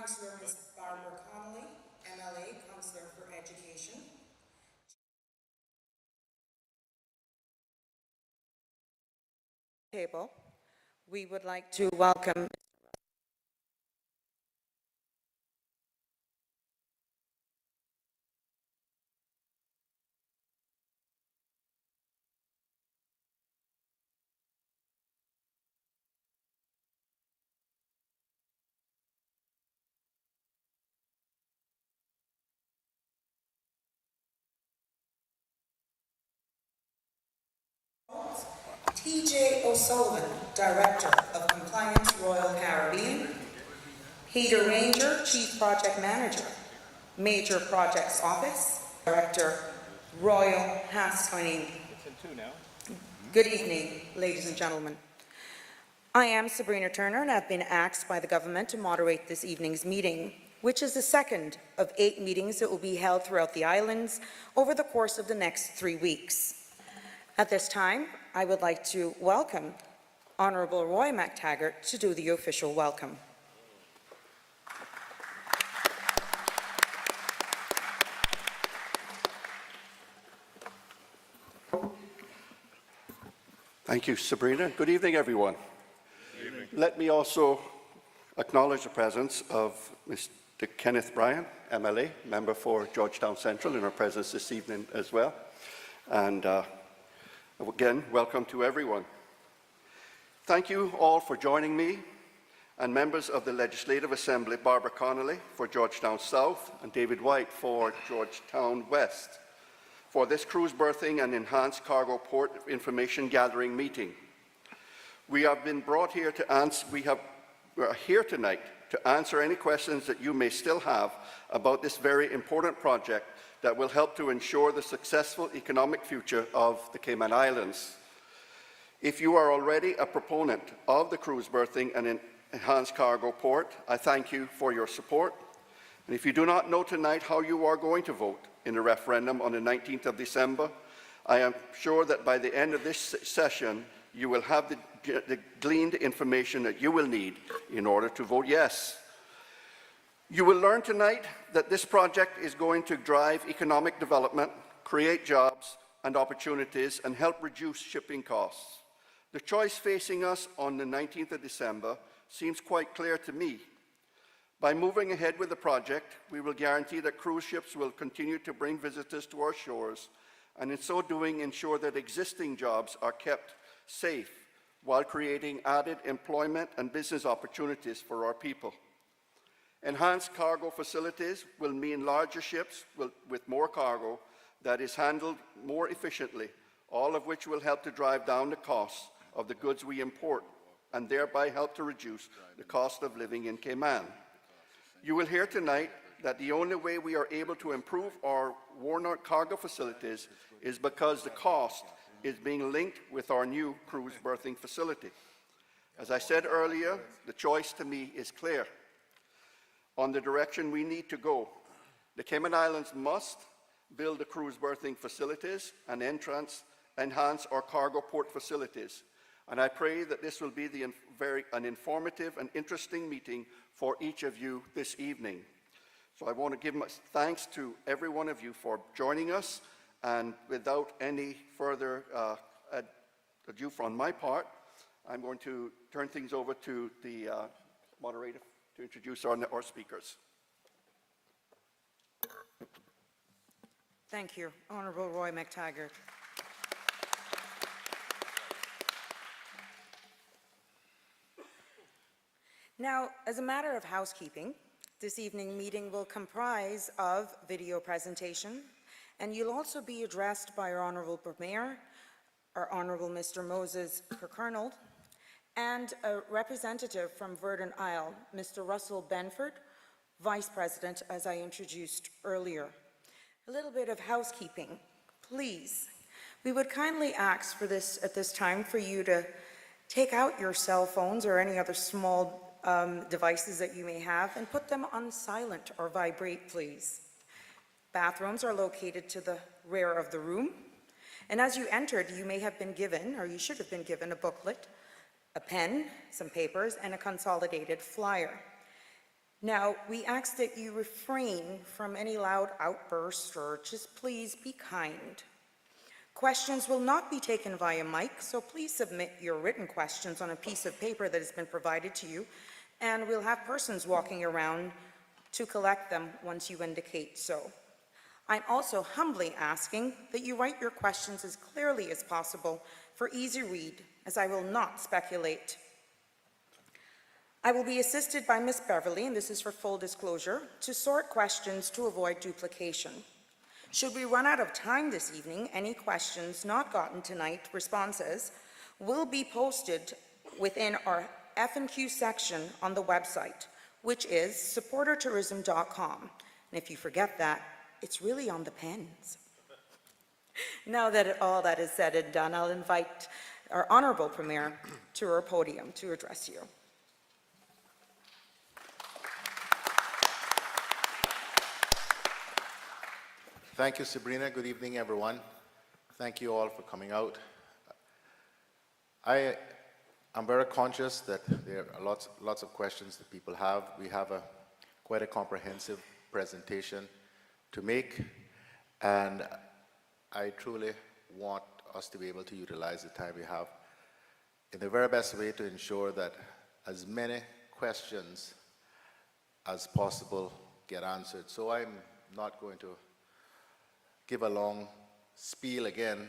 Councillor Ms. Barbara Connolly, MLA, Councillor for Education. Table, we would like to welcome T.J. O'Sullivan, Director of Compliance, Royal Caribbean. Peter Ranger, Chief Project Manager, Major Projects Office, Director, Royal Haskellane. Good evening, ladies and gentlemen. I am Sabrina Turner, and I've been asked by the government to moderate this evening's meeting, which is the second of 8 meetings that will be held throughout the islands over the course of the next 3 weeks. At this time, I would like to welcome Honourable Roy MacTaggart to do the official welcome. Thank you, Sabrina. Good evening, everyone. Good evening. Let me also acknowledge the presence of Mr. Kenneth Bryan, MLA, member for Georgetown Central, in our presence this evening as well. And again, welcome to everyone. Thank you all for joining me, and members of the Legislative Assembly, Barbara Connolly for Georgetown South and David White for Georgetown West, for this cruise berthing and enhanced cargo port information gathering meeting. We have been brought here to answer, we are here tonight to answer any questions that you may still have about this very important project that will help to ensure the successful economic future of the Cayman Islands. If you are already a proponent of the cruise berthing and enhanced cargo port, I thank you for your support. And if you do not know tonight how you are going to vote in the referendum on the 19th of December, I am sure that by the end of this session, you will have the gleaned information that you will need in order to vote yes. You will learn tonight that this project is going to drive economic development, create jobs and opportunities, and help reduce shipping costs. The choice facing us on the 19th of December seems quite clear to me. By moving ahead with the project, we will guarantee that cruise ships will continue to bring visitors to our shores, and in so doing ensure that existing jobs are kept safe while creating added employment and business opportunities for our people. Enhanced cargo facilities will mean larger ships with more cargo that is handled more efficiently, all of which will help to drive down the costs of the goods we import and thereby help to reduce the cost of living in Cayman. You will hear tonight that the only way we are able to improve our worn-out cargo facilities is because the cost is being linked with our new cruise berthing facility. As I said earlier, the choice to me is clear on the direction we need to go. The Cayman Islands must build the cruise berthing facilities and enhance our cargo port facilities. And I pray that this will be an informative and interesting meeting for each of you this evening. So I want to give my thanks to every one of you for joining us, and without any further ado on my part, I'm going to turn things over to the moderator to introduce our speakers. Thank you, Honourable Roy MacTaggart. Now, as a matter of housekeeping, this evening meeting will comprise of video presentation, and you'll also be addressed by our Honourable Premier, our Honourable Mr. Moses Kirkernel, and a representative from Verdun Isle, Mr. Russell Benford, Vice President, as I introduced earlier. A little bit of housekeeping, please. We would kindly ask for this at this time for you to take out your cell phones or any other small devices that you may have and put them on silent or vibrate, please. Bathrooms are located to the rear of the room. And as you entered, you may have been given, or you should have been given, a booklet, a pen, some papers, and a consolidated flyer. Now, we ask that you refrain from any loud outbursts or just please be kind. Questions will not be taken via mic, so please submit your written questions on a piece of paper that has been provided to you, and we'll have persons walking around to collect them once you indicate so. I'm also humbly asking that you write your questions as clearly as possible for easy read, as I will not speculate. I will be assisted by Ms. Beverly, and this is for full disclosure, to sort questions to avoid duplication. Should we run out of time this evening, any questions not gotten tonight, responses, will be posted within our F&Q section on the website, which is supportertourism.com. And if you forget that, it's really on the pens. Now that all that is said and done, I'll invite our Honorable Premier to our podium to address you. Thank you, Sabrina. Good evening, everyone. Thank you all for coming out. I'm very conscious that there are lots of questions that people have. We have quite a comprehensive presentation to make, and I truly want us to be able to utilize the time we have in the very best way to ensure that as many questions as possible get answered. So I'm not going to give a long spiel again.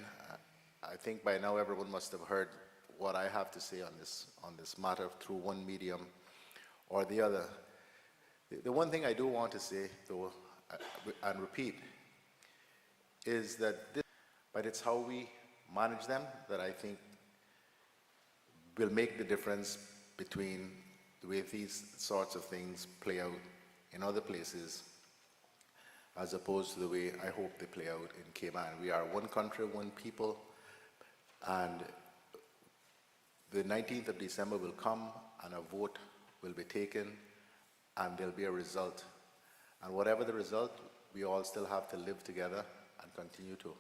I think by now everyone must have heard what I have to say on this matter through one medium or the other. The one thing I do want to say, though, and repeat, is that but it's how we manage them that I think will make the difference between the way these sorts of things play out in other places as opposed to the way I hope they play out in Cayman. We are one country, one people, and the 19th of December will come and a vote will be taken and there'll be a result. And whatever the result, we all still have to live together and continue to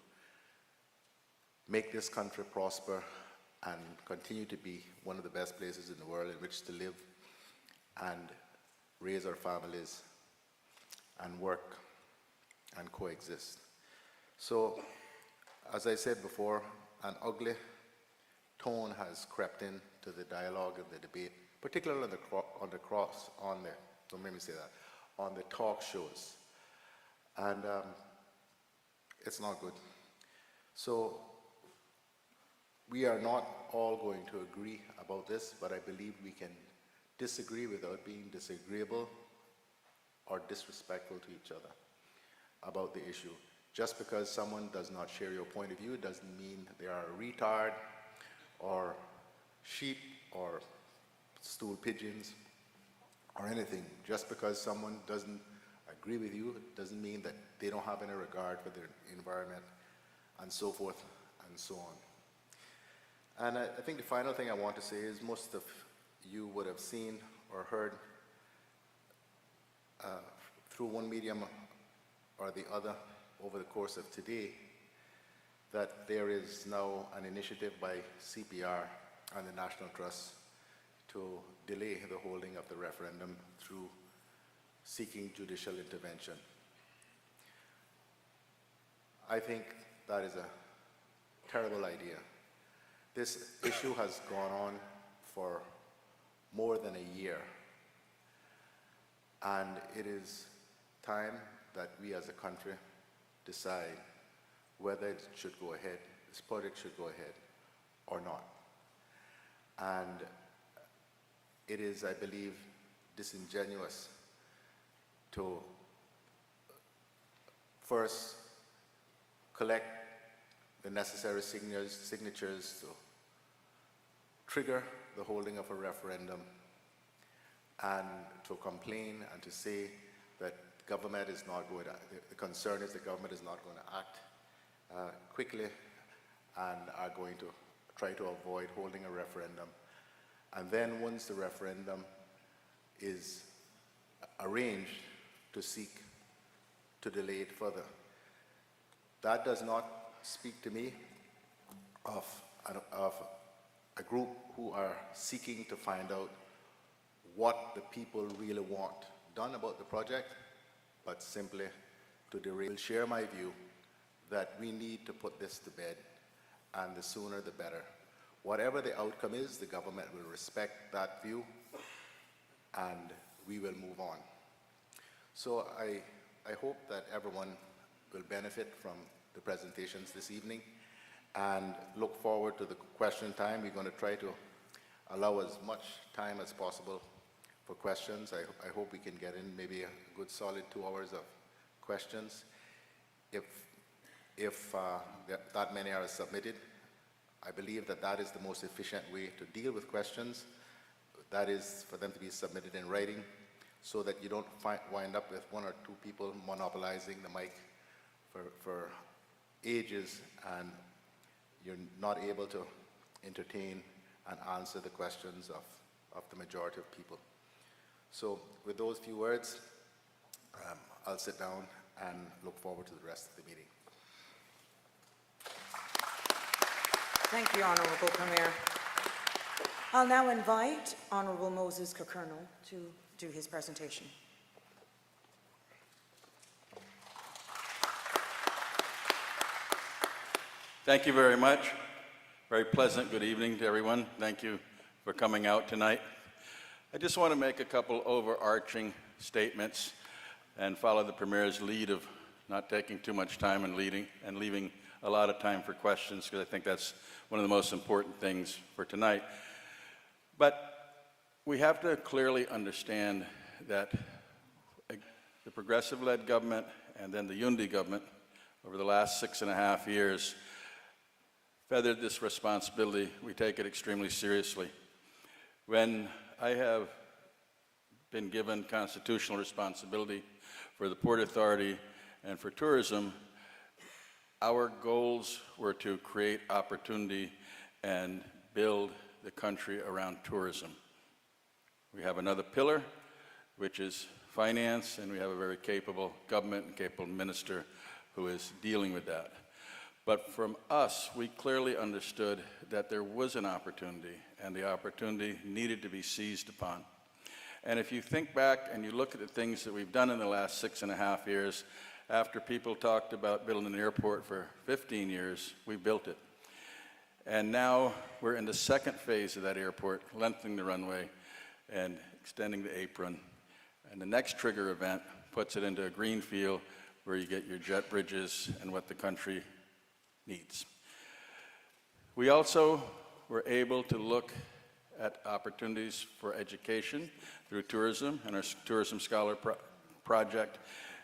make this country prosper and continue to be one of the best places in the world in which to live and raise our families and work and coexist. So, as I said before, an ugly tone has crept into the dialogue and the debate, particularly on the talk shows, and it's not good. So we are not all going to agree about this, but I believe we can disagree without being disagreeable or disrespectful to each other about the issue. Just because someone does not share your point of view doesn't mean they are a retard or sheep or stool pigeons or anything. Just because someone doesn't agree with you doesn't mean that they don't have any regard for the environment and so forth and so on. And I think the final thing I want to say is most of you would have seen or heard through one medium or the other over the course of today that there is now an initiative by CPR and the National Trust to delay the holding of the referendum through seeking judicial intervention. I think that is a terrible idea. This issue has gone on for more than a year, and it is time that we as a country decide whether it should go ahead, this project should go ahead or not. And it is, I believe, disingenuous to first collect the necessary signatures to trigger the holding of a referendum and to complain and to say that government is not going to, the concern is the government is not going to act quickly and are going to try to avoid holding a referendum. And then once the referendum is arranged, to seek to delay it further. That does not speak to me of a group who are seeking to find out what the people really want, done about the project, but simply to derail, share my view that we need to put this to bed, and the sooner the better. Whatever the outcome is, the government will respect that view, and we will move on. So I hope that everyone will benefit from the presentations this evening, and look forward to the question time. We're going to try to allow as much time as possible for questions. I hope we can get in maybe a good solid 2 hours of questions. If that many are submitted, I believe that that is the most efficient way to deal with questions. That is for them to be submitted in writing, so that you don't wind up with 1 or 2 people monopolizing the mic for ages, and you're not able to entertain and answer the questions of the majority of people. So with those few words, I'll sit down and look forward to the rest of the meeting. Thank you, Honourable Premier. I'll now invite Honourable Moses Kokernal to do his presentation. Thank you very much. Very pleasant good evening to everyone. Thank you for coming out tonight. I just want to make a couple overarching statements and follow the Premier's lead of not taking too much time and leaving a lot of time for questions, because I think that's one of the most important things for tonight. But we have to clearly understand that the Progressive-led government and then the Unity government over the last 6.5 years feathered this responsibility. We take it extremely seriously. When I have been given constitutional responsibility for the Port Authority and for tourism, our goals were to create opportunity and build the country around tourism. We have another pillar, which is finance, and we have a very capable government and capable minister who is dealing with that. But from us, we clearly understood that there was an opportunity, and the opportunity needed to be seized upon. And if you think back and you look at the things that we've done in the last 6.5 years, after people talked about building an airport for 15 years, we built it. And now we're in the second phase of that airport, lengthening the runway and extending the apron. And the next trigger event puts it into a green field where you get your jet bridges and what the country needs. We also were able to look at opportunities for education through tourism and our Tourism Scholar Project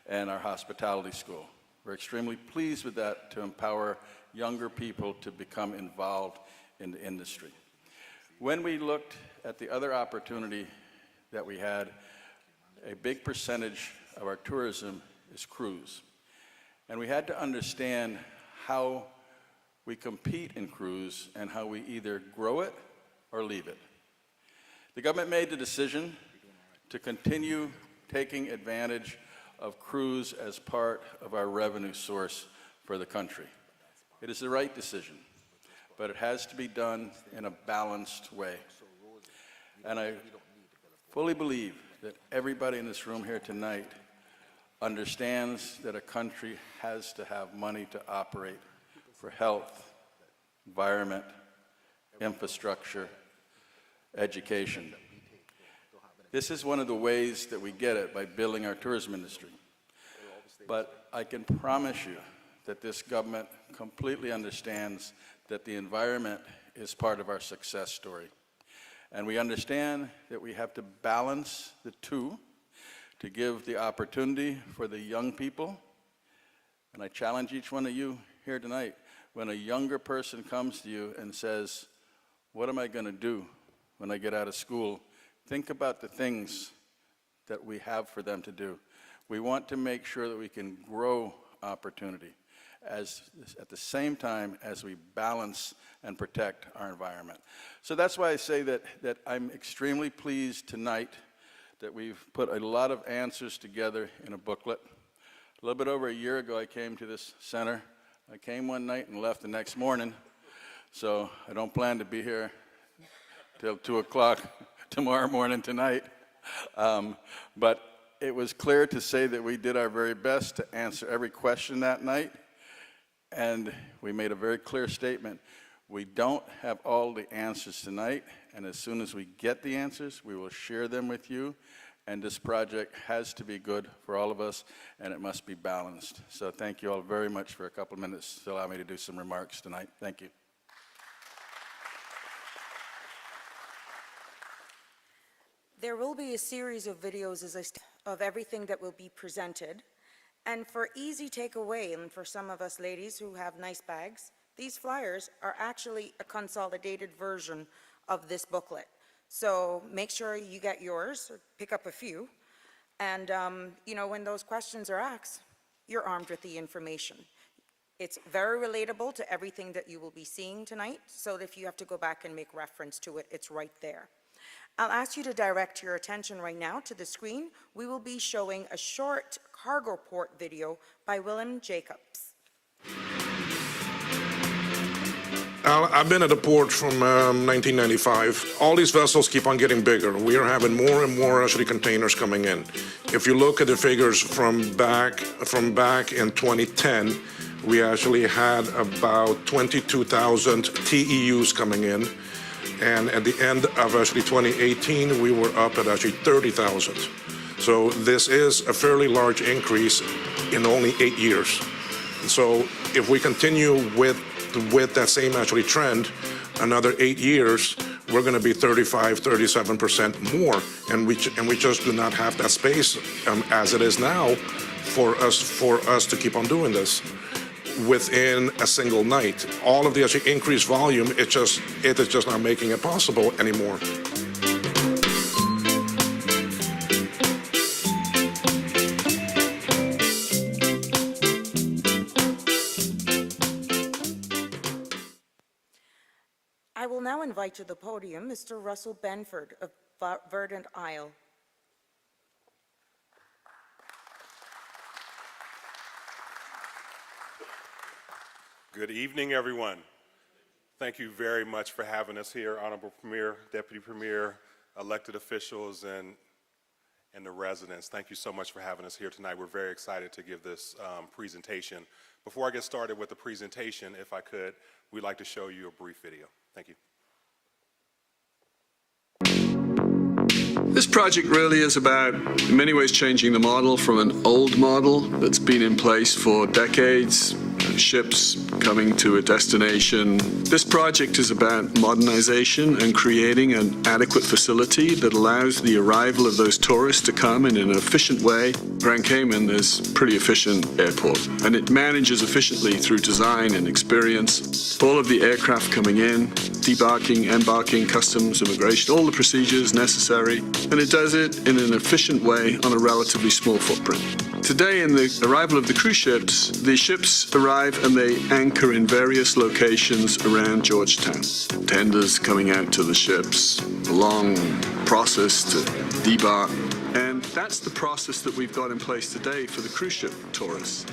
and our hospitality school. We're extremely pleased with that, to empower younger people to become involved in the industry. When we looked at the other opportunity that we had, a big percentage of our tourism is cruise. And we had to understand how we compete in cruise and how we either grow it or leave it. The government made the decision to continue taking advantage of cruise as part of our revenue source for the country. It is the right decision, but it has to be done in a balanced way. And I fully believe that everybody in this room here tonight understands that a country has to have money to operate for health, environment, infrastructure, education. This is one of the ways that we get it, by building our tourism industry. But I can promise you that this government completely understands that the environment is part of our success story. And we understand that we have to balance the two to give the opportunity for the young people. And I challenge each one of you here tonight, when a younger person comes to you and says, what am I going to do when I get out of school? Think about the things that we have for them to do. We want to make sure that we can grow opportunity at the same time as we balance and protect our environment. So that's why I say that I'm extremely pleased tonight that we've put a lot of answers together in a booklet. A little bit over a year ago, I came to this center. I came one night and left the next morning, so I don't plan to be here till 2 o'clock tomorrow morning tonight. But it was clear to say that we did our very best to answer every question that night, and we made a very clear statement. We don't have all the answers tonight, and as soon as we get the answers, we will share them with you, and this project has to be good for all of us, and it must be balanced. So thank you all very much for a couple of minutes to allow me to do some remarks tonight. Thank you. There will be a series of videos of everything that will be presented. And for easy takeaway, and for some of us ladies who have nice bags, these flyers are actually a consolidated version of this booklet. So make sure you get yours, or pick up a few. And, you know, when those questions are asked, you're armed with the information. It's very relatable to everything that you will be seeing tonight. So if you have to go back and make reference to it, it's right there. I'll ask you to direct your attention right now to the screen. We will be showing a short cargo port video by Willem Jacobs. I've been at the port from 1995. All these vessels keep on getting bigger. We are having more and more actually containers coming in. If you look at the figures from back in 2010, we actually had about 22,000 TEUs coming in. And at the end of actually 2018, we were up at actually 30,000. So this is a fairly large increase in only 8 years. So if we continue with that same actually trend, another 8 years, we're going to be 35, 37% more. And we just do not have that space as it is now for us to keep on doing this within a single night. All of the actually increased volume, it is just not making it possible anymore. I will now invite to the podium Mr. Russell Benford of Verdant Isle. Good evening, everyone. Thank you very much for having us here, Honorable Premier, Deputy Premier, elected officials, and the residents. Thank you so much for having us here tonight. We're very excited to give this presentation. Before I get started with the presentation, if I could, we'd like to show you a brief video. Thank you. This project really is about, in many ways, changing the model from an old model that's been in place for decades, ships coming to a destination. This project is about modernization and creating an adequate facility that allows the arrival of those tourists to come in an efficient way. Grand Cayman is a pretty efficient airport, and it manages efficiently through design and experience. All of the aircraft coming in, debarking, embarking, customs, immigration, all the procedures necessary, and it does it in an efficient way on a relatively small footprint. Today, in the arrival of the cruise ships, the ships arrive and they anchor in various locations around Georgetown. Tenders coming out to the ships, a long process to debark. And that's the process that we've got in place today for the cruise ship tourists.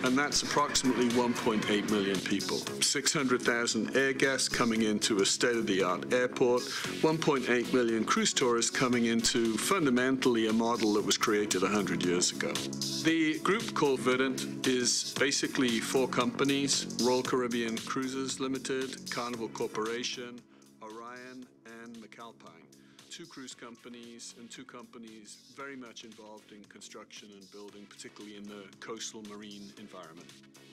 And that's approximately 1.8 million people. 600,000 air guests coming into a state-of-the-art airport, 1.8 million cruise tourists coming into fundamentally a model that was created 100 years ago. The group called Verdant is basically 4 companies: Royal Caribbean Cruises Limited, Carnival Corporation, Orion, and McAlpine. 2 cruise companies and 2 companies very much involved in construction and building, particularly in the coastal marine environment.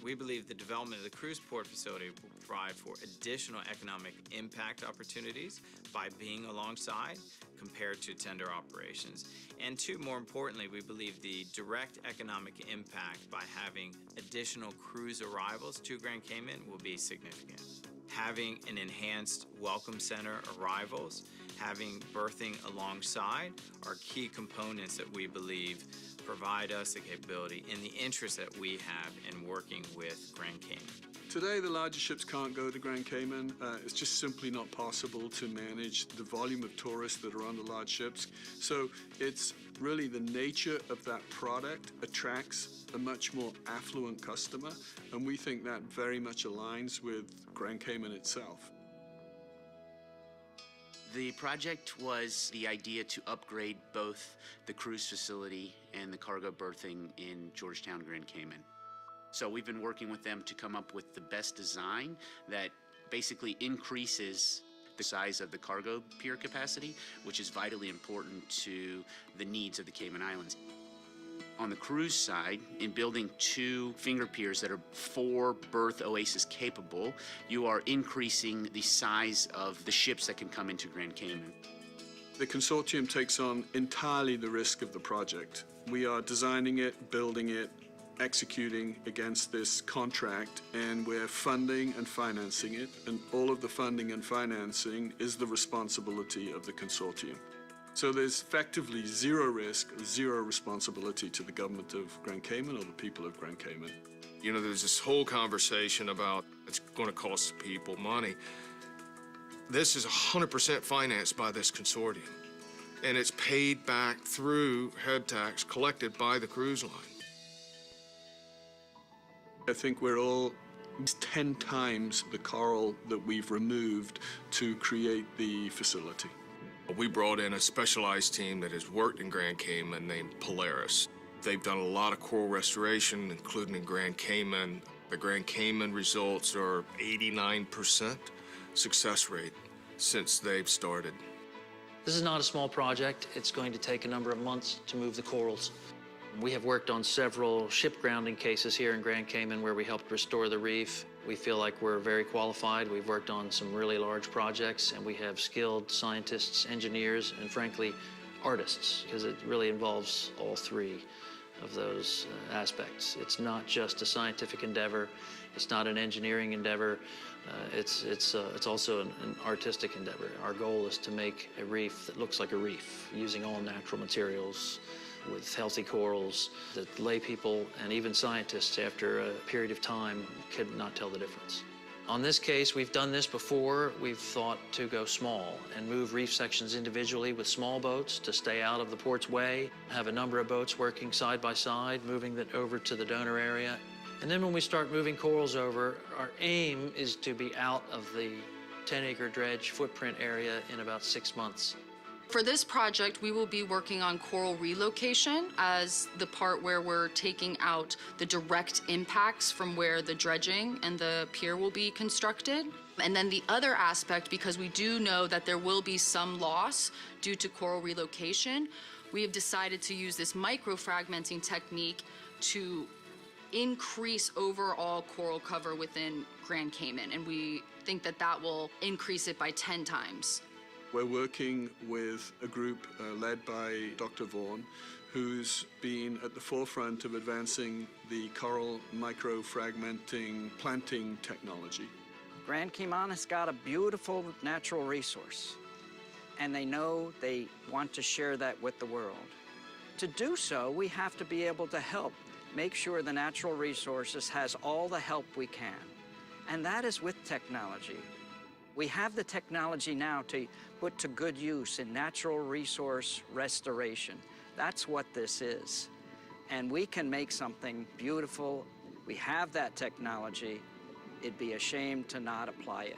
We believe the development of the cruise port facility will provide for additional economic impact opportunities by being alongside compared to tender operations. And 2, more importantly, we believe the direct economic impact by having additional cruise arrivals to Grand Cayman will be significant. Having an enhanced welcome center arrivals, having berthing alongside are key components that we believe provide us the capability in the interest that we have in working with Grand Cayman. Today, the larger ships can't go to Grand Cayman. It's just simply not possible to manage the volume of tourists that are on the large ships. So it's really the nature of that product attracts a much more affluent customer, and we think that very much aligns with Grand Cayman itself. The project was the idea to upgrade both the cruise facility and the cargo berthing in Georgetown, Grand Cayman. So we've been working with them to come up with the best design that basically increases the size of the cargo pier capacity, which is vitally important to the needs of the Cayman Islands. On the cruise side, in building 2 finger piers that are 4-berth Oasis capable, you are increasing the size of the ships that can come into Grand Cayman. The consortium takes on entirely the risk of the project. We are designing it, building it, executing against this contract, and we're funding and financing it, and all of the funding and financing is the responsibility of the consortium. So there's effectively zero risk, zero responsibility to the government of Grand Cayman or the people of Grand Cayman. You know, there's this whole conversation about it's going to cost people money. This is 100% financed by this consortium, and it's paid back through head tax collected by the cruise line. I think we're all 10 times the coral that we've removed to create the facility. We brought in a specialized team that has worked in Grand Cayman named Polaris. They've done a lot of coral restoration, including in Grand Cayman. The Grand Cayman results are 89% success rate since they've started. This is not a small project. It's going to take a number of months to move the corals. We have worked on several ship grounding cases here in Grand Cayman where we helped restore the reef. We feel like we're very qualified. We've worked on some really large projects, and we have skilled scientists, engineers, and frankly, artists, because it really involves all 3 of those aspects. It's not just a scientific endeavor. It's not an engineering endeavor. It's also an artistic endeavor. Our goal is to make a reef that looks like a reef, using all natural materials, with healthy corals that lay people and even scientists after a period of time could not tell the difference. On this case, we've done this before. We've thought to go small and move reef sections individually with small boats to stay out of the port's way, have a number of boats working side by side, moving that over to the donor area. And then when we start moving corals over, our aim is to be out of the 10-acre dredge footprint area in about 6 months. For this project, we will be working on coral relocation as the part where we're taking out the direct impacts from where the dredging and the pier will be constructed. And then the other aspect, because we do know that there will be some loss due to coral relocation, we have decided to use this microfragmenting technique to increase overall coral cover within Grand Cayman. And we think that that will increase it by 10 times. We're working with a group led by Dr. Vaughan, who's been at the forefront of advancing the coral microfragmenting planting technology. Grand Cayman has got a beautiful natural resource, and they know they want to share that with the world. To do so, we have to be able to help make sure the natural resources has all the help we can, and that is with technology. We have the technology now to put to good use in natural resource restoration. That's what this is. And we can make something beautiful. We have that technology. It'd be a shame to not apply it.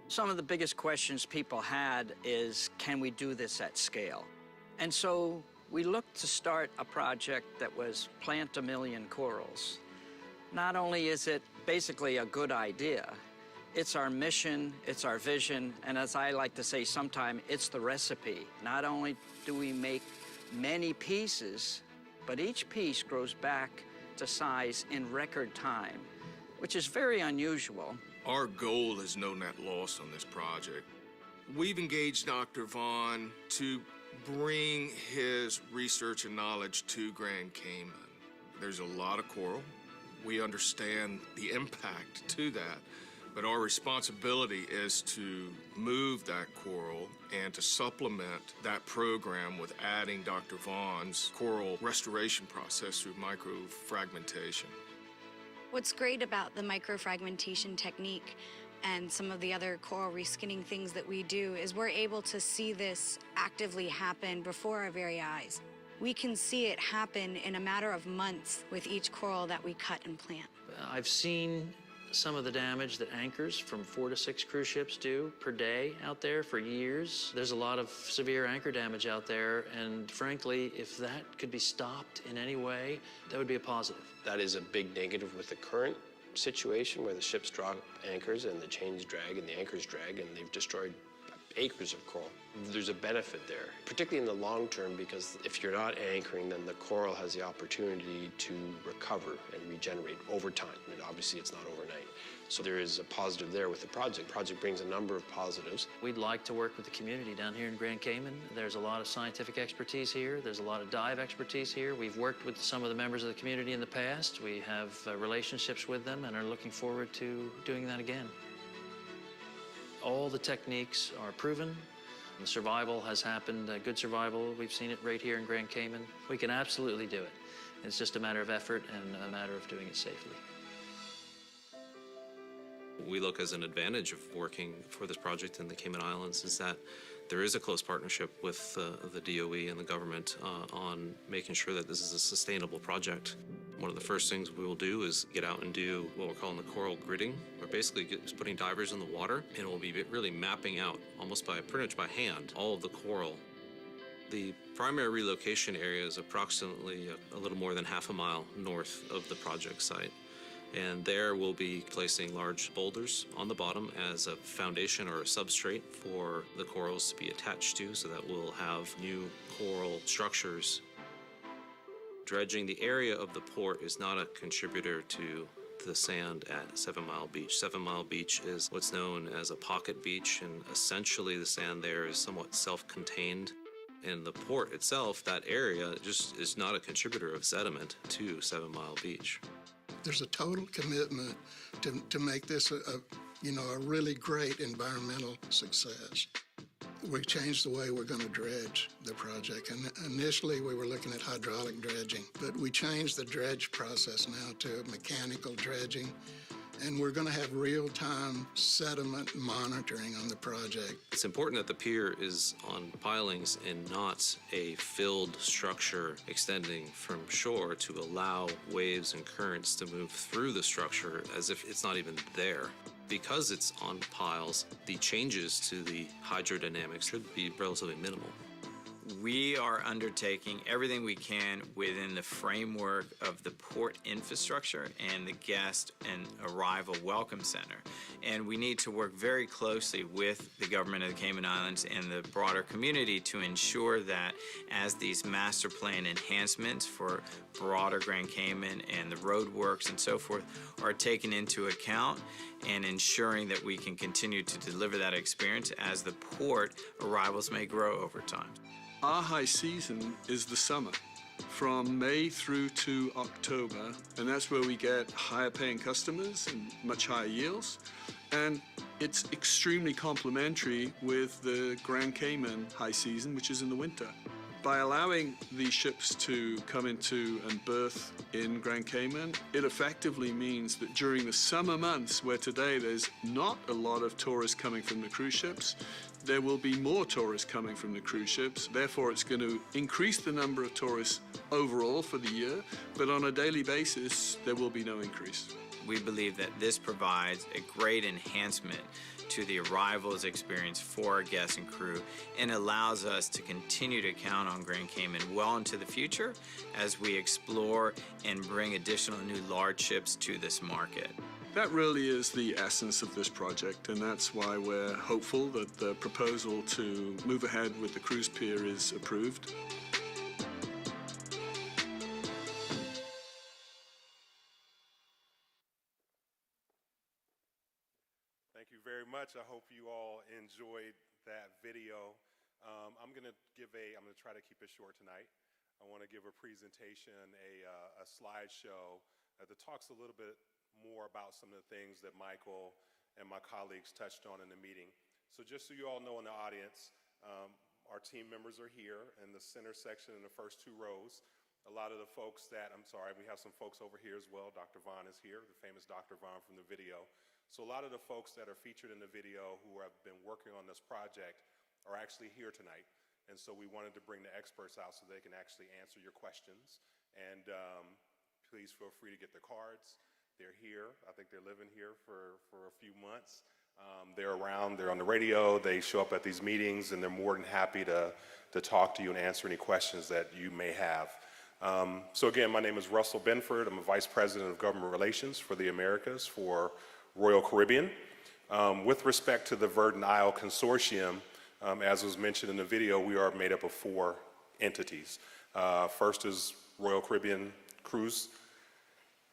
Some of the biggest questions people had is, can we do this at scale? And so we looked to start a project that was plant 1 million corals. Not only is it basically a good idea, it's our mission, it's our vision, and as I like to say sometimes, it's the recipe. Not only do we make many pieces, but each piece grows back to size in record time, which is very unusual. Our goal is no net loss on this project. We've engaged Dr. Vaughan to bring his research and knowledge to Grand Cayman. There's a lot of coral. We understand the impact to that. But our responsibility is to move that coral and to supplement that program with adding Dr. Vaughan's coral restoration process through microfragmentation. What's great about the microfragmentation technique and some of the other coral reskinning things that we do is we're able to see this actively happen before our very eyes. We can see it happen in a matter of months with each coral that we cut and plant. I've seen some of the damage that anchors from 4 to 6 cruise ships do per day out there for years. There's a lot of severe anchor damage out there, and frankly, if that could be stopped in any way, that would be a positive. That is a big negative with the current situation where the ships drop anchors and the chains drag and the anchors drag and they've destroyed acres of coral. There's a benefit there, particularly in the long term, because if you're not anchoring, then the coral has the opportunity to recover and regenerate over time. And obviously it's not overnight. So there is a positive there with the project. The project brings a number of positives. We'd like to work with the community down here in Grand Cayman. There's a lot of scientific expertise here. There's a lot of dive expertise here. We've worked with some of the members of the community in the past. We have relationships with them and are looking forward to doing that again. All the techniques are proven. The survival has happened, good survival. We've seen it right here in Grand Cayman. We can absolutely do it. It's just a matter of effort and a matter of doing it safely. We look as an advantage of working for this project in the Cayman Islands is that there is a close partnership with the DOE and the government on making sure that this is a sustainable project. One of the first things we will do is get out and do what we're calling the coral gridding. We're basically just putting divers in the water, and we'll be really mapping out, almost pretty much by hand, all of the coral. The primary relocation area is approximately a little more than half a mile north of the project site. And there we'll be placing large boulders on the bottom as a foundation or a substrate for the corals to be attached to, so that we'll have new coral structures. Dredging the area of the port is not a contributor to the sand at 7 Mile Beach. 7 Mile Beach is what's known as a pocket beach, and essentially the sand there is somewhat self-contained. In the port itself, that area just is not a contributor of sediment to 7 Mile Beach. There's a total commitment to make this a really great environmental success. We changed the way we're going to dredge the project. And initially we were looking at hydraulic dredging, but we changed the dredge process now to mechanical dredging. And we're going to have real-time sediment monitoring on the project. It's important that the pier is on pilings and not a filled structure extending from shore to allow waves and currents to move through the structure as if it's not even there. Because it's on piles, the changes to the hydrodynamics should be relatively minimal. We are undertaking everything we can within the framework of the port infrastructure and the guest and arrival welcome center. And we need to work very closely with the government of the Cayman Islands and the broader community to ensure that as these master plan enhancements for broader Grand Cayman and the road works and so forth are taken into account, and ensuring that we can continue to deliver that experience as the port arrivals may grow over time. Our high season is the summer, from May through to October, and that's where we get higher paying customers and much higher yields. And it's extremely complementary with the Grand Cayman high season, which is in the winter. By allowing these ships to come into and berth in Grand Cayman, it effectively means that during the summer months, where today there's not a lot of tourists coming from the cruise ships, there will be more tourists coming from the cruise ships. Therefore, it's going to increase the number of tourists overall for the year, but on a daily basis, there will be no increase. We believe that this provides a great enhancement to the arrivals experience for our guests and crew, and allows us to continue to count on Grand Cayman well into the future as we explore and bring additional new large ships to this market. That really is the essence of this project, and that's why we're hopeful that the proposal to move ahead with the cruise pier is approved. Thank you very much. I hope you all enjoyed that video. I'm going to try to keep it short tonight. I want to give a presentation, a slideshow that talks a little bit more about some of the things that Michael and my colleagues touched on in the meeting. So just so you all know in the audience, our team members are here in the center section in the first 2 rows. A lot of the folks we have some folks over here as well. Dr. Vaughn is here, the famous Dr. Vaughn from the video. So a lot of the folks that are featured in the video who have been working on this project are actually here tonight. And so we wanted to bring the experts out so they can actually answer your questions. And please feel free to get the cards. They're here. I think they're living here for a few months. They're around, they're on the radio, they show up at these meetings, and they're more than happy to talk to you and answer any questions that you may have. So again, my name is Russell Benford. I'm a Vice President of Government Relations for the Americas for Royal Caribbean. With respect to the Virgin Isle Consortium, as was mentioned in the video, we are made up of 4 entities. First is Royal Caribbean Cruise.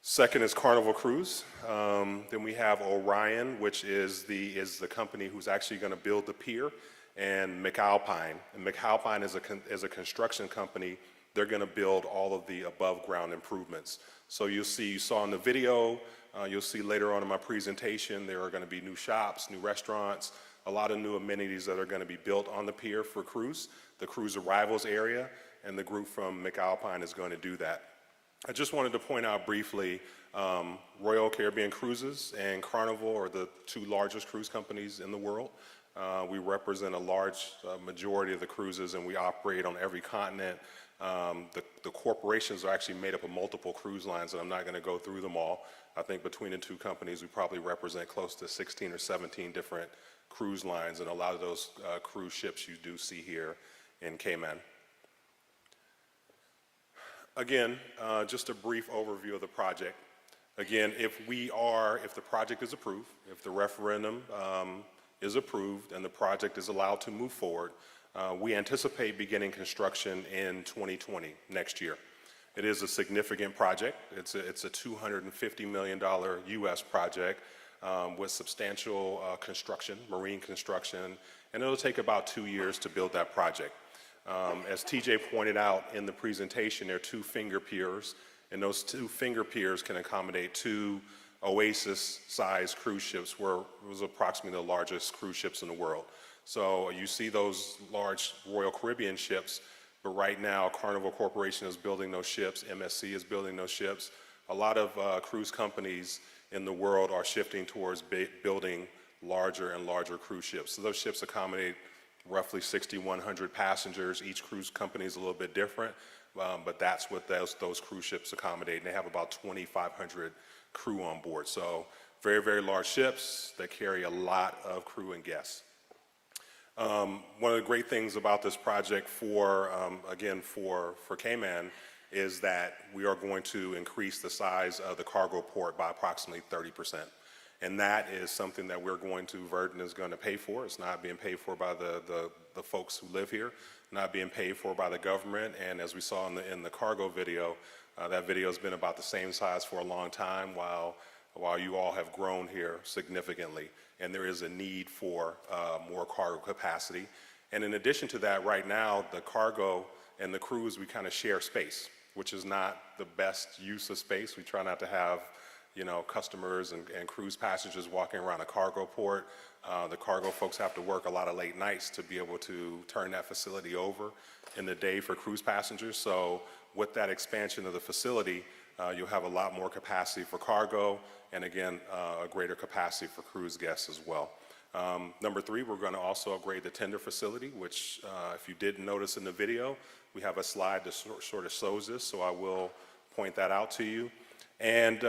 Second is Carnival Cruise. Then we have Orion, which is the company who's actually going to build the pier, and McAlpine. And McAlpine is a construction company. They're going to build all of the above ground improvements. So you saw in the video, you'll see later on in my presentation, there are going to be new shops, new restaurants, a lot of new amenities that are going to be built on the pier for cruise, the cruise arrivals area, and the group from McAlpine is going to do that. I just wanted to point out briefly, Royal Caribbean Cruises and Carnival are the 2 largest cruise companies in the world. We represent a large majority of the cruises, and we operate on every continent. The corporations are actually made up of multiple cruise lines, and I'm not going to go through them all. I think between the 2 companies, we probably represent close to 16 or 17 different cruise lines, and a lot of those cruise ships you do see here in Cayman. Again, just a brief overview of the project. Again, if the project is approved, if the referendum is approved and the project is allowed to move forward, we anticipate beginning construction in 2020, next year. It is a significant project. It's a $250 million U.S. project with substantial construction, marine construction, and it'll take about 2 years to build that project. As TJ pointed out in the presentation, there are 2 finger piers, and those 2 finger piers can accommodate 2 Oasis-sized cruise ships, where it was approximately the largest cruise ships in the world. So you see those large Royal Caribbean ships, but right now Carnival Corporation is building those ships, MSC is building those ships. A lot of cruise companies in the world are shifting towards building larger and larger cruise ships. So those ships accommodate roughly 6,100 passengers. Each cruise company is a little bit different, but that's what those cruise ships accommodate. And they have about 2,500 crew on board. So very, very large ships that carry a lot of crew and guests. One of the great things about this project for Cayman is that we are going to increase the size of the cargo port by approximately 30%. And that is something that Virgin is going to pay for. It's not being paid for by the folks who live here, not being paid for by the government. And as we saw in the cargo video, that video has been about the same size for a long time while you all have grown here significantly. And there is a need for more cargo capacity. And in addition to that, right now, the cargo and the cruise, we kind of share space, which is not the best use of space. We try not to have customers and cruise passengers walking around a cargo port. The cargo folks have to work a lot of late nights to be able to turn that facility over in the day for cruise passengers. So with that expansion of the facility, you'll have a lot more capacity for cargo, and again, a greater capacity for cruise guests as well. Number 3, we're going to also upgrade the tender facility, which if you didn't notice in the video, we have a slide that sort of shows this, so I will point that out to you. And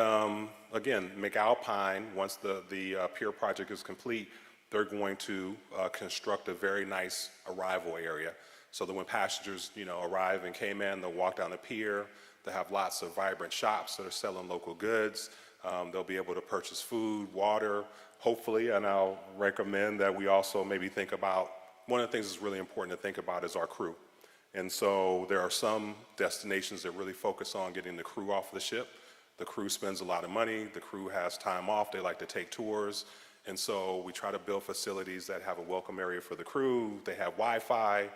again, McAlpine, once the pier project is complete, they're going to construct a very nice arrival area so that when passengers arrive in Cayman, they'll walk down the pier, they'll have lots of vibrant shops that are selling local goods, they'll be able to purchase food, water, hopefully, and I'll recommend that we also maybe think about, one of the things that's really important to think about is our crew. And so there are some destinations that really focus on getting the crew off the ship. The crew spends a lot of money, the crew has time off, they like to take tours, and so we try to build facilities that have a welcome area for the crew. They have Wi-Fi,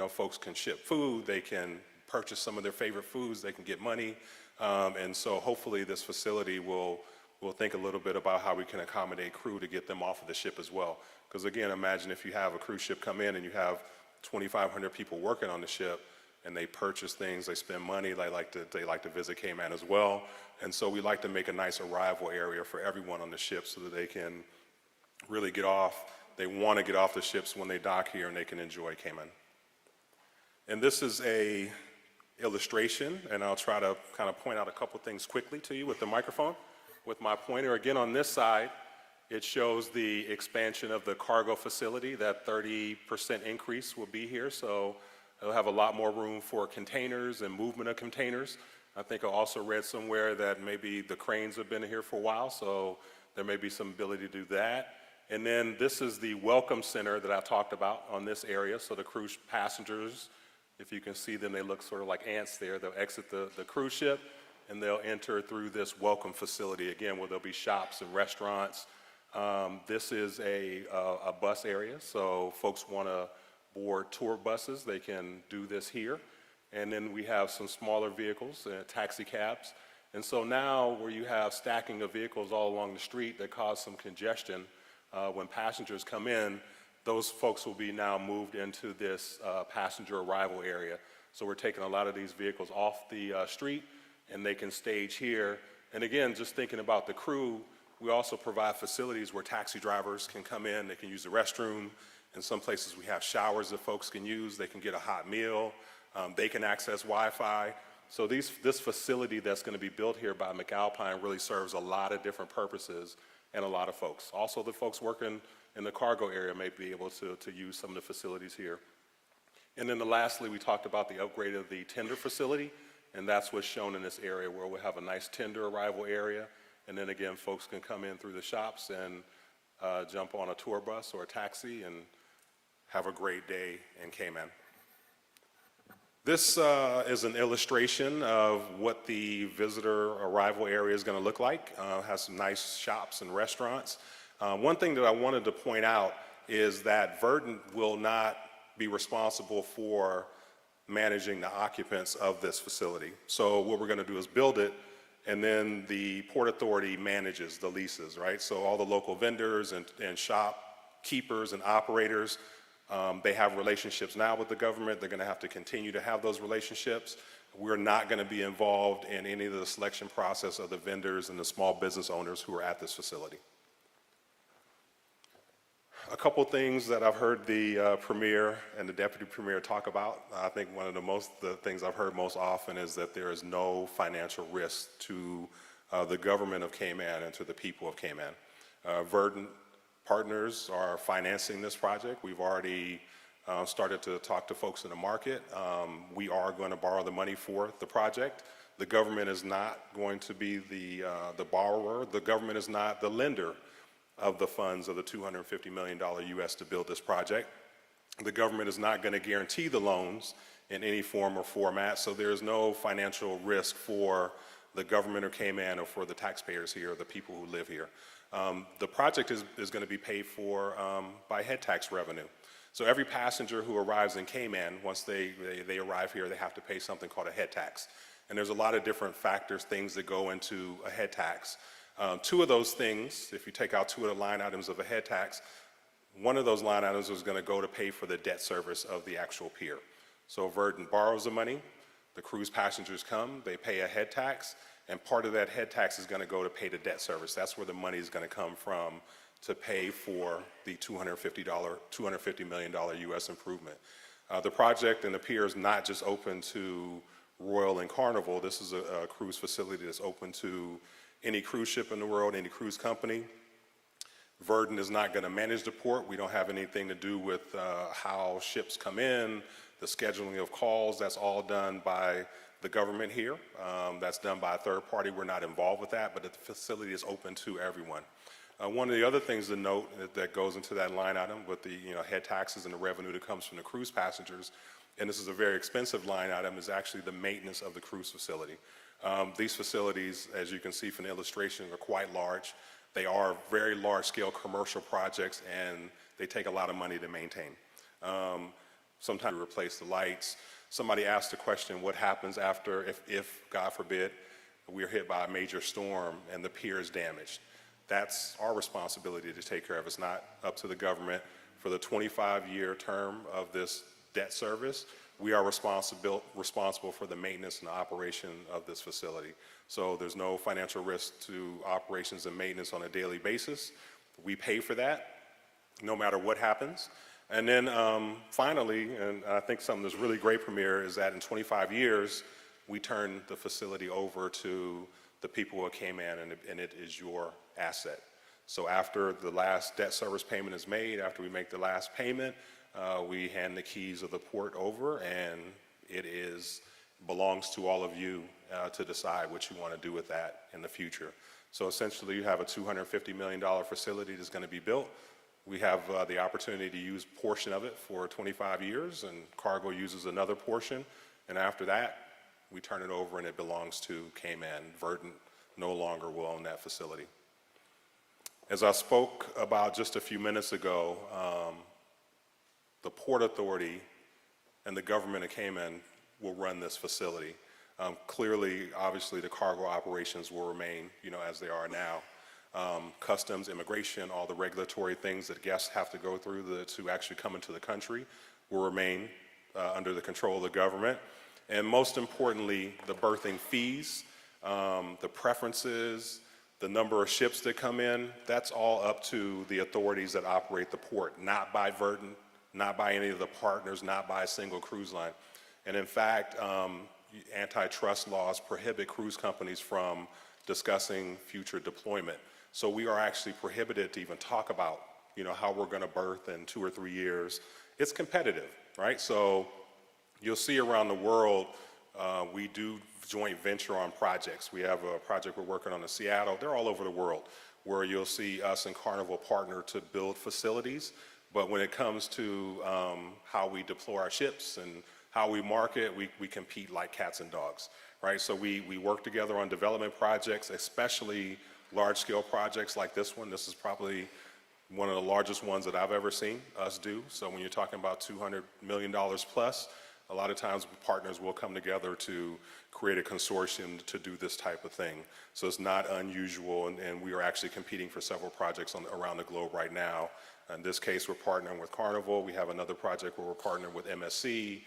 folks can ship food, they can purchase some of their favorite foods, they can get money, and so hopefully this facility will think a little bit about how we can accommodate crew to get them off of the ship as well. Because again, imagine if you have a cruise ship come in and you have 2,500 people working on the ship, and they purchase things, they spend money, they like to visit Cayman as well. And so we like to make a nice arrival area for everyone on the ship so that they can really get off. They want to get off the ships when they dock here and they can enjoy Cayman. And this is a illustration, and I'll try to kind of point out a couple things quickly to you with the microphone. with my pointer. Again, on this side, it shows the expansion of the cargo facility. That 30% increase will be here, so it'll have a lot more room for containers and movement of containers. I think I also read somewhere that maybe the cranes have been here for a while, so there may be some ability to do that. And then this is the welcome center that I talked about on this area. So the cruise passengers, if you can see them, they look sort of like ants there. They'll exit the cruise ship and they'll enter through this welcome facility, again, where there'll be shops and restaurants. This is a bus area, so folks want to board tour buses, they can do this here. And then we have some smaller vehicles, taxi cabs. And so now where you have stacking of vehicles all along the street that cause some congestion, when passengers come in, those folks will be now moved into this passenger arrival area. So we're taking a lot of these vehicles off the street and they can stage here. And again, just thinking about the crew, we also provide facilities where taxi drivers can come in, they can use the restroom. In some places we have showers that folks can use, they can get a hot meal, they can access Wi-Fi. So this facility that's going to be built here by McAlpine really serves a lot of different purposes and a lot of folks. Also, the folks working in the cargo area may be able to use some of the facilities here. And then lastly, we talked about the upgrade of the tender facility, and that's what's shown in this area where we'll have a nice tender arrival area. And then again, folks can come in through the shops and jump on a tour bus or a taxi and have a great day in Cayman. This is an illustration of what the visitor arrival area is going to look like. Has some nice shops and restaurants. One thing that I wanted to point out is that Verdant will not be responsible for managing the occupants of this facility. So what we're going to do is build it, and then the Port Authority manages the leases, right? So all the local vendors and shopkeepers and operators, they have relationships now with the government. They're going to have to continue to have those relationships. We're not going to be involved in any of the selection process of the vendors and the small business owners who are at this facility. A couple things that I've heard the Premier and the Deputy Premier talk about. I think one of the things I've heard most often is that there is no financial risk to the government of Cayman and to the people of Cayman. Verdant partners are financing this project. We've already started to talk to folks in the market. We are going to borrow the money for the project. The government is not going to be the borrower. The government is not the lender of the funds of the $250 million US to build this project. The government is not going to guarantee the loans in any form or format, so there is no financial risk for the government of Cayman or for the taxpayers here, or the people who live here. The project is going to be paid for by head tax revenue. So every passenger who arrives in Cayman, once they arrive here, they have to pay something called a head tax. And there's a lot of different factors, things that go into a head tax. Two of those things, if you take out two of the line items of a head tax, one of those line items is going to go to pay for the debt service of the actual pier. So Verdant borrows the money, the cruise passengers come, they pay a head tax, and part of that head tax is going to go to pay the debt service. That's where the money is going to come from to pay for the $250 million US improvement. The project and the pier is not just open to Royal and Carnival. This is a cruise facility that's open to any cruise ship in the world, any cruise company. Verdant is not going to manage the port. We don't have anything to do with how ships come in, the scheduling of calls. That's all done by the government here. That's done by a third party. We're not involved with that, but the facility is open to everyone. One of the other things to note that goes into that line item with the head taxes and the revenue that comes from the cruise passengers, and this is a very expensive line item, is actually the maintenance of the cruise facility. These facilities, as you can see from the illustration, are quite large. They are very large-scale commercial projects, and they take a lot of money to maintain. Sometimes we replace the lights. Somebody asked the question, what happens after, if God forbid, we're hit by a major storm and the pier is damaged? That's our responsibility to take care of. It's not up to the government. For the 25-year term of this debt service, we are responsible for the maintenance and the operation of this facility. So there's no financial risk to operations and maintenance on a daily basis. We pay for that no matter what happens. And then finally, and I think something that's really great, Premier, is that in 25 years, we turned the facility over to the people of Cayman, and it is your asset. So after the last debt service payment is made, after we make the last payment, we hand the keys of the port over, and it belongs to all of you to decide what you want to do with that in the future. So essentially, you have a $250 million facility that's going to be built. We have the opportunity to use a portion of it for 25 years, and Cargo uses another portion. And after that, we turn it over, and it belongs to Cayman. Verdant no longer will own that facility. As I spoke about just a few minutes ago, the Port Authority and the government of Cayman will run this facility. Clearly, obviously, the cargo operations will remain, as they are now. Customs, immigration, all the regulatory things that guests have to go through to actually come into the country will remain under the control of the government. And most importantly, the berthing fees, the preferences, the number of ships that come in, that's all up to the authorities that operate the port, not by Verdant, not by any of the partners, not by a single cruise line. And in fact, antitrust laws prohibit cruise companies from discussing future deployment. So we are actually prohibited to even talk about, how we're going to berth in 2 or 3 years. It's competitive, right? So you'll see around the world, we do joint venture on projects. We have a project we're working on in Seattle. They're all over the world, where you'll see us and Carnival partner to build facilities. But when it comes to how we deploy our ships and how we market, we compete like cats and dogs, right? So we work together on development projects, especially large-scale projects like this one. This is probably one of the largest ones that I've ever seen us do. So when you're talking about $200 million plus, a lot of times partners will come together to create a consortium to do this type of thing. So it's not unusual, and we are actually competing for several projects around the globe right now. In this case, we're partnering with Carnival. We have another project where we're partnering with MSC.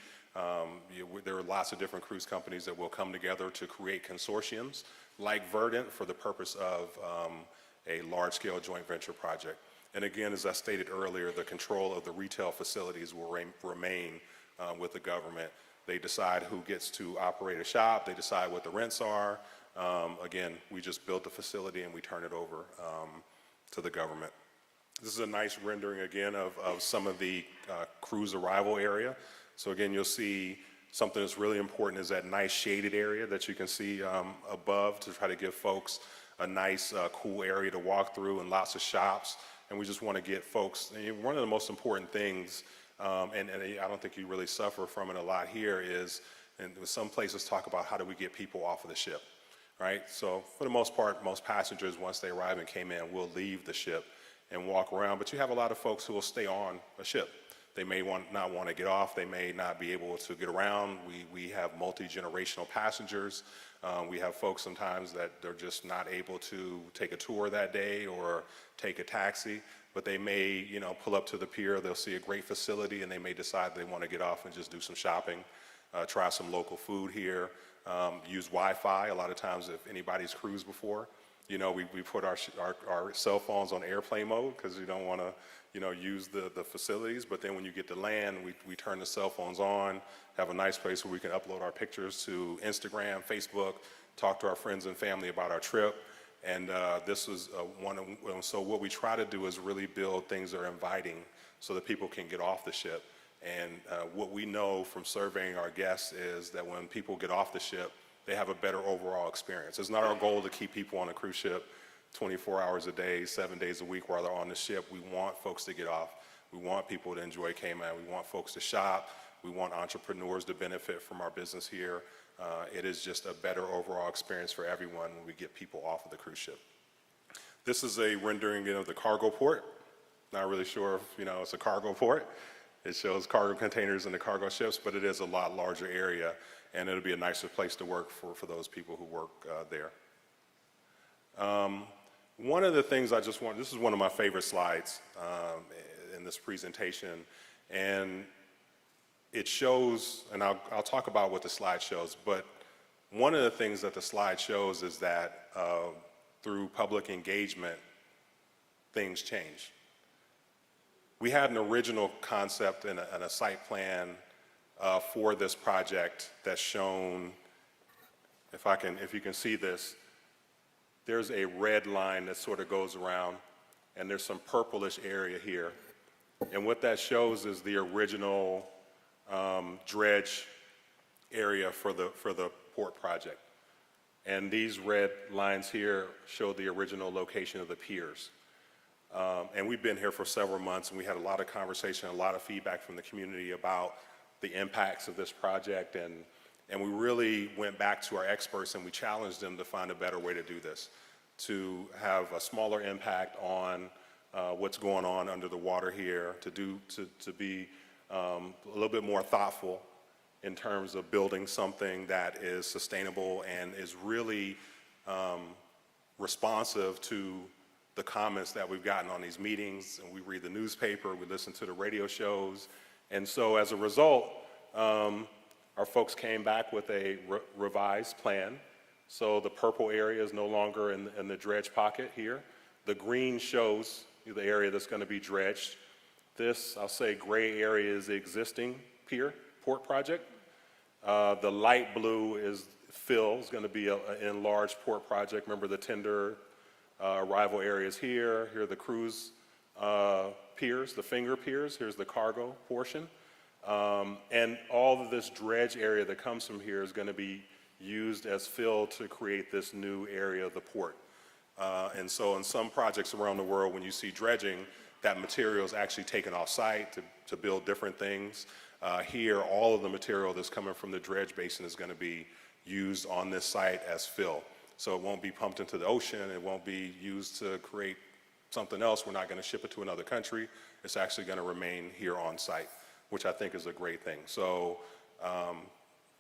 There are lots of different cruise companies that will come together to create consortiums like Verdant for the purpose of a large-scale joint venture project. And again, as I stated earlier, the control of the retail facilities will remain with the government. They decide who gets to operate a shop. They decide what the rents are. Again, we just built the facility and we turn it over to the government. This is a nice rendering again of some of the cruise arrival area. So again, you'll see something that's really important is that nice shaded area that you can see above to try to give folks a nice cool area to walk through and lots of shops. And we just want to get folks, one of the most important things, and I don't think you really suffer from it a lot here, is, and some places talk about how do we get people off of the ship, right? So for the most part, most passengers, once they arrive in Cayman, will leave the ship and walk around, but you have a lot of folks who will stay on a ship. They may not want to get off. They may not be able to get around. We have multi-generational passengers. We have folks sometimes that they're just not able to take a tour that day or take a taxi, but they may, pull up to the pier. They'll see a great facility, and they may decide they want to get off and just do some shopping, try some local food here, use Wi-Fi. A lot of times, if anybody's cruised before, we put our cell phones on airplane mode because we don't want to, use the facilities. But then when you get to land, we turn the cell phones on, have a nice place where we can upload our pictures to Instagram, Facebook, talk to our friends and family about our trip. And this is so what we try to do is really build things that are inviting so that people can get off the ship. And what we know from surveying our guests is that when people get off the ship, they have a better overall experience. It's not our goal to keep people on a cruise ship 24 hours a day, 7 days a week while they're on the ship. We want folks to get off. We want people to enjoy Cayman. We want folks to shop. We want entrepreneurs to benefit from our business here. It is just a better overall experience for everyone when we get people off of the cruise ship. This is a rendering of the cargo port. Not really sure if it's a cargo port. It shows cargo containers and the cargo ships, but it is a lot larger area, and it'll be a nicer place to work for those people who work there. One of the things this is one of my favorite slides in this presentation, and it shows, and I'll talk about what the slide shows, but one of the things that the slide shows is that through public engagement, things change. We had an original concept and a site plan for this project that's shown, if you can see this, there's a red line that sort of goes around, and there's some purplish area here. And what that shows is the original dredge area for the port project. And these red lines here show the original location of the piers. And we've been here for several months, and we had a lot of conversation, a lot of feedback from the community about the impacts of this project, and we really went back to our experts and we challenged them to find a better way to do this, to have a smaller impact on what's going on under the water here, to be a little bit more thoughtful in terms of building something that is sustainable and is really responsive to the comments that we've gotten on these meetings. And we read the newspaper, we listen to the radio shows. And so as a result, our folks came back with a revised plan. So the purple area is no longer in the dredge pocket here. The green shows the area that's going to be dredged. This, I'll say, gray area is the existing pier port project. The light blue is fill, is going to be an enlarged port project. Remember the tender arrival areas here. Here are the cruise piers, the finger piers. Here's the cargo portion. And all of this dredge area that comes from here is going to be used as fill to create this new area of the port. And so in some projects around the world, when you see dredging, that material is actually taken off-site to build different things. Here, all of the material that's coming from the dredge basin is going to be used on this site as fill. So it won't be pumped into the ocean. It won't be used to create something else. We're not going to ship it to another country. It's actually going to remain here on site, which I think is a great thing. So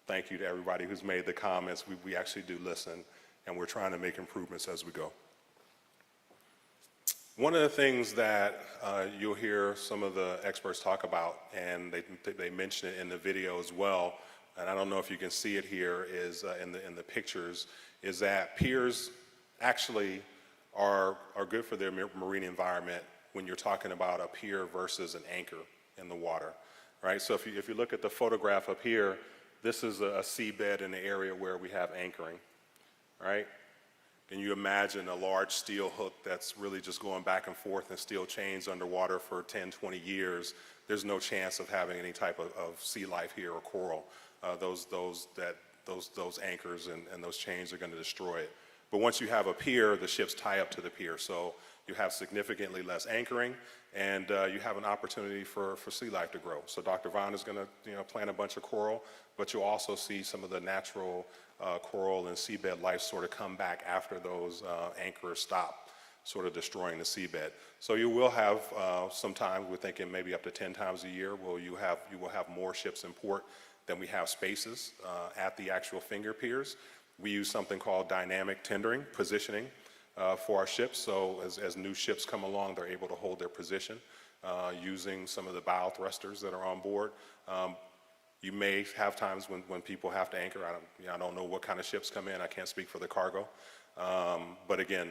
thank you to everybody who's made the comments. We actually do listen, and we're trying to make improvements as we go. One of the things that you'll hear some of the experts talk about, and they mention it in the video as well, and I don't know if you can see it here, is in the pictures, is that piers actually are good for their marine environment when you're talking about a pier versus an anchor in the water, right? So if you look at the photograph up here, this is a seabed in the area where we have anchoring, right? Can you imagine a large steel hook that's really just going back and forth in steel chains underwater for 10, 20 years? There's no chance of having any type of sea life here or coral. Those anchors and those chains are going to destroy it. But once you have a pier, the ships tie up to the pier. So you have significantly less anchoring, and you have an opportunity for sea life to grow. So Dr. Vaughn is going to plant a bunch of coral, but you'll also see some of the natural coral and seabed life sort of come back after those anchors stop sort of destroying the seabed. So you will have sometimes, we're thinking maybe up to 10 times a year, where you will have more ships in port than we have spaces at the actual finger piers. We use something called dynamic tendering, positioning, for our ships. So as new ships come along, they're able to hold their position using some of the bow thrusters that are on board. You may have times when people have to anchor. I don't know what kind of ships come in. I can't speak for the cargo. But again,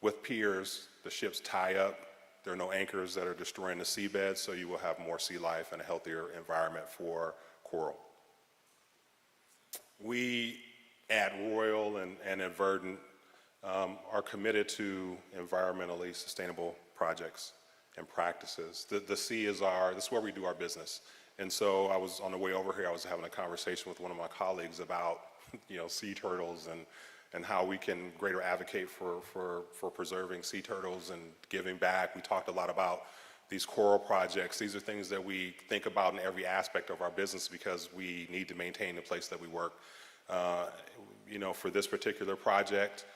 with piers, the ships tie up. There are no anchors that are destroying the seabed, so you will have more sea life and a healthier environment for coral. We at Royal and at Verdant are committed to environmentally sustainable projects and practices. The sea is this is where we do our business. And so I was on the way over here, I was having a conversation with one of my colleagues about, sea turtles and how we can greater advocate for preserving sea turtles and giving back. We talked a lot about these coral projects. These are things that we think about in every aspect of our business because we need to maintain the place that we work. For this particular project,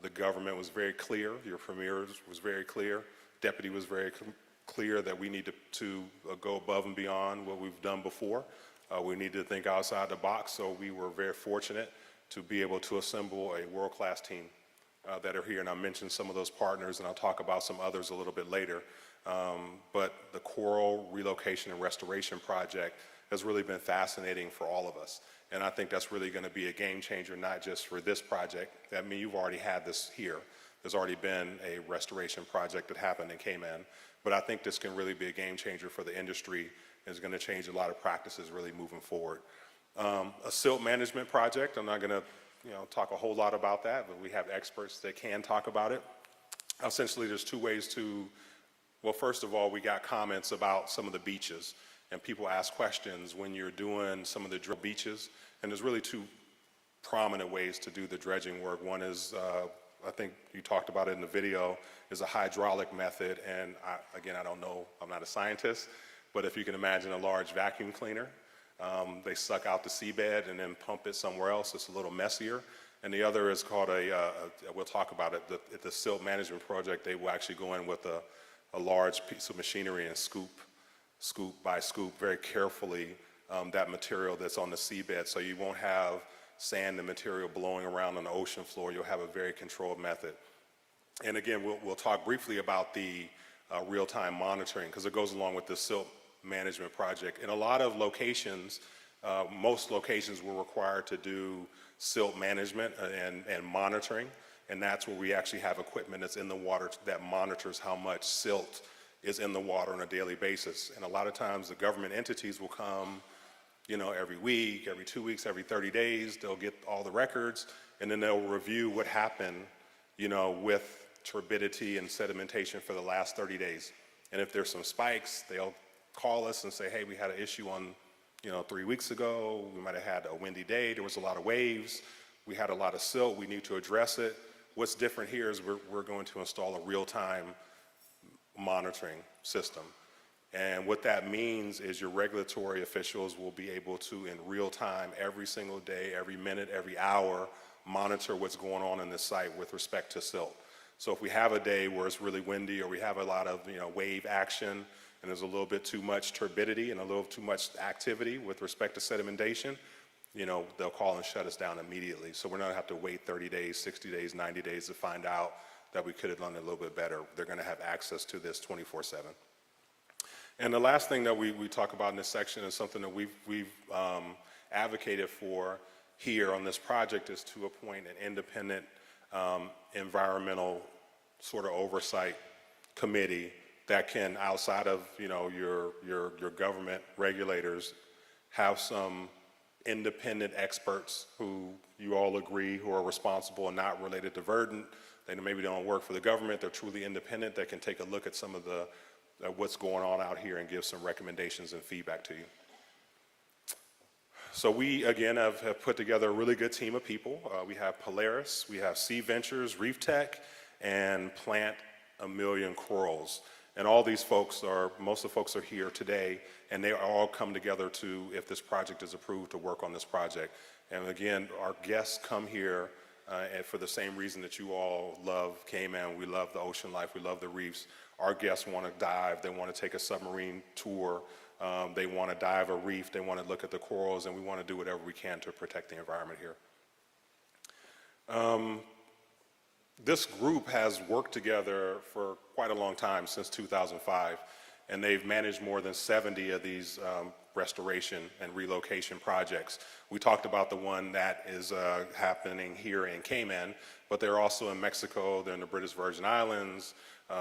the government was very clear, your premier was very clear, deputy was very clear that we need to go above and beyond what we've done before. We need to think outside the box, so we were very fortunate to be able to assemble a world-class team that are here, and I'll mention some of those partners, and I'll talk about some others a little bit later. But the Coral Relocation and Restoration Project has really been fascinating for all of us, and I think that's really going to be a game changer, not just for this project. I mean, you've already had this here. There's already been a restoration project that happened in Cayman, but I think this can really be a game changer for the industry. It's going to change a lot of practices really moving forward. A silt management project, I'm not going to talk a whole lot about that, but we have experts that can talk about it. Essentially, there's two ways to, well, first of all, we got comments about some of the beaches, and people ask questions when you're doing some of the beaches, and there's really two prominent ways to do the dredging work. One is, I think you talked about it in the video, is a hydraulic method, and again, I don't know, I'm not a scientist, but if you can imagine a large vacuum cleaner, they suck out the seabed and then pump it somewhere else. It's a little messier. And the other is called we'll talk about it, the silt management project. They will actually go in with a large piece of machinery and scoop by scoop very carefully that material that's on the seabed. So you won't have sand and material blowing around on the ocean floor. You'll have a very controlled method. And again, we'll talk briefly about the real-time monitoring, because it goes along with the silt management project. In a lot of locations, most locations were required to do silt management and monitoring, and that's where we actually have equipment that's in the water that monitors how much silt is in the water on a daily basis. And a lot of times the government entities will come, every week, every 2 weeks, every 30 days, they'll get all the records, and then they'll review what happened, with turbidity and sedimentation for the last 30 days. And if there's some spikes, they'll call us and say, hey, we had an issue on 3 weeks ago, we might have had a windy day, there was a lot of waves, we had a lot of silt, we need to address it. What's different here is we're going to install a real-time monitoring system. And what that means is your regulatory officials will be able to, in real time, every single day, every minute, every hour, monitor what's going on in the site with respect to silt. So if we have a day where it's really windy or we have a lot of wave action, and there's a little bit too much turbidity and a little too much activity with respect to sedimentation, they'll call and shut us down immediately. So we're not going to have to wait 30 days, 60 days, 90 days to find out that we could have done it a little bit better. They're going to have access to this 24/7. And the last thing that we talk about in this section is something that we've advocated for here on this project, is to appoint an independent environmental sort of oversight committee that can, outside of your government regulators, have some independent experts who you all agree who are responsible and not related to Verdant. They maybe don't work for the government. They're truly independent. That can take a look at some of the what's going on out here and give some recommendations and feedback to you. So we, again, have put together a really good team of people. We have Polaris, we have Sea Ventures, Reef Tech, and Plant a Million Corals. And all these folks most of the folks are here today, and they all come together to, if this project is approved, to work on this project. And again, our guests come here and for the same reason that you all love Cayman. We love the ocean life, we love the reefs. Our guests want to dive, they want to take a submarine tour, they want to dive a reef, they want to look at the corals, and we want to do whatever we can to protect the environment here. This group has worked together for quite a long time, since 2005, and they've managed more than 70 of these restoration and relocation projects. We talked about the one that is happening here in Cayman, but they're also in Mexico, they're in the British Virgin Islands,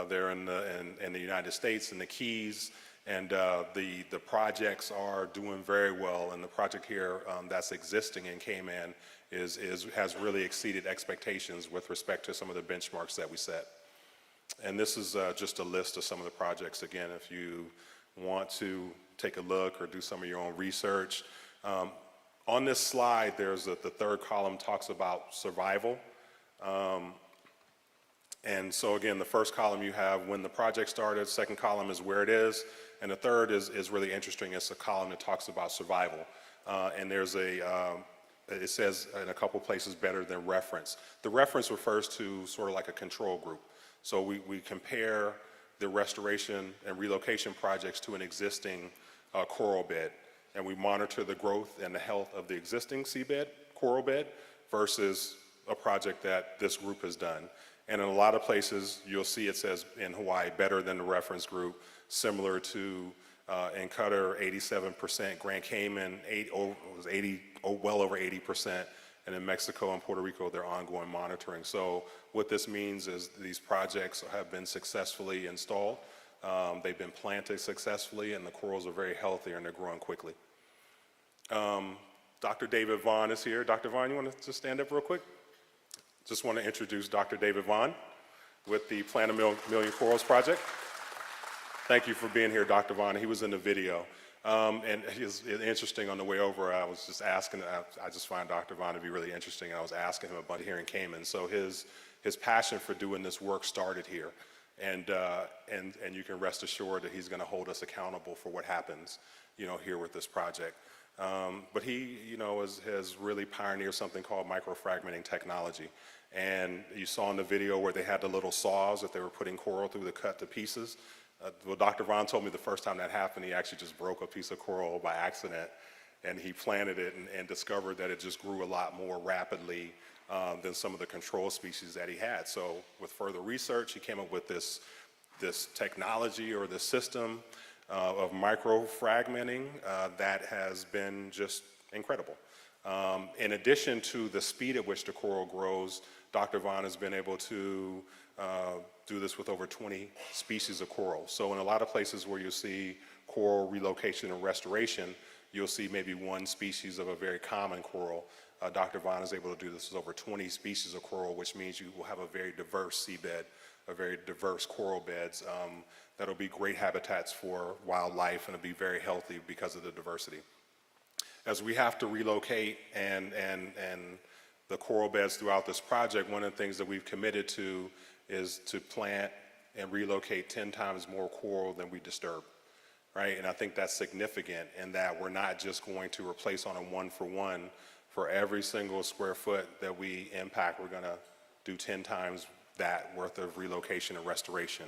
they're in the United States, in the Keys, and the projects are doing very well, and the project here that's existing in Cayman has really exceeded expectations with respect to some of the benchmarks that we set. And this is just a list of some of the projects. Again, if you want to take a look or do some of your own research. On this slide, there's the third column talks about survival. And so again, the first column you have when the project started, second column is where it is, and the third is really interesting. It's a column that talks about survival. And there's it says in a couple places better than reference. The reference refers to sort of like a control group. So we compare the restoration and relocation projects to an existing coral bed, and we monitor the growth and the health of the existing seabed, coral bed, versus a project that this group has done. And in a lot of places, you'll see it says in Hawaii, better than the reference group, similar to in Qatar, 87%, Grand Cayman, well over 80%, and in Mexico and Puerto Rico, they're ongoing monitoring. So what this means is these projects have been successfully installed, they've been planted successfully, and the corals are very healthy and they're growing quickly. Dr. David Vaughn is here. Dr. Vaughn, you want to just stand up real quick? Just want to introduce Dr. David Vaughn with the Plant a Million Corals Project. Thank you for being here, Dr. Vaughn. He was in the video. And it's interesting, on the way over, I was just asking, I just find Dr. Vaughn to be really interesting. I was asking him about here in Cayman. So his passion for doing this work started here. And you can rest assured that he's going to hold us accountable for what happens, here with this project. But he, has really pioneered something called microfragmenting technology. And you saw in the video where they had the little saws that they were putting coral through to cut to pieces. Well, Dr. Vaughn told me the first time that happened, he actually just broke a piece of coral by accident, and he planted it and discovered that it just grew a lot more rapidly than some of the control species that he had. So with further research, he came up with this technology or this system of microfragmenting that has been just incredible. In addition to the speed at which the coral grows, Dr. Vaughn has been able to do this with over 20 species of coral. So in a lot of places where you see coral relocation and restoration, you'll see maybe one species of a very common coral. Dr. Vaughn is able to do this with over 20 species of coral, which means you will have a very diverse seabed, a very diverse coral beds that'll be great habitats for wildlife, and it'll be very healthy because of the diversity. As we have to relocate and the coral beds throughout this project, one of the things that we've committed to is to plant and relocate 10 times more coral than we disturb, right? And I think that's significant in that we're not just going to replace on a one-for-one. For every single square foot that we impact, we're gonna do 10 times that worth of relocation and restoration.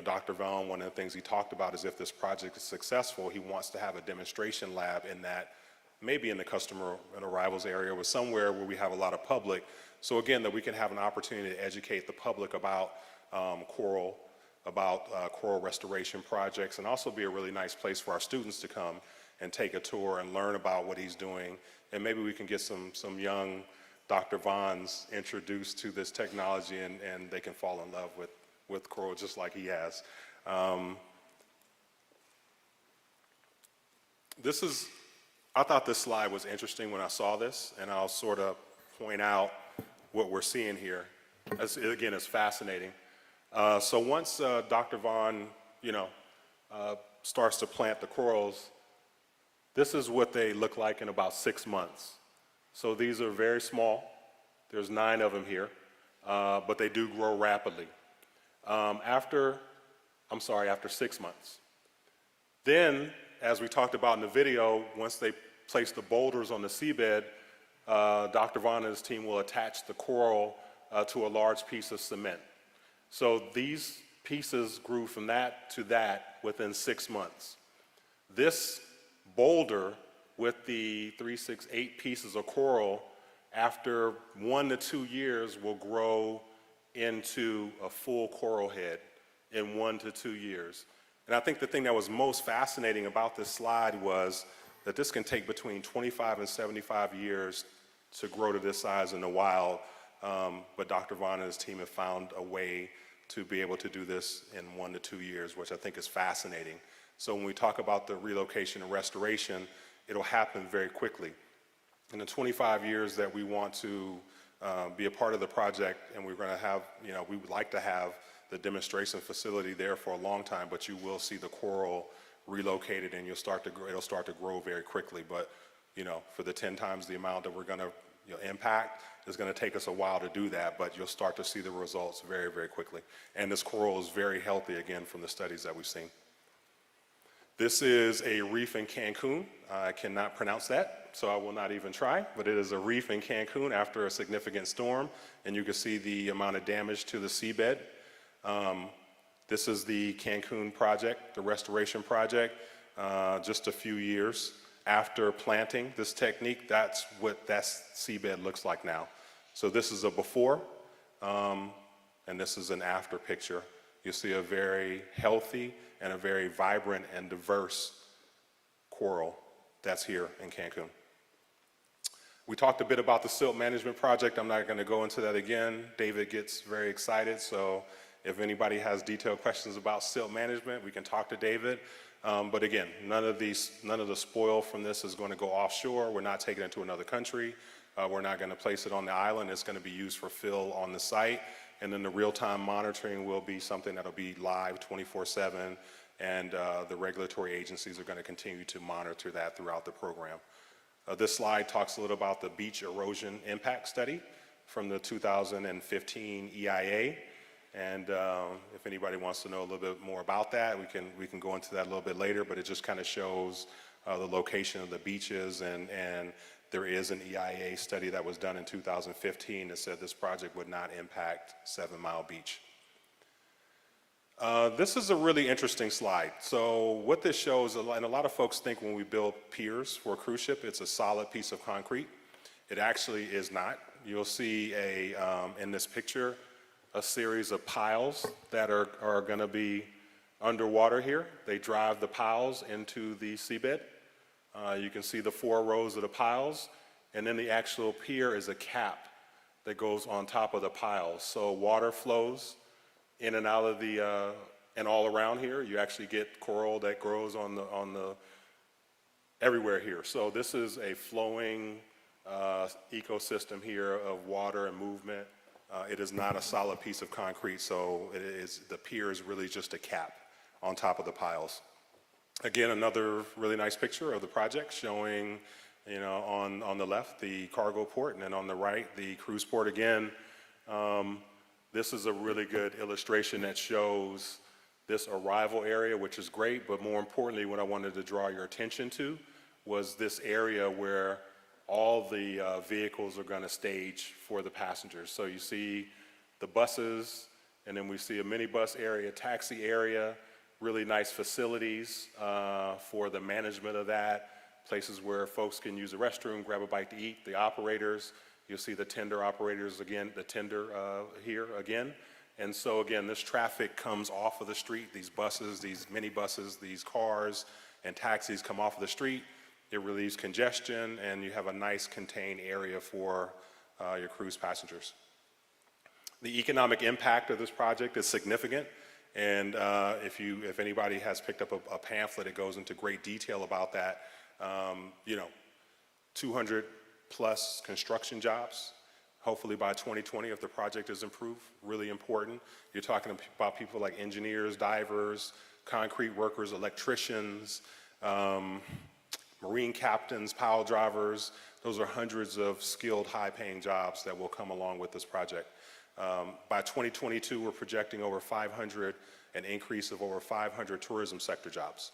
Dr. Vaughn, one of the things he talked about is if this project is successful, he wants to have a demonstration lab in that, maybe in the customer and arrivals area or somewhere where we have a lot of public. So again, that we can have an opportunity to educate the public about coral restoration projects, and also be a really nice place for our students to come and take a tour and learn about what he's doing. And maybe we can get some young Dr. Vaughns introduced to this technology, and they can fall in love with coral just like he has. I thought this slide was interesting when I saw this, and I'll sort of point out what we're seeing here. Again, it's fascinating. So once Dr. Vaughn, starts to plant the corals, this is what they look like in about 6 months. So these are very small. There's 9 of them here, but they do grow rapidly. After 6 months. Then, as we talked about in the video, once they place the boulders on the seabed, Dr. Vaughn and his team will attach the coral to a large piece of cement. So these pieces grew from that to that within 6 months. This boulder with the 3, 6, 8 pieces of coral, after 1 to 2 years, will grow into a full coral head in 1 to 2 years. And I think the thing that was most fascinating about this slide was that this can take between 25 and 75 years to grow to this size in the wild, but Dr. Vaughn and his team have found a way to be able to do this in 1 to 2 years, which I think is fascinating. So when we talk about the relocation and restoration, it'll happen very quickly. In the 25 years that we want to be a part of the project, and we're going to have, we would like to have the demonstration facility there for a long time, but you will see the coral relocated, and it'll start to grow very quickly. But for the 10 times the amount that we're going to impact, it's going to take us a while to do that, but you'll start to see the results very, very quickly. And this coral is very healthy, again, from the studies that we've seen. This is a reef in Cancun. I cannot pronounce that, so I will not even try, but it is a reef in Cancun after a significant storm, and you can see the amount of damage to the seabed. This is the Cancun project, the restoration project, just a few years after planting this technique. That's what that seabed looks like now. So this is a before, and this is an after picture. You see a very healthy and a very vibrant and diverse coral that's here in Cancun. We talked a bit about the silt management project. I'm not going to go into that again. David gets very excited, so if anybody has detailed questions about silt management, we can talk to David. But again, none of the spoil from this is going to go offshore. We're not taking it to another country. We're not going to place it on the island. It's going to be used for fill on the site. And then the real-time monitoring will be something that'll be live 24/7. And the regulatory agencies are going to continue to monitor that throughout the program. This slide talks a little about the beach erosion impact study from the 2015 EIA. And if anybody wants to know a little bit more about that, we can go into that a little bit later, but it just kind of shows the location of the beaches, and there is an EIA study that was done in 2015 that said this project would not impact 7 Mile Beach. This is a really interesting slide. So what this shows, and a lot of folks think when we build piers for a cruise ship, it's a solid piece of concrete. It actually is not. You'll see in this picture, a series of piles that are going to be underwater here. They drive the piles into the seabed. You can see the 4 rows of the piles, and then the actual pier is a cap that goes on top of the piles. So water flows in and out of the, and all around here. You actually get coral that grows on the everywhere here. So this is a flowing ecosystem here of water and movement. It is not a solid piece of concrete, so the pier is really just a cap on top of the piles. Again, another really nice picture of the project showing, on the left, the cargo port, and then on the right, the cruise port. Again, this is a really good illustration that shows this arrival area, which is great, but more importantly, what I wanted to draw your attention to was this area where all the vehicles are going to stage for the passengers. So you see the buses, and then we see a minibus area, taxi area, really nice facilities for the management of that, places where folks can use the restroom, grab a bite to eat, the operators. You'll see the tender operators again, the tender here again. And so again, this traffic comes off of the street. These buses, these minibuses, these cars and taxis come off of the street. It relieves congestion, and you have a nice contained area for your cruise passengers. The economic impact of this project is significant, and if anybody has picked up a pamphlet, it goes into great detail about that. 200 plus construction jobs, hopefully by 2020 if the project is improved, really important. You're talking about people like engineers, divers, concrete workers, electricians, marine captains, pile drivers. Those are hundreds of skilled, high-paying jobs that will come along with this project. By 2022, we're projecting an increase of over 500 tourism sector jobs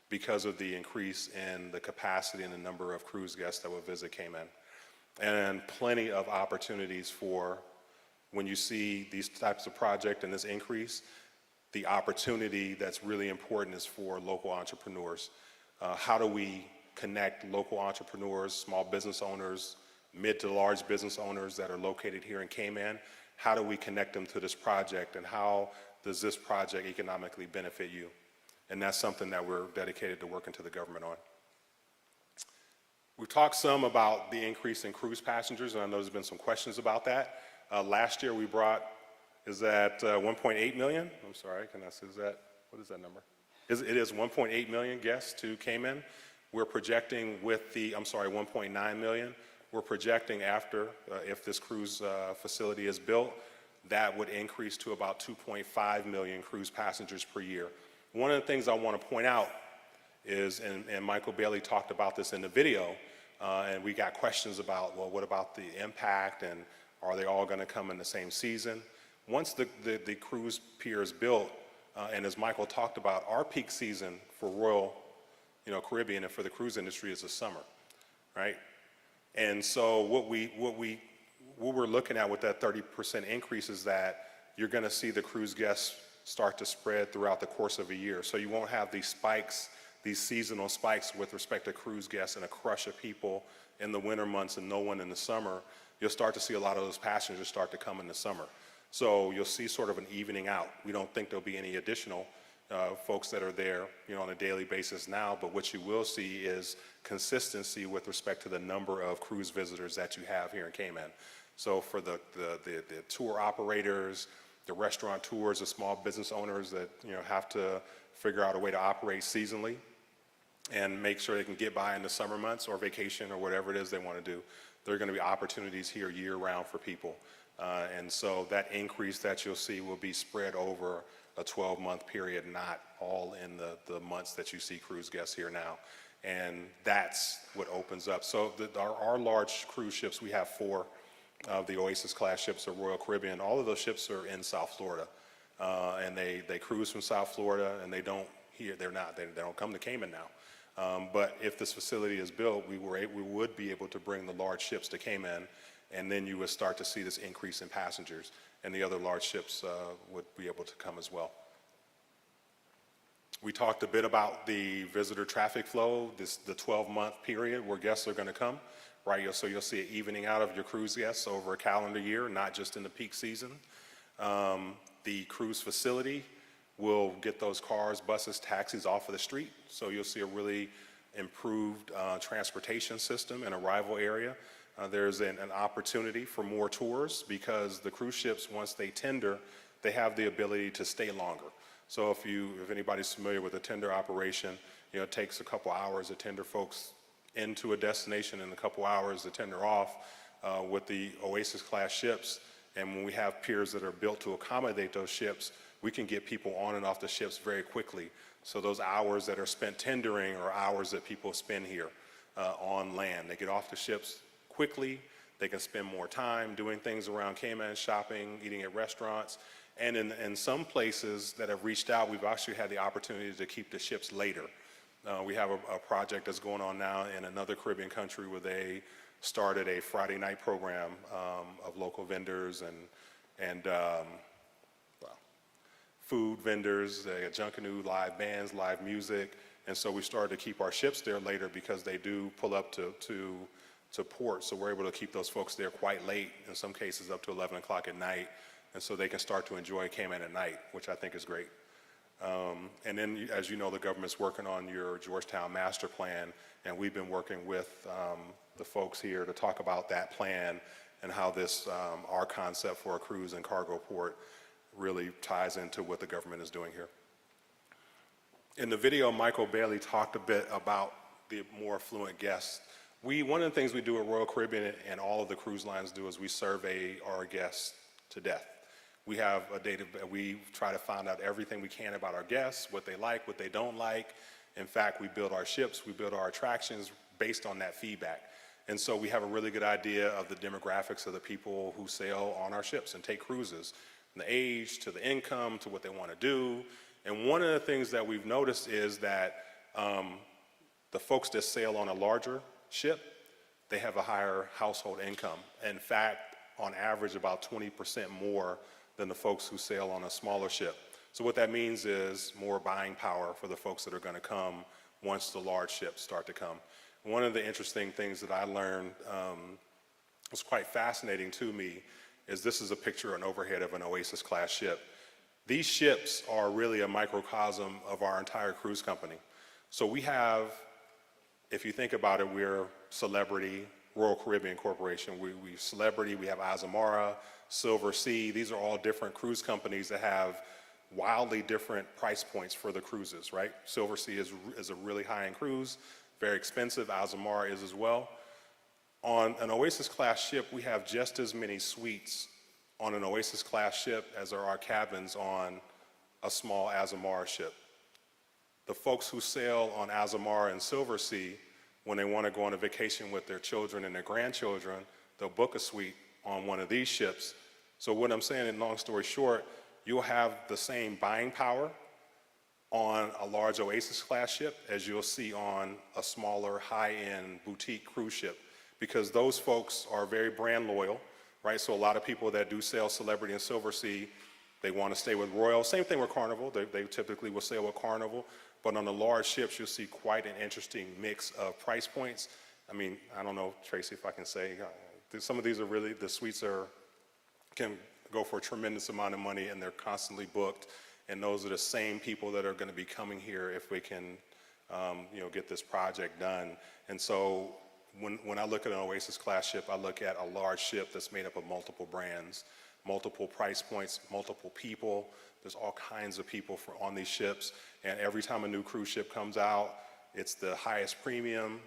because of the increase in the capacity and the number of cruise guests that will visit Cayman. And plenty of opportunities for, when you see these types of projects and this increase, the opportunity that's really important is for local entrepreneurs. How do we connect local entrepreneurs, small business owners, mid to large business owners that are located here in Cayman? How do we connect them to this project, and how does this project economically benefit you? And that's something that we're dedicated to working to the government on. We've talked some about the increase in cruise passengers, and I know there's been some questions about that. Last year we brought, is that 1.8 million? I'm sorry, what is that number? It is 1.8 million guests to Cayman. We're projecting 1.9 million. We're projecting after, if this cruise facility is built, that would increase to about 2.5 million cruise passengers per year. One of the things I want to point out is, and Michael Bailey talked about this in the video, and we got questions about, well, what about the impact, and are they all going to come in the same season? Once the cruise pier is built, and as Michael talked about, our peak season for Royal Caribbean and for the cruise industry is the summer, right? And so what we're looking at with that 30% increase is that you're going to see the cruise guests start to spread throughout the course of a year. So you won't have these spikes, these seasonal spikes with respect to cruise guests and a crush of people in the winter months and no one in the summer. You'll start to see a lot of those passengers start to come in the summer. So you'll see sort of an evening out. We don't think there'll be any additional folks that are there, on a daily basis now, but what you will see is consistency with respect to the number of cruise visitors that you have here in Cayman. So for the tour operators, the restaurateurs, the small business owners that, have to figure out a way to operate seasonally and make sure they can get by in the summer months or vacation or whatever it is they want to do. There are going to be opportunities here year-round for people. And so that increase that you'll see will be spread over a 12-month period, not all in the months that you see cruise guests here now. And that's what opens up. So our large cruise ships, we have 4 of the Oasis class ships of Royal Caribbean. All of those ships are in South Florida. And they cruise from South Florida, and they don't come to Cayman now. But if this facility is built, we would be able to bring the large ships to Cayman, and then you would start to see this increase in passengers, and the other large ships would be able to come as well. We talked a bit about the visitor traffic flow, the 12-month period where guests are going to come, right? So you'll see an evening out of your cruise guests over a calendar year, not just in the peak season. The cruise facility will get those cars, buses, taxis off of the street, so you'll see a really improved transportation system and arrival area. There's an opportunity for more tours because the cruise ships, once they tender, they have the ability to stay longer. So if anybody's familiar with a tender operation, it takes a couple hours to tender folks into a destination and a couple hours to tender off. With the Oasis class ships, and when we have piers that are built to accommodate those ships, we can get people on and off the ships very quickly. So those hours that are spent tendering are hours that people spend here on land. They get off the ships quickly. They can spend more time doing things around Cayman, shopping, eating at restaurants. And in some places that have reached out, we've actually had the opportunity to keep the ships later. We have a project that's going on now in another Caribbean country where they started a Friday night program of local vendors and food vendors. They got Junkanoo, live bands, live music. And so we started to keep our ships there later because they do pull up to port. So we're able to keep those folks there quite late, in some cases up to 11 o'clock at night. And so they can start to enjoy Cayman at night, which I think is great. And then, as you know, the government's working on your Georgetown master plan, and we've been working with the folks here to talk about that plan and how this, our concept for a cruise and cargo port really ties into what the government is doing here. In the video, Michael Bailey talked a bit about the more affluent guests. One of the things we do at Royal Caribbean and all of the cruise lines do is we survey our guests to death. We have a data, we try to find out everything we can about our guests, what they like, what they don't like. In fact, we build our ships, we build our attractions based on that feedback. And so we have a really good idea of the demographics of the people who sail on our ships and take cruises, from the age to the income to what they want to do. And one of the things that we've noticed is that the folks that sail on a larger ship, they have a higher household income. In fact, on average, about 20% more than the folks who sail on a smaller ship. So what that means is more buying power for the folks that are going to come once the large ships start to come. One of the interesting things that I learned was quite fascinating to me is this is a picture, an overhead of an Oasis class ship. These ships are really a microcosm of our entire cruise company. So we have, if you think about it, we're Celebrity, Royal Caribbean Corporation. We Celebrity, we have Azamara, Silver Sea. These are all different cruise companies that have wildly different price points for the cruises, right? Silver Sea is a really high-end cruise, very expensive. Azamara is as well. On an Oasis class ship, we have just as many suites on an Oasis class ship as there are cabins on a small Azamara ship. The folks who sail on Azamara and Silver Sea, when they want to go on a vacation with their children and their grandchildren, they'll book a suite on one of these ships. So what I'm saying, in long story short, you'll have the same buying power on a large Oasis class ship as you'll see on a smaller high-end boutique cruise ship, because those folks are very brand loyal, right? So a lot of people that do sail Celebrity and Silver Sea, they want to stay with Royal. Same thing with Carnival. They typically will sail with Carnival. But on the large ships, you'll see quite an interesting mix of price points. I mean, I don't know, Tracy, if I can say, some of these are really, the suites can go for a tremendous amount of money, and they're constantly booked. And those are the same people that are going to be coming here if we can, get this project done. And so when I look at an Oasis class ship, I look at a large ship that's made up of multiple brands multiple price points, multiple people. There's all kinds of people on these ships, and every time a new cruise ship comes out, it's the highest premium.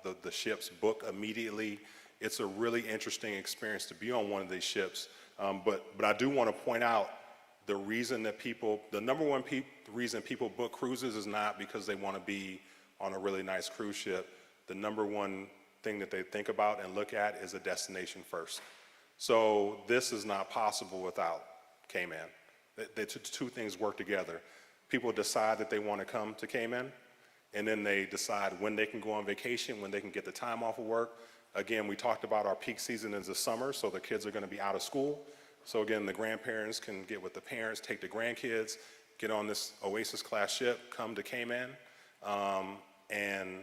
The ships book immediately. It's a really interesting experience to be on one of these ships. But I do want to point out the reason that the number one reason people book cruises is not because they want to be on a really nice cruise ship. The number one thing that they think about and look at is a destination first. So this is not possible without Cayman. The two things work together. People decide that they want to come to Cayman, and then they decide when they can go on vacation, when they can get the time off of work. Again, we talked about our peak season is the summer, so the kids are going to be out of school. So again, the grandparents can get with the parents, take the grandkids, get on this Oasis class ship, come to Cayman, and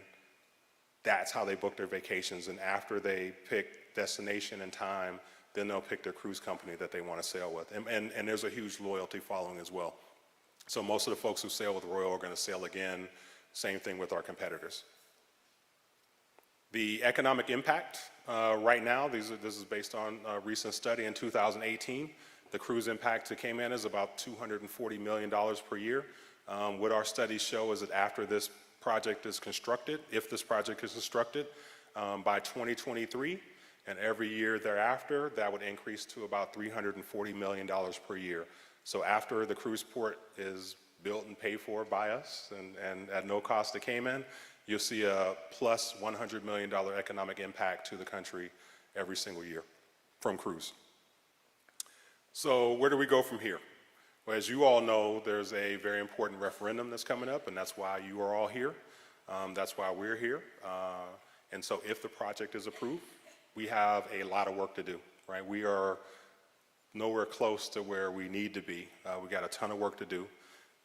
that's how they book their vacations. And after they pick destination and time, then they'll pick their cruise company that they want to sail with. And there's a huge loyalty following as well. So most of the folks who sail with Royal are going to sail again. Same thing with our competitors. The economic impact right now, this is based on a recent study in 2018. The cruise impact to Cayman is about $240 million per year. What our studies show is that after this project is constructed, if this project is constructed, by 2023 and every year thereafter, that would increase to about $340 million per year. So after the cruise port is built and paid for by us and at no cost to Cayman, you'll see a plus $100 million economic impact to the country every single year from cruise. So where do we go from here? Well, as you all know, there's a very important referendum that's coming up, and that's why you are all here. That's why we're here. And so if the project is approved, we have a lot of work to do, right? We are nowhere close to where we need to be. We got a ton of work to do.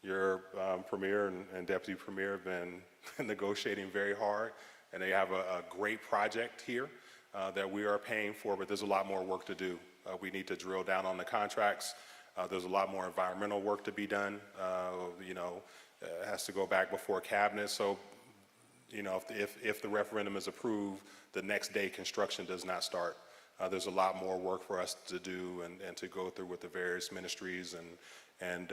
Your Premier and Deputy Premier have been negotiating very hard, and they have a great project here that we are paying for, but there's a lot more work to do. We need to drill down on the contracts. There's a lot more environmental work to be done. It has to go back before cabinet. So, if the referendum is approved, the next day construction does not start. There's a lot more work for us to do and to go through with the various ministries and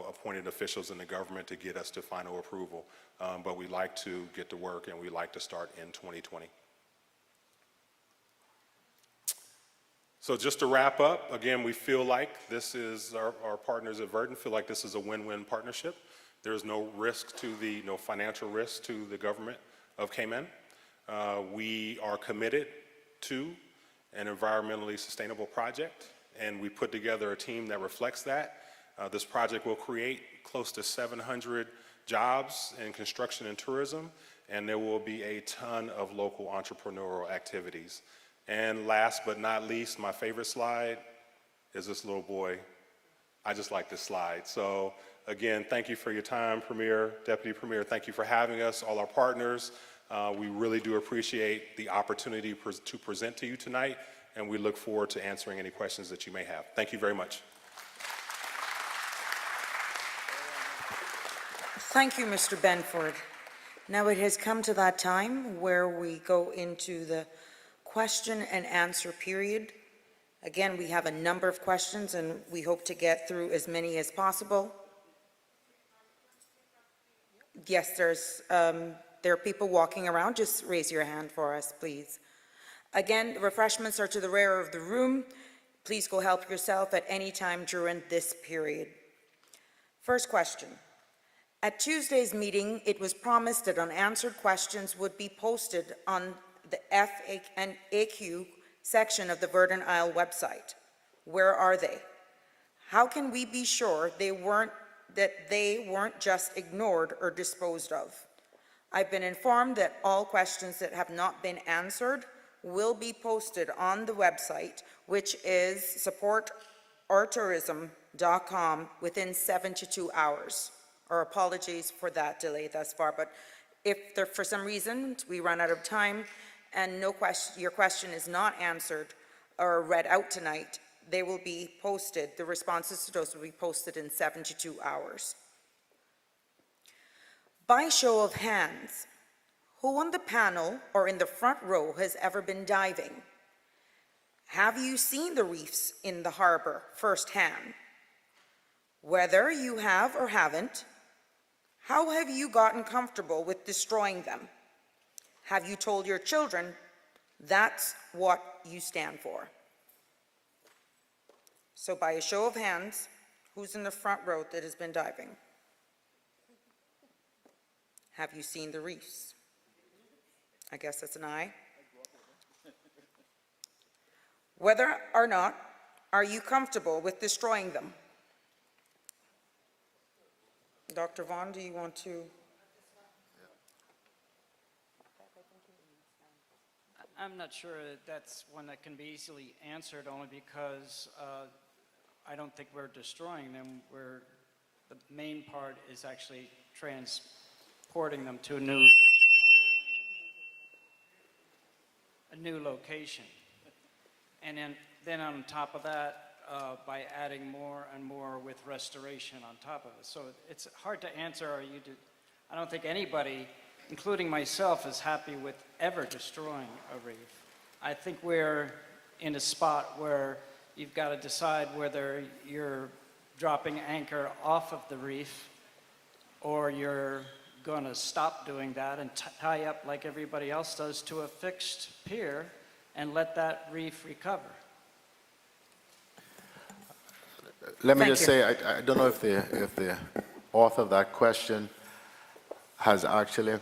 appointed officials in the government to get us to final approval. But we like to get to work, and we like to start in 2020. So just to wrap up, again, we feel like this is, our partners at Verdant feel like this is a win-win partnership. There's no financial risk to the government of Cayman. We are committed to an environmentally sustainable project, and we put together a team that reflects that. This project will create close to 700 jobs in construction and tourism, and there will be a ton of local entrepreneurial activities. And last but not least, my favorite slide is this little boy. I just like this slide. So again, thank you for your time, Premier, Deputy Premier. Thank you for having us, all our partners. We really do appreciate the opportunity to present to you tonight, and we look forward to answering any questions that you may have. Thank you very much. Thank you, Mr. Benford. Now it has come to that time where we go into the question and answer period. Again, we have a number of questions, and we hope to get through as many as possible. Yes, there are people walking around. Just raise your hand for us, please. Again, refreshments are to the rear of the room. Please go help yourself at any time during this period. First question. At Tuesday's meeting, it was promised that unanswered questions would be posted on the FAQ section of the Verdant Isle website. Where are they? How can we be sure they weren't just ignored or disposed of? I've been informed that all questions that have not been answered will be posted on the website, which is supportourtourism.com, within 72 hours. Our apologies for that delay thus far, but if for some reason we run out of time and your question is not answered or read out tonight, they will be posted, the responses to those will be posted in 72 hours. By show of hands, who on the panel or in the front row has ever been diving? Have you seen the reefs in the harbor firsthand? Whether you have or haven't, how have you gotten comfortable with destroying them? Have you told your children that's what you stand for? So by a show of hands, who's in the front row that has been diving? Have you seen the reefs? I guess that's an aye. Whether or not, are you comfortable with destroying them? Dr. Vaughn, do you want to? I'm not sure that's one that can be easily answered, only because I don't think we're destroying them. The main part is actually transporting them to a new location. And then on top of that, by adding more and more with restoration on top of it. So it's hard to answer. I don't think anybody, including myself, is happy with ever destroying a reef. I think we're in a spot where you've got to decide whether you're dropping anchor off of the reef or you're going to stop doing that and tie up like everybody else does to a fixed pier and let that reef recover. Let me Thank just you. say, I don't know if the author of that question has actually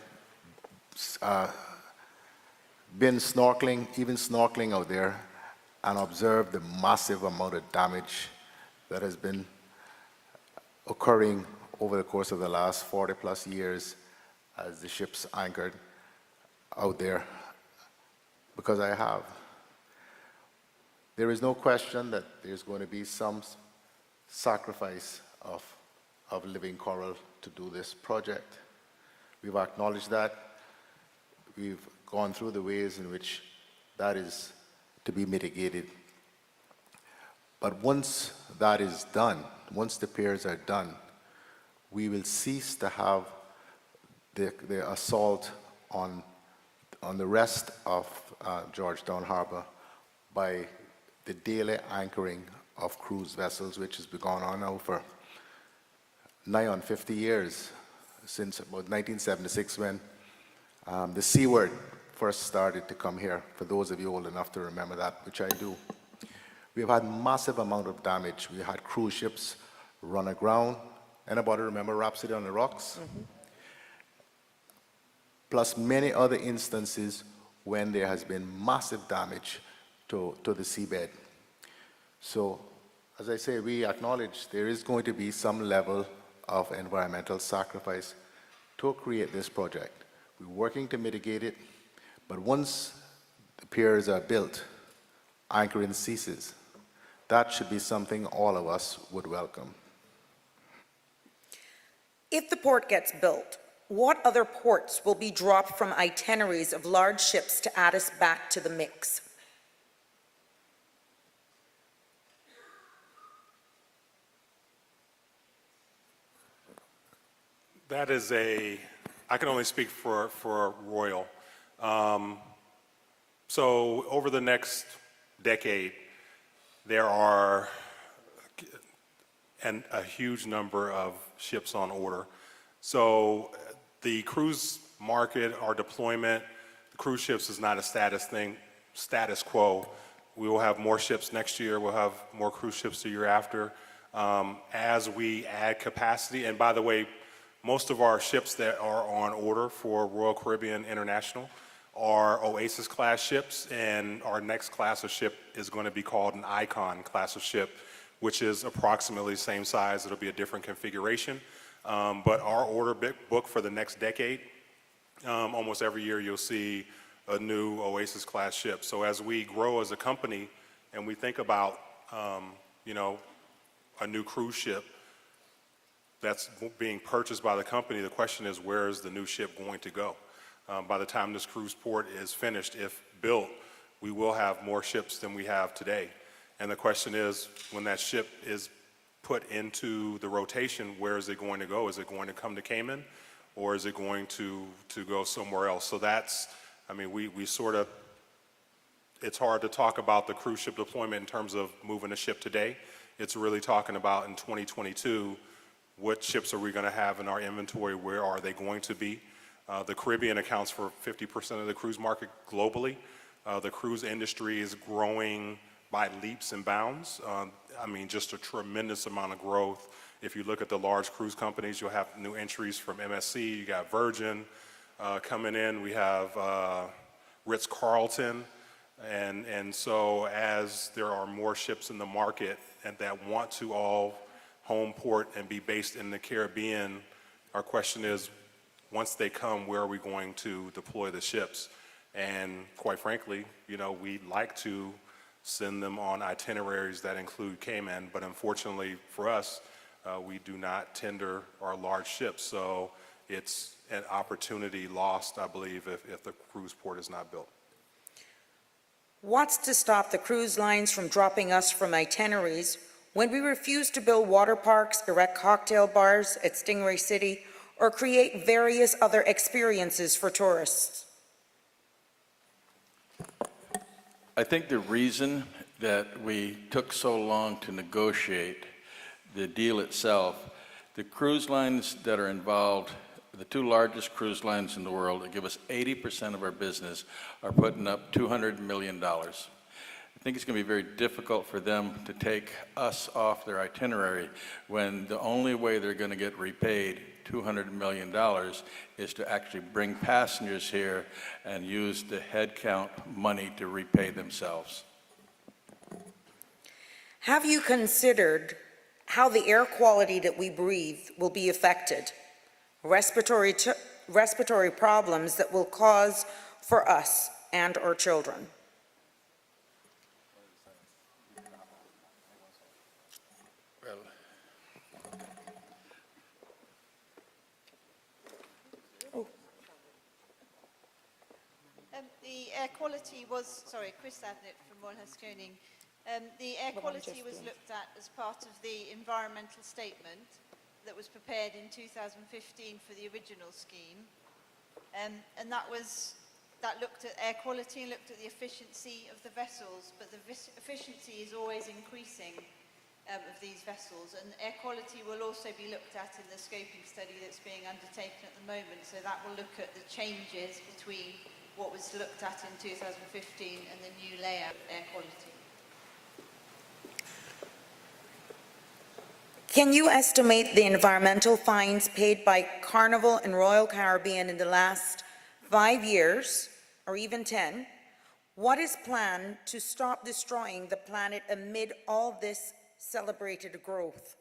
been snorkeling, even snorkeling out there, and observed the massive amount of damage that has been occurring over the course of the last 40 plus years as the ships anchored out there, because I have. There is no question that there's going to be some sacrifice of living coral to do this project. We've acknowledged that. We've gone through the ways in which that is to be mitigated. But once that is done, once the piers are done, we will cease to have the assault on the rest of Georgetown Harbor by the daily anchoring of cruise vessels, which has been going on now for nigh on 50 years, since about 1976, when the C word first started to come here, for those of you old enough to remember that, which I do. We've had massive amount of damage. We had cruise ships run aground. Anybody remember Rhapsody on the Rocks? Mm-hmm. Plus many other instances when there has been massive damage to the seabed. So, as I say, we acknowledge there is going to be some level of environmental sacrifice to create this project. We're working to mitigate it, but once the piers are built, anchoring ceases. That should be something all of us would welcome. If the port gets built, what other ports will be dropped from itineraries of large ships to add us back to the mix? That is I can only speak for Royal. So over the next decade, there are a huge number of ships on order. So the cruise market, our deployment, the cruise ships is not a status quo. We will have more ships next year. We'll have more cruise ships the year after. As we add capacity, and by the way, most of our ships that are on order for Royal Caribbean International are Oasis class ships, and our next class of ship is going to be called an Icon class of ship, which is approximately the same size. It'll be a different configuration. But our order book for the next decade, almost every year you'll see a new Oasis class ship. So as we grow as a company and we think about, a new cruise ship that's being purchased by the company, the question is, where is the new ship going to go? By the time this cruise port is finished, if built, we will have more ships than we have today. And the question is, when that ship is put into the rotation, where is it going to go? Is it going to come to Cayman, or is it going to go somewhere else? So that's, we sort of it's hard to talk about the cruise ship deployment in terms of moving a ship today. It's really talking about in 2022, what ships are we going to have in our inventory? Where are they going to be? The Caribbean accounts for 50% of the cruise market globally. The cruise industry is growing by leaps and bounds. I mean, just a tremendous amount of growth. If you look at the large cruise companies, you'll have new entries from MSC. You got Virgin coming in. We have Ritz-Carlton. And so as there are more ships in the market and that want to all home port and be based in the Caribbean, our question is, once they come, where are we going to deploy the ships? And quite frankly, you know, we'd like to send them on itineraries that include Cayman, but unfortunately for us, we do not tender our large ships. So it's an opportunity lost, I believe, if the cruise port is not built. What's to stop the cruise lines from dropping us from itineraries when we refuse to build water parks, erect cocktail bars at Stingray City, or create various other experiences for tourists? I think the reason that we took so long to negotiate the deal itself, the cruise lines that are involved, the two largest cruise lines in the world that give us 80% of our business, are putting up $200 million. I think it's going to be very difficult for them to take us off their itinerary when the only way they're going to get repaid $200 million is to actually bring passengers here and use the head count money to repay themselves. Have you considered how the air quality that we breathe will be affected? Respiratory problems that will cause for us and our children. The air quality was, sorry, Chris Adnett from Royal Haskoning. The air quality was looked at as part of the environmental statement that was prepared in 2015 for the original scheme. And that looked at air quality and looked at the efficiency of the vessels, but the efficiency is always increasing of these vessels. And air quality will also be looked at in the scoping study that's being undertaken at the moment. So that will look at the changes between what was looked at in 2015 and the new layout of air quality. Can you estimate the environmental fines paid by Carnival and Royal Caribbean in the last 5 years, or even 10? What is planned to stop destroying the planet amid all this celebrated growth?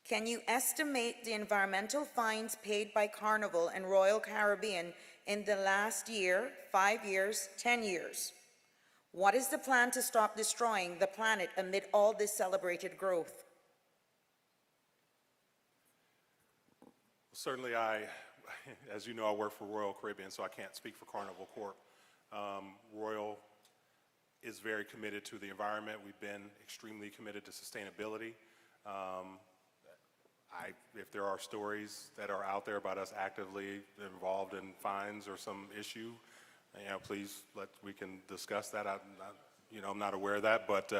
Can you estimate the environmental fines paid by Carnival and Royal Caribbean in the last year, 5 years, 10 years? What is the plan to stop destroying the planet amid all this celebrated growth? Certainly as you know, I work for Royal Caribbean, so I can't speak for Carnival Corp. Royal is very committed to the environment. We've been extremely committed to sustainability. If there are stories that are out there about us actively involved in fines or some issue, you know, please we can discuss that. I'm not aware of that, but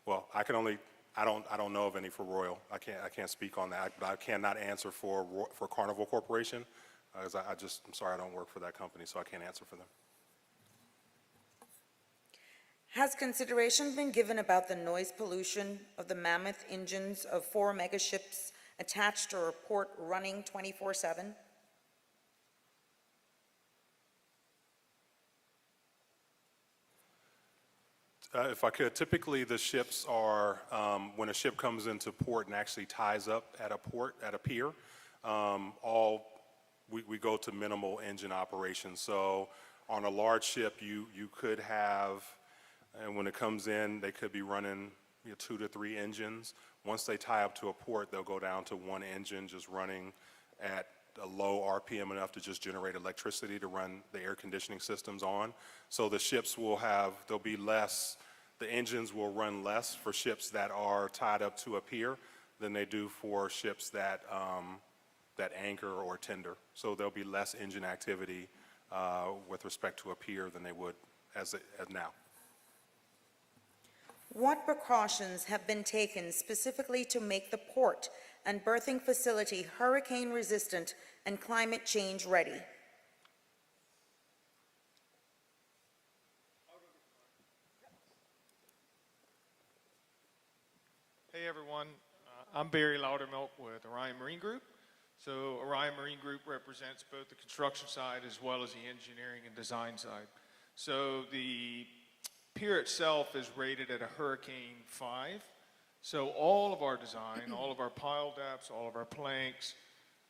well, I don't know of any for Royal. I can't speak on that, but I cannot answer for Carnival Corporation because I'm sorry, I don't work for that company, so I can't answer for them. Has consideration been given about the noise pollution of the mammoth engines of 4 megaships attached to a port running 24/7? If I could, typically the ships are, when a ship comes into port and actually ties up at a pier, we go to minimal engine operations. So on a large ship, you could have, and when it comes in, they could be running 2 to 3 engines. Once they tie up to a port, they'll go down to 1 engine just running at a low RPM enough to just generate electricity to run the air conditioning systems on. So the ships there'll be less, the engines will run less for ships that are tied up to a pier than they do for ships that anchor or tender. So there'll be less engine activity with respect to a pier than they would as now. What precautions have been taken specifically to make the port and berthing facility hurricane-resistant and climate change ready? Hey everyone, I'm Barry Loudermilk with Orion Marine Group. So Orion Marine Group represents both the construction side as well as the engineering and design side. So the pier itself is rated at a Hurricane 5. So all of our design, all of our pile depths, all of our planks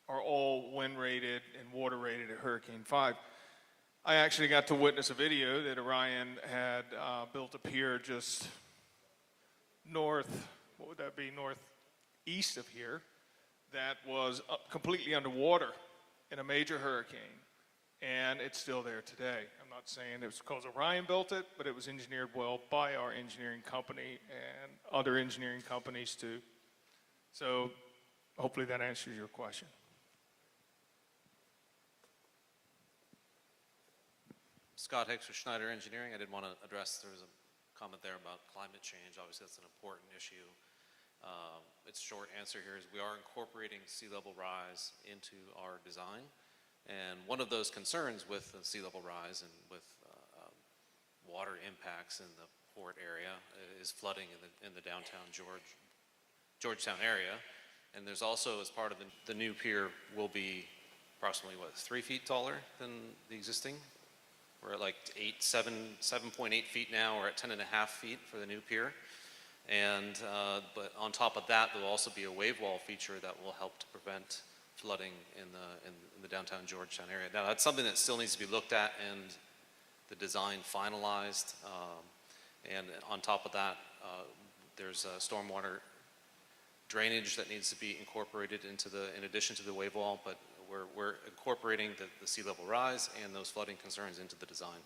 are all wind rated and water rated at Hurricane 5. I actually got to witness a video that Orion had built a pier just north, what would that be, northeast of here, that was completely underwater in a major hurricane, and it's still there today. I'm not saying it was because Orion built it, but it was engineered well by our engineering company and other engineering companies too. So hopefully that answers your question. Scott Hicks with Schneider Engineering. I did want to address, there was a comment there about climate change. Obviously, that's an important issue. Its short answer here is we are incorporating sea level rise into our design. And one of those concerns with the sea level rise and with water impacts in the port area is flooding in the downtown Georgetown 7 And there's also, as part of the new pier, will be approximately, 3 feet taller than the existing? We're at like 7.8 feet now. We're at 10.5 feet for the new pier. And, but on top of that, there'll also be a wave wall feature that will help to prevent flooding in the downtown Georgetown area. Now, that's something that still needs to be looked at and the design finalized. And on top of that, there's stormwater drainage that needs to be incorporated in addition to the wave wall, but we're incorporating the sea level rise and those flooding concerns into the design.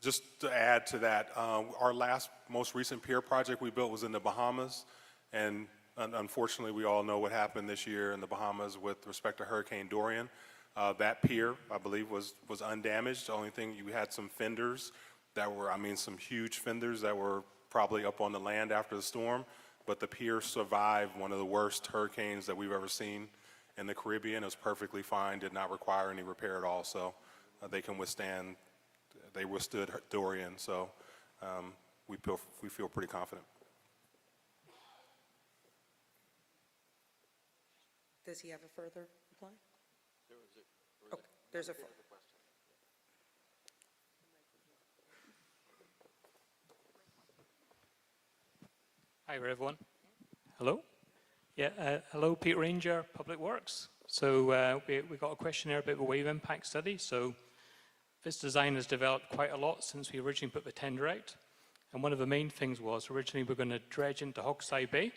Just to add to that, our most recent pier project we built was in the Bahamas, and unfortunately we all know what happened this year in the Bahamas with respect to Hurricane Dorian. That pier, I believe, was undamaged. The only thing, you had some fenders that were, some huge fenders that were probably up on the land after the storm, but the pier survived one of the worst hurricanes that we've ever seen in the Caribbean. It was perfectly fine, did not require any repair at all, so they withstood Dorian, so we feel pretty confident. Does he have a further reply? Okay, there's a question. Hi, everyone. Hello. Yeah, hello, Pete Ranger, Public Works. So we got a questionnaire about the wave impact study. So this design has developed quite a lot since we originally put the tender out. And one of the main things was originally we're going to dredge into Hawkseye Bay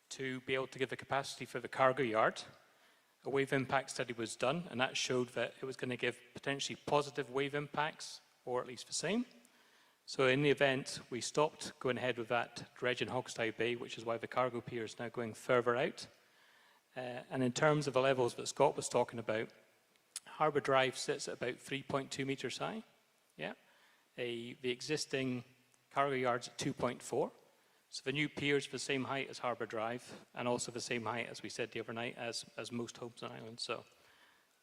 to be able to give the capacity for the cargo yard. A wave impact study was done, and that showed that it was going to give potentially positive wave impacts, or at least the same. So in the event, we stopped going ahead with that dredge in Hawkseye Bay, which is why the cargo pier is now going further out. And in terms of the levels that Scott was talking about, Harbour Drive sits at about 3.2 metres high. Yeah. The existing cargo yard's at 2.4. So the new pier is the same height as Harbour Drive, and also the same height, as we said the other night, as most homes on island. So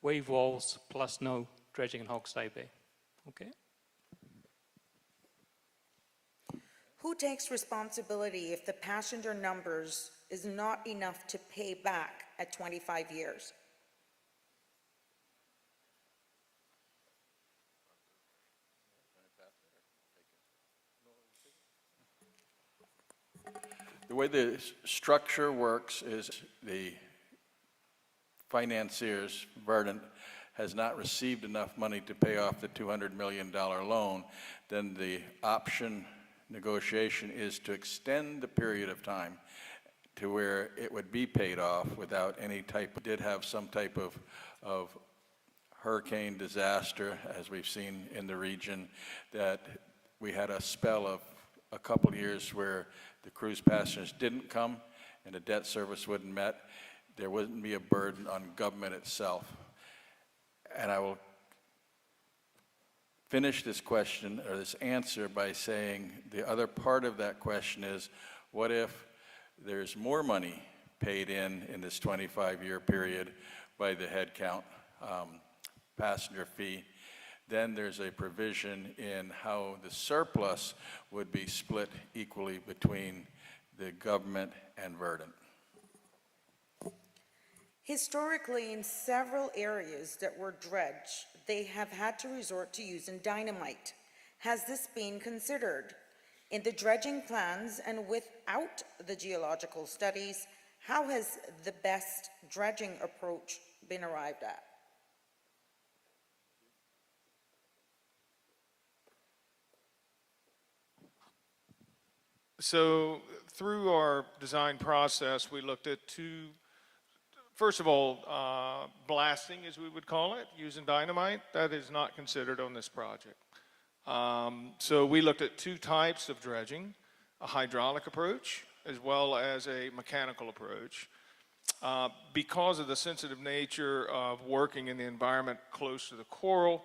wave walls plus no dredging in Hawkseye Bay. Okay. Who takes responsibility if the passenger numbers is not enough to pay back at 25 years? The way the structure works is the financiers, Verdant, has not received enough money to pay off the $200 million loan. Then the option negotiation is to extend the period of time to where it would be paid off without any type, did have some type of hurricane disaster, as we've seen in the region, that we had a spell of a couple of years where the cruise passengers didn't come and the debt service wasn't met, there wouldn't be a burden on government itself. And I will finish this question or this answer by saying the other part of that question is, what if there's more money paid in this 25-year period by the head count passenger fee? Then there's a provision in how the surplus would be split equally between the government and Verdant. Historically, in several areas that were dredged, they have had to resort to using dynamite. Has this been considered? In the dredging plans and without the geological studies, how has the best dredging approach been arrived at? So through our design process, we looked at two, first of all, blasting, as we would call it, using dynamite. That is not considered on this project. So we looked at two types of dredging, a hydraulic approach as well as a mechanical approach. Because of the sensitive nature of working in the environment close to the coral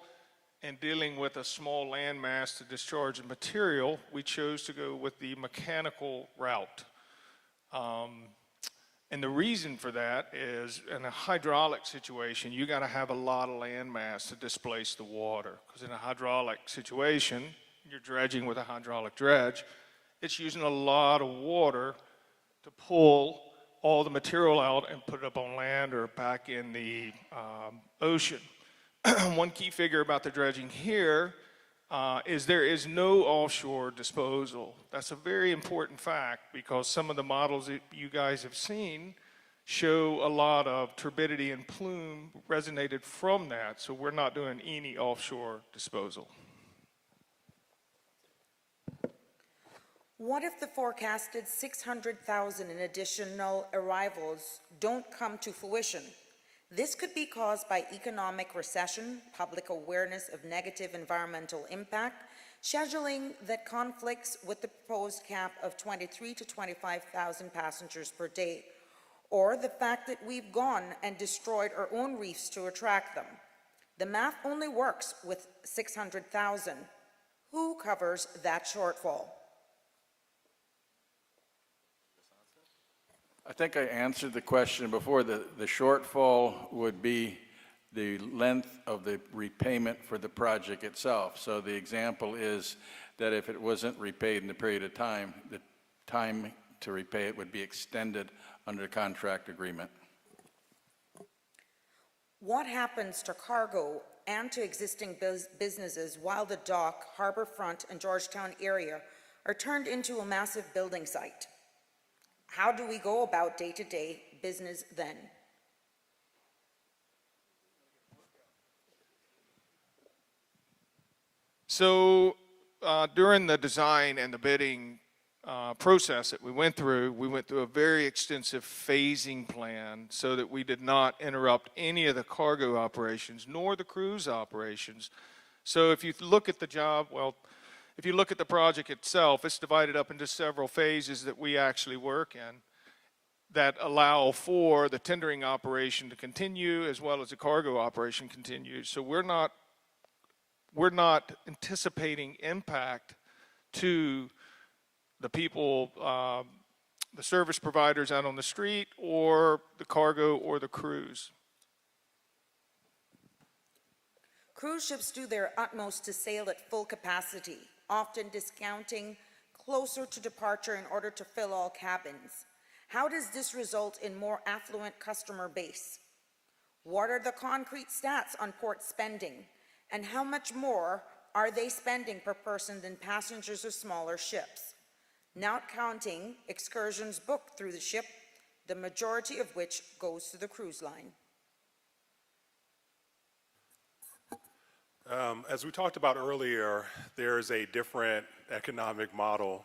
and dealing with a small landmass to discharge the material, we chose to go with the mechanical route. And the reason for that is, in a hydraulic situation, you got to have a lot of land mass to displace the water. Because in a hydraulic situation, you're dredging with a hydraulic dredge, it's using a lot of water to pull all the material out and put it up on land or back in the ocean. One key figure about the dredging here is there is no offshore disposal. That's a very important fact because some of the models that you guys have seen show a lot of turbidity and plume resonated from that, so we're not doing any offshore disposal. What if the forecasted 600,000 in additional arrivals don't come to fruition? This could be caused by economic recession, public awareness of negative environmental impact, scheduling that conflicts with the proposed cap of 23 to 25,000 passengers per day, or the fact that we've gone and destroyed our own reefs to attract them. The math only works with 600,000. Who covers that shortfall? I think I answered the question before. The shortfall would be the length of the repayment for the project itself. So the example is that if it wasn't repaid in the period of time, the time to repay it would be extended under the contract agreement. What happens to cargo and to existing businesses while the dock, Harborfront, and Georgetown area are turned into a massive building site? How do we go about day-to-day business then? So during the design and the bidding process that we went through a very extensive phasing plan so that we did not interrupt any of the cargo operations nor the cruise operations. So if you look at the job, if you look at the project itself, it's divided up into several phases that we actually work in that allow for the tendering operation to continue as well as the cargo operation continues. So we're not anticipating impact to the people, the service providers out on the street or the cargo or the cruise. Cruise ships do their utmost to sail at full capacity, often discounting closer to departure in order to fill all cabins. How does this result in more affluent customer base? What are the concrete stats on port spending? And how much more are they spending per person than passengers of smaller ships? Not counting excursions booked through the ship, the majority of which goes to the cruise line. As we talked about earlier, there's a different economic model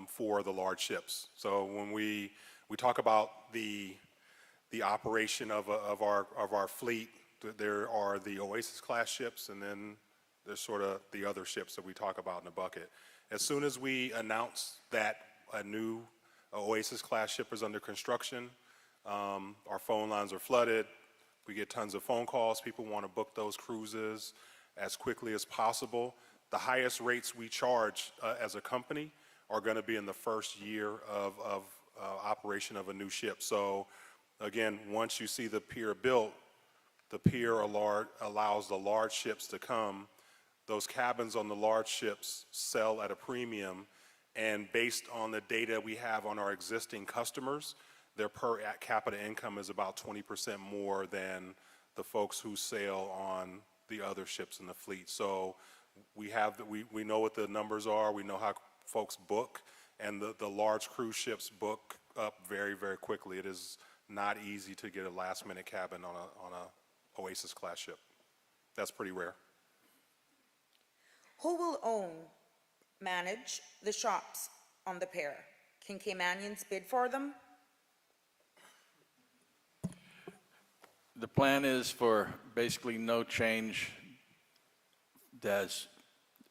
for the large ships. So when we talk about the operation of our fleet, There are the Oasis class ships, and then there's sort of the other ships that we talk about in the bucket. As soon as we announce that a new Oasis class ship is under construction, our phone lines are flooded. We get tons of phone calls. People want to book those cruises as quickly as possible. The highest rates we charge as a company are going to be in the first year of operation of a new ship. So again, once you see the pier built, the pier allows the large ships to come. Those cabins on the large ships sell at a premium, and based on the data we have on our existing customers, their per capita income is about 20% more than the folks who sail on the other ships in the fleet. So we know what the numbers are, we know how folks book, and the large cruise ships book up very, very quickly. It is not easy to get a last-minute cabin on a Oasis class ship. That's pretty rare. Who will manage the shops on the pier? Can Caymanians bid for them? The plan is for basically no change as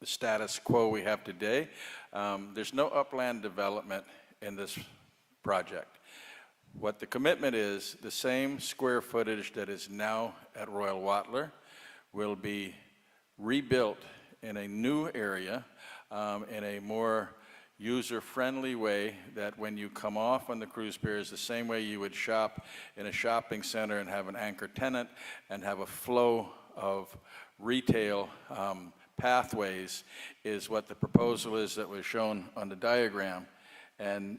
the status quo we have today. There's no upland development in this project. What the commitment is, the same square footage that is now at Royal Watler will be rebuilt in a new area in a more user-friendly way, that when you come off on the cruise piers, the same way you would shop in a shopping center and have an anchor tenant and have a flow of retail pathways, is what the proposal is that was shown on the diagram. And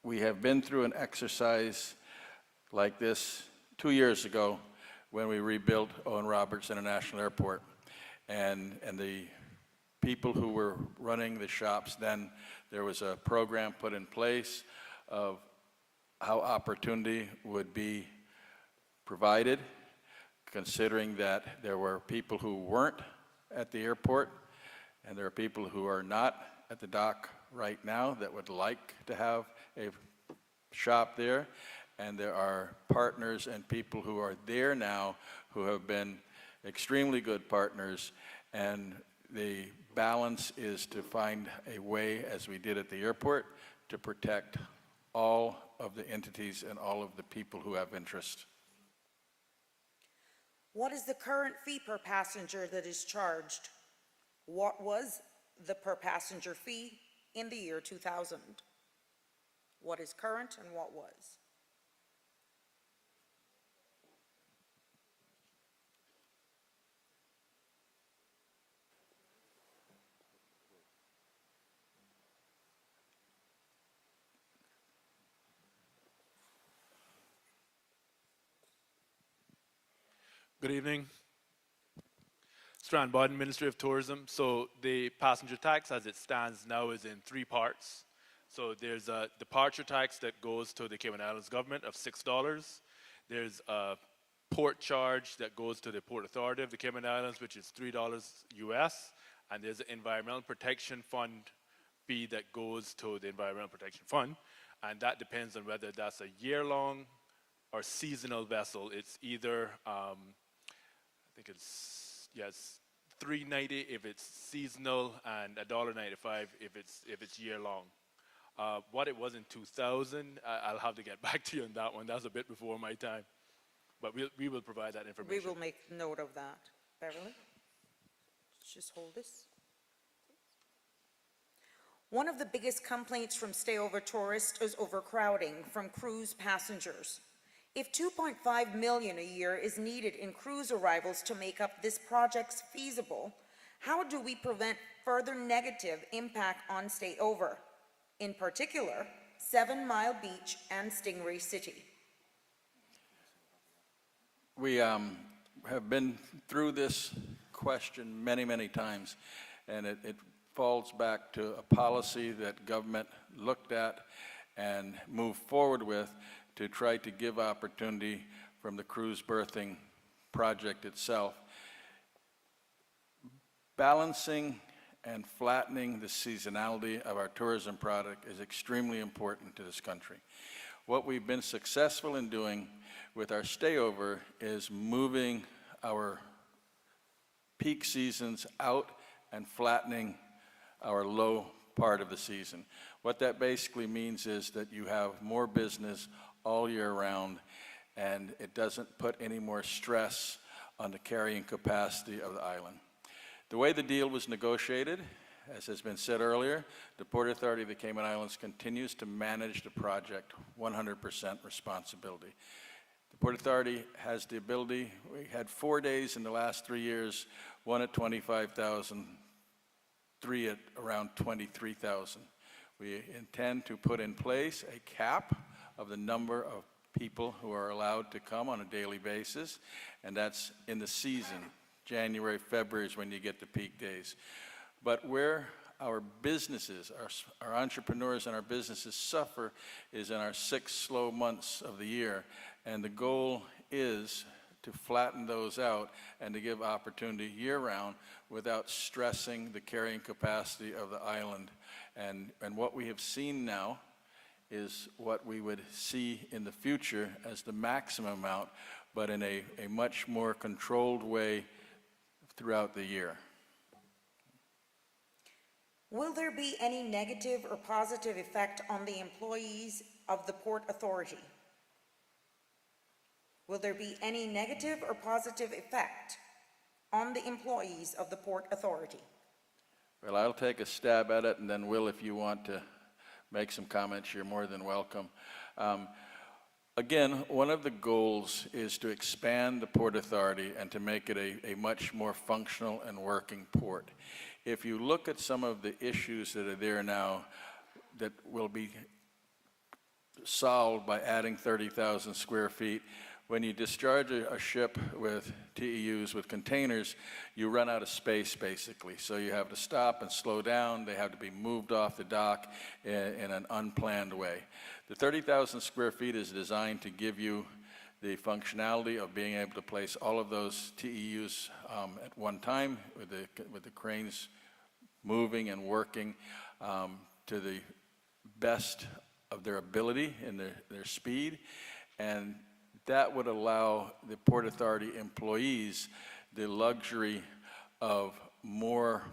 we have been through an exercise like this 2 years ago when we rebuilt Owen Roberts International Airport. And the people who were running the shops then, there was a program put in place of how opportunity would be provided, considering that there were people who weren't at the airport, and there are people who are not at the dock right now that would like to have a shop there, and there are partners and people who are there now who have been extremely good partners, and the balance is to find a way, as we did at the airport, to protect all of the entities and all of the people who have interest. What is the current fee per passenger that is charged? What was the per passenger fee in the year 2000? What is current and what was? Good evening. Strand Bodden, Ministry of Tourism. So the passenger tax as it stands now is in 3 parts. So there's a departure tax that goes to the Cayman Islands government of $6. There's a port charge that goes to the Port Authority of the Cayman Islands, which is $3 US. And there's an Environmental Protection Fund fee that goes to the Environmental Protection Fund. And that depends on whether that's a year-long or seasonal vessel. It's either I think it's, yes, $3.90 if it's seasonal and $1.95 if it's year long. What it was in 2000, I'll have to get back to you on that one. That's a bit before my time, but we will provide that information. We will make note of that. Beverly, just hold this. One of the biggest complaints from stayover tourists is overcrowding from cruise passengers. If 2.5 million a year is needed in cruise arrivals to make up this project's feasible, how do we prevent further negative impact on stayover? In particular, 7 Mile Beach and Stingray City. We have been through this question many, many times, and it falls back to a policy that government looked at and moved forward with to try to give opportunity from the cruise berthing project itself. Balancing and flattening the seasonality of our tourism product is extremely important to this country. what we've been successful in doing with our stayover is moving our peak seasons out and flattening our low part of the season. What that basically means is that you have more business all year round, and it doesn't put any more stress on the carrying capacity of the island. The way the deal was negotiated, as has been said earlier, the Port Authority of the Cayman Islands continues to manage the project 100% responsibility. The Port Authority has the ability, we had 4 days in the last 3 years, one at 25,000, 3 at around 23,000. We intend to put in place a cap of the number of people who are allowed to come on a daily basis, and that's in the season. January, February is when you get the peak days. But where our businesses, our entrepreneurs and our businesses suffer is in our 6 slow months of the year, and the goal is to flatten those out and to give opportunity year-round without stressing the carrying capacity of the island. And what we have seen now is what we would see in the future as the maximum amount, but in a much more controlled way throughout the year. Will there be any negative or positive effect on the employees of the Port Authority? Will there be any negative or positive effect on the employees of the Port Authority? Well, I'll take a stab at it, and then Will, if you want to make some comments, you're more than welcome. Again, one of the goals is to expand the Port Authority and to make it a much more functional and working port. If you look at some of the issues that are there now that will be solved by adding 30,000 square feet, when you discharge a ship with TEUs, with containers, you run out of space, basically. So you have to stop and slow down. They have to be moved off the dock in an unplanned way. The 30,000 square feet is designed to give you the functionality of being able to place all of those TEUs at one time with the cranes moving and working to the best of their ability and their speed. And that would allow the Port Authority employees the luxury of more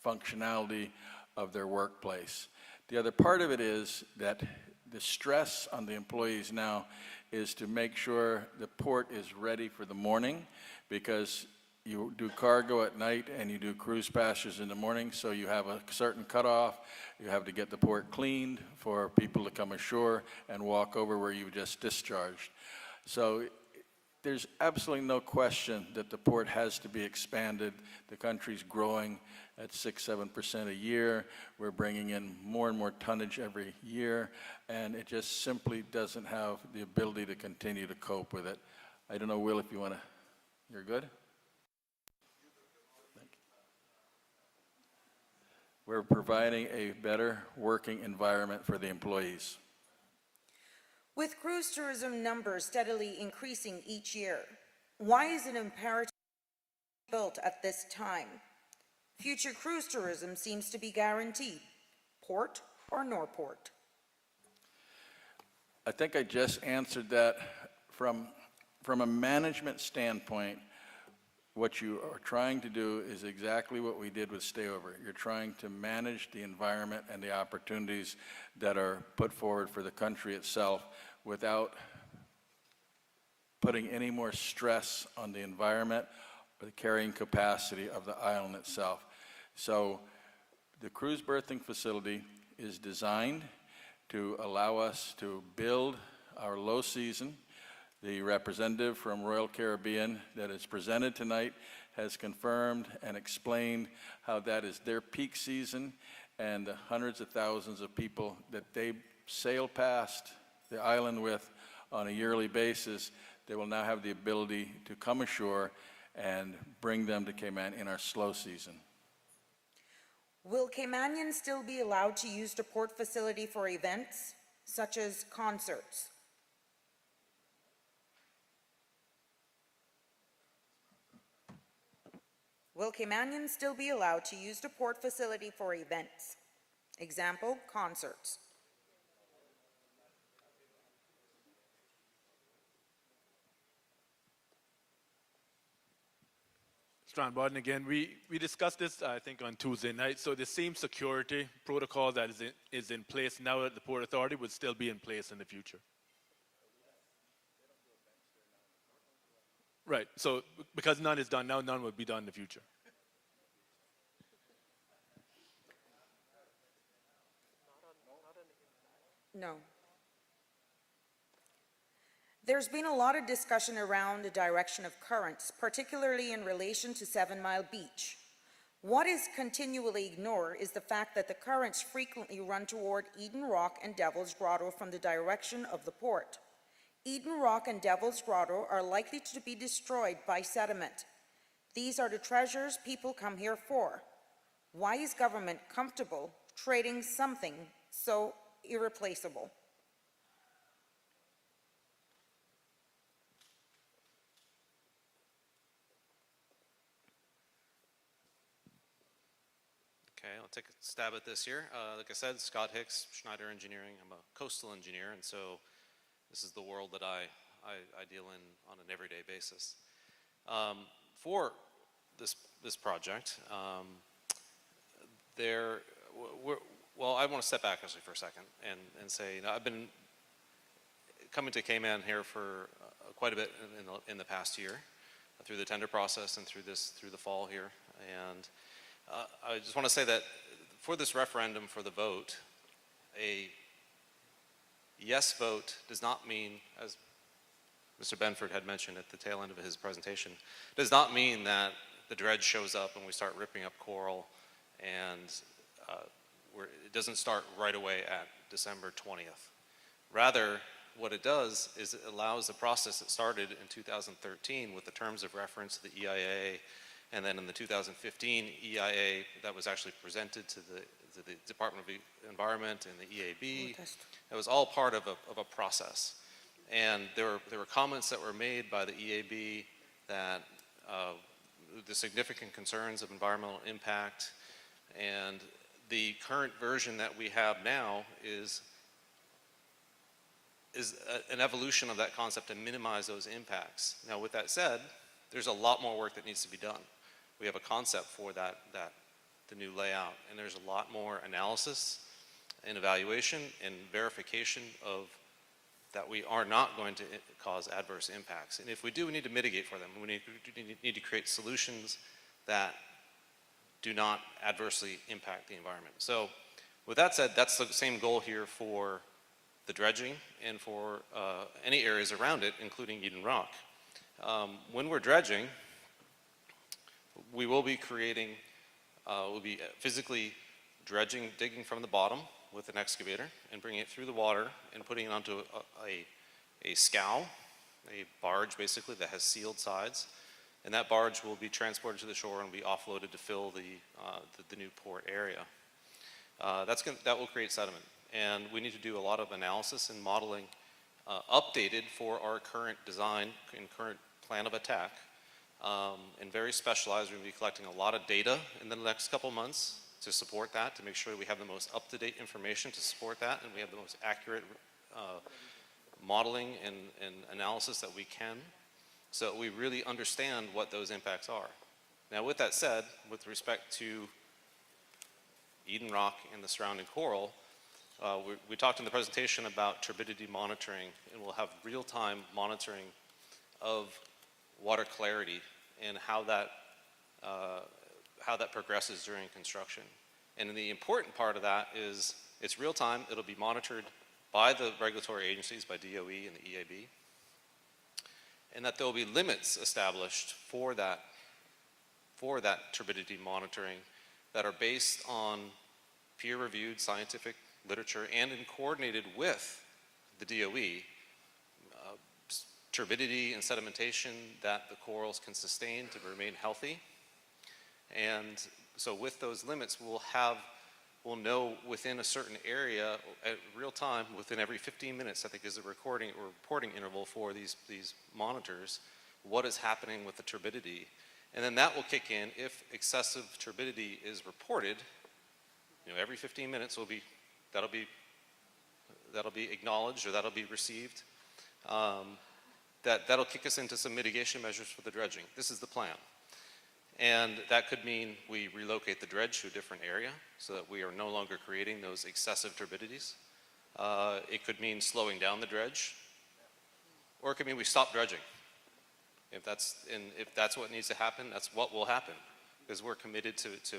functionality of their workplace. The other part of it is that the stress on the employees now is to make sure the port is ready for the morning, because you do cargo at night and you do cruise passengers in the morning, so you have a certain cutoff. You have to get the port cleaned for people to come ashore and walk over where you just discharged. So there's absolutely no question that the port has to be expanded. The country's growing at 6-7% a year. We're bringing in more and more tonnage every year, and it just simply doesn't have the ability to continue to cope with it. I don't know, Will, if you want to, you're good? Thank you. We're providing a better working environment for the employees. With cruise tourism numbers steadily increasing each year, why is it imperative to be built at this time? Future cruise tourism seems to be guaranteed, port or no port. I think I just answered that. From a management standpoint, what you are trying to do is exactly what we did with Stayover. You're trying to manage the environment and the opportunities that are put forward for the country itself without putting any more stress on the environment or the carrying capacity of the island itself. So the cruise berthing facility is designed to allow us to build our low season. The representative from Royal Caribbean that is presented tonight has confirmed and explained how that is their peak season, and the hundreds of thousands of people that they sail past the island with on a yearly basis, they will now have the ability to come ashore and bring them to Cayman in our slow season. Will Caymanians still be allowed to use the port facility for events, such as concerts? Will Caymanians still be allowed to use the port facility for events? Example, concerts. Strand Barton again. We discussed this, I think, on Tuesday night. So the same security protocol that is in place now at the Port Authority would still be in place in the future. Right. So because none is done now, none would be done in the future. No. There's been a lot of discussion around the direction of currents, particularly in relation to 7 Mile Beach. What is continually ignored is the fact that the currents frequently run toward Eden Rock and Devil's Grotto from the direction of the port. Eden Rock and Devil's Grotto are likely to be destroyed by sediment. These are the treasures people come here for. Why is government comfortable trading something so irreplaceable? Okay, I'll take a stab at this here. Like I said, Scott Hicks, Schneider Engineering. I'm a coastal engineer, and so this is the world that I deal in on an everyday basis. For this project, well, I want to step back actually for a second and say, you know, I've been coming to Cayman here for quite a bit in the past year, through the tender process and through the fall here, and I just want to say that for this referendum, for the vote, a yes vote does not mean, as Mr. Benford had mentioned at the tail end of his presentation, does not mean that the dredge shows up and we start ripping up coral, and it doesn't start right away at December 20th. Rather, what it does is it allows the process that started in 2013 with the terms of reference to the EIA, and then in the 2015 EIA that was actually presented to the Department of Environment and the EAB. It was all part of a process. And there were comments that were made by the EAB that the significant concerns of environmental impact, and the current version that we have now is an evolution of that concept to minimize those impacts. Now, with that said, there's a lot more work that needs to be done. We have a concept for the new layout, and there's a lot more analysis and evaluation and verification of that we are not going to cause adverse impacts. And if we do, we need to mitigate for them. We need to create solutions that do not adversely impact the environment. So with that said, that's the same goal here for the dredging and for any areas around it, including Eden Rock. When we're dredging, we will be creating, we'll be physically dredging, digging from the bottom with an excavator and bringing it through the water and putting it onto a scow, a barge basically that has sealed sides. And that barge will be transported to the shore and be offloaded to fill the new port area. That will create sediment. And we need to do a lot of analysis and modeling updated for our current design and current plan of attack. And very specialized. We're going to be collecting a lot of data in the next couple months to support that, to make sure we have the most up-to-date information to support that, and we have the most accurate modeling and analysis that we can, so that we really understand what those impacts are. Now, with that said, with respect to Eden Rock and the surrounding coral, we talked in the presentation about turbidity monitoring, and we'll have real-time monitoring of water clarity and how that progresses during construction. And the important part of that is it's real time. It'll be monitored by the regulatory agencies, by DOE and the EAB, and that there will be limits established for that turbidity monitoring that are based on peer-reviewed scientific literature and coordinated with the DOE, turbidity and sedimentation that the corals can sustain to remain healthy. And so with those limits, we'll know within a certain area at real time, within every 15 minutes, I think is a reporting interval for these monitors, what is happening with the turbidity. And then that will kick in if excessive turbidity is reported. You know, every 15 minutes that'll be acknowledged, or that'll be received. That'll kick us into some mitigation measures for the dredging. This is the plan. And that could mean we relocate the dredge to a different area so that we are no longer creating those excessive turbidities. It could mean slowing down the dredge, or it could mean we stop dredging. If that's what needs to happen, that's what will happen, because we're committed to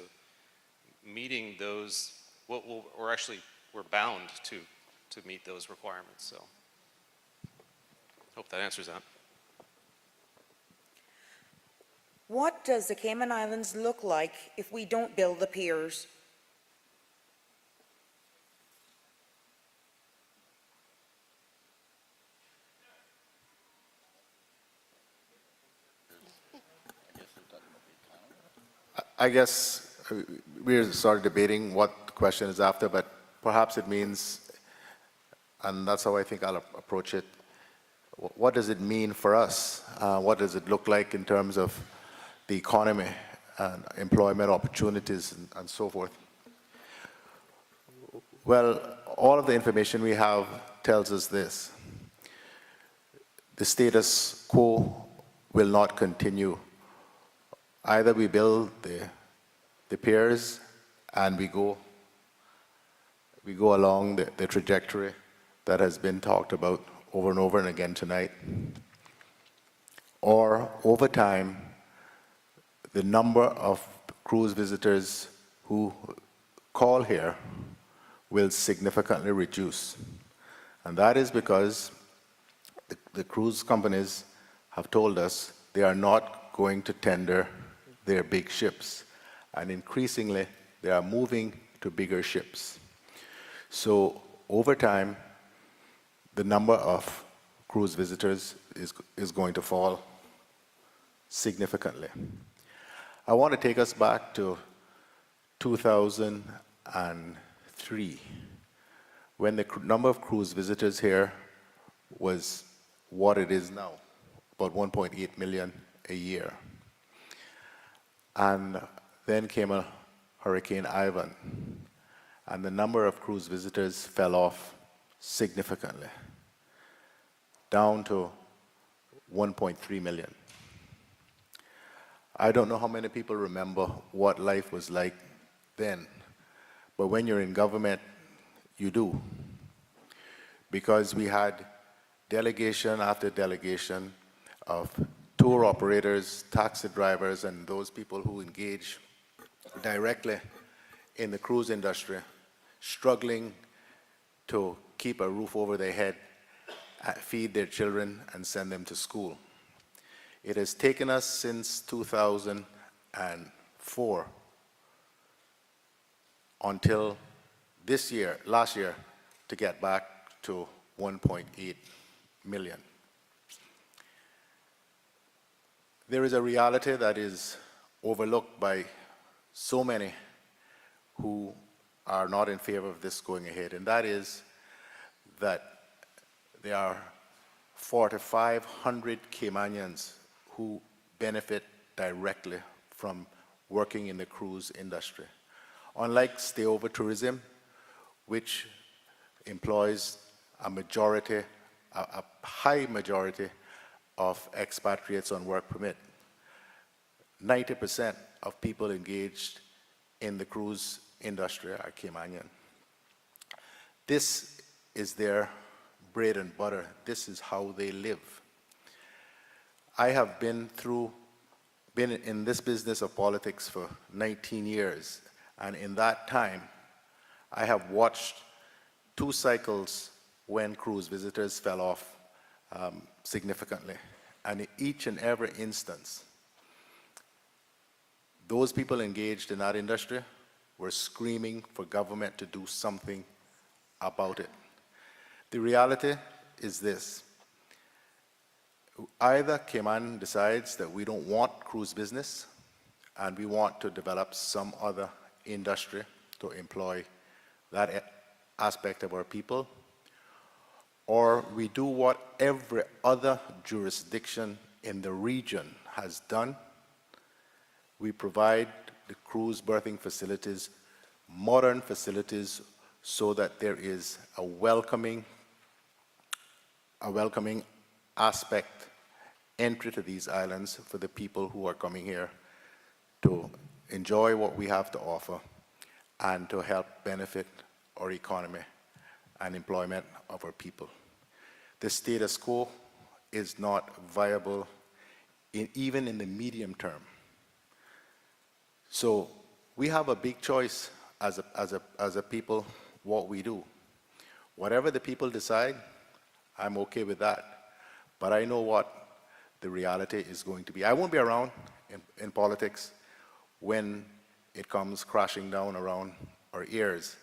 meeting those. We're bound to meet those requirements. So, hope that answers that. What does the Cayman Islands look like if we don't build the piers? I guess we're sort of debating what the question is after, but perhaps it means, and that's how I think I'll approach it, what does it mean for us? What does it look like in terms of the economy and employment opportunities and so forth? Well, all of the information we have tells us this. The status quo will not continue. Either we build the piers and we go along the trajectory that has been talked about over and over and again tonight, or over time, the number of cruise visitors who call here will significantly reduce. And that is because the cruise companies have told us they are not going to tender their big ships. And increasingly, they are moving to bigger ships. So over time, the number of cruise visitors is going to fall significantly. I want to take us back to 2003, when the number of cruise visitors here was what it is now, about 1.8 million a year. And then came a Hurricane Ivan, and the number of cruise visitors fell off significantly, down to 1.3 million. I don't know how many people remember what life was like then, but when you're in government, you do. Because we had delegation after delegation of tour operators, taxi drivers, and those people who engage directly in the cruise industry, struggling to keep a roof over their head, feed their children, and send them to school. It has taken us since 2004 until last year, to get back to 1.8 million. There is a reality that is overlooked by so many who are not in favor of this going ahead, and that is that there are 4,500 Caymanians who benefit directly from working in the cruise industry. Unlike stayover tourism, which employs a high majority of expatriates on work permit, 90% of people engaged in the cruise industry are Caymanian. This is their bread and butter. This is how they live. I have been in this business of politics for 19 years, and in that time, I have watched 2 cycles when cruise visitors fell off significantly. And in each and every instance, those people engaged in that industry were screaming for government to do something about it. The reality is this. Either Cayman decides that we don't want cruise business and we want to develop some other industry to employ that aspect of our people, or we do what every other jurisdiction in the region has done. We provide the cruise berthing facilities, modern facilities, so that there is a welcoming aspect, entry to these islands for the people who are coming here to enjoy what we have to offer and to help benefit our economy and employment of our people. The status quo is not viable even in the medium term. So we have a big choice as a people what we do. Whatever the people decide, I'm okay with that. But I know what the reality is going to be. I won't be around in politics when it comes crashing down around our ears,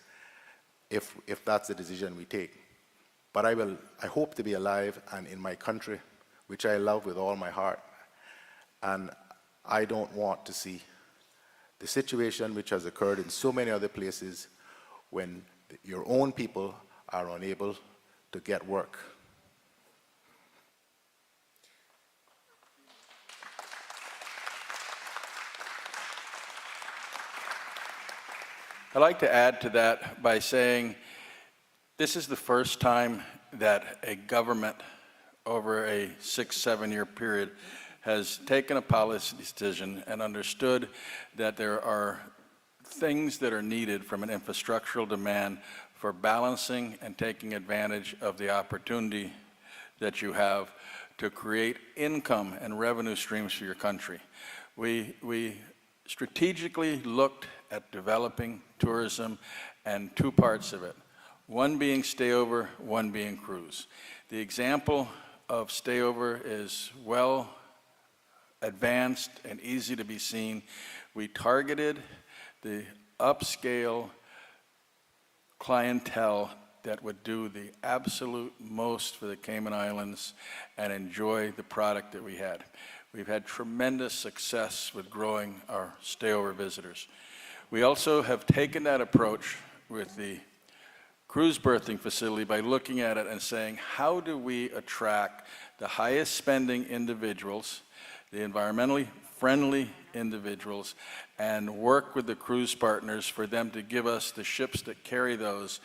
if that's the decision we take. But I hope to be alive and in my country, which I love with all my heart. And I don't want to see the situation which has occurred in so many other places when your own people are unable to get work. I'd like to add to that by saying this is the first time that a government over a 6-7 year period has taken a policy decision and understood that there are things that are needed from an infrastructural demand for balancing and taking advantage of the opportunity that you have to create income and revenue streams for your country. We strategically looked at developing tourism and two parts of it, one being stayover, one being cruise. The example of stayover is well advanced and easy to be seen. We targeted the upscale clientele that would do the absolute most for the Cayman Islands and enjoy the product that we had. We've had tremendous success with growing our stayover visitors. We also have taken that approach with the cruise berthing facility by looking at it and saying, how do we attract the highest spending individuals, the environmentally friendly individuals, and work with the cruise partners for them to give us the ships that carry those.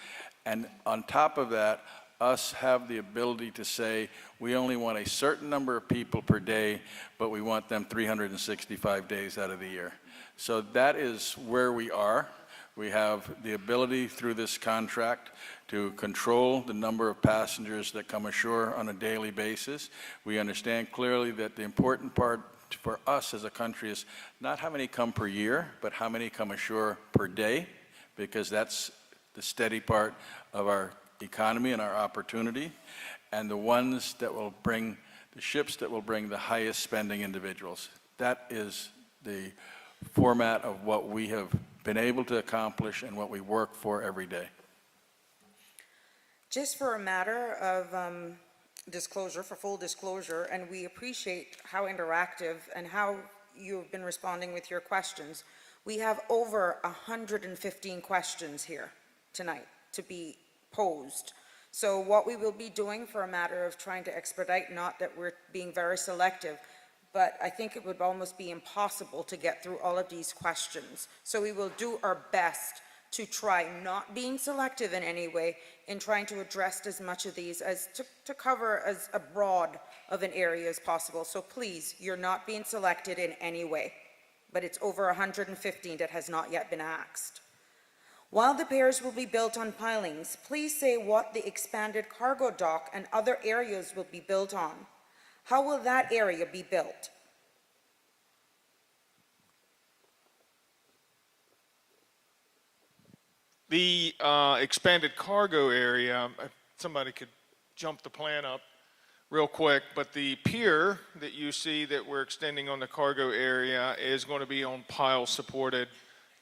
And on top of that, us have the ability to say, we only want a certain number of people per day, but we want them 365 days out of the year. So that is where we are. We have the ability through this contract to control the number of passengers that come ashore on a daily basis. We understand clearly that the important part for us as a country is not how many come per year, but how many come ashore per day, because that's the steady part of our economy and our opportunity, and the ones that will bring, the ships that will bring the highest spending individuals. That is the format of what we have been able to accomplish and what we work for every day. Just for a matter of disclosure, for full disclosure, and we appreciate how interactive and how you've been responding with your questions. We have over 115 questions here tonight to be posed. So what we will be doing for a matter of trying to expedite, not that we're being very selective, but I think it would almost be impossible to get through all of these questions. So we will do our best to try not being selective in any way in trying to address as much of these as to cover as a broad of an area as possible. So please, you're not being selected in any way, but it's over 115 that has not yet been asked. While the piers will be built on pilings, please say what the expanded cargo dock and other areas will be built on. How will that area be built? The expanded cargo area, if somebody could jump the plan up real quick, but the pier that you see that we're extending on the cargo area is going to be on piles supported,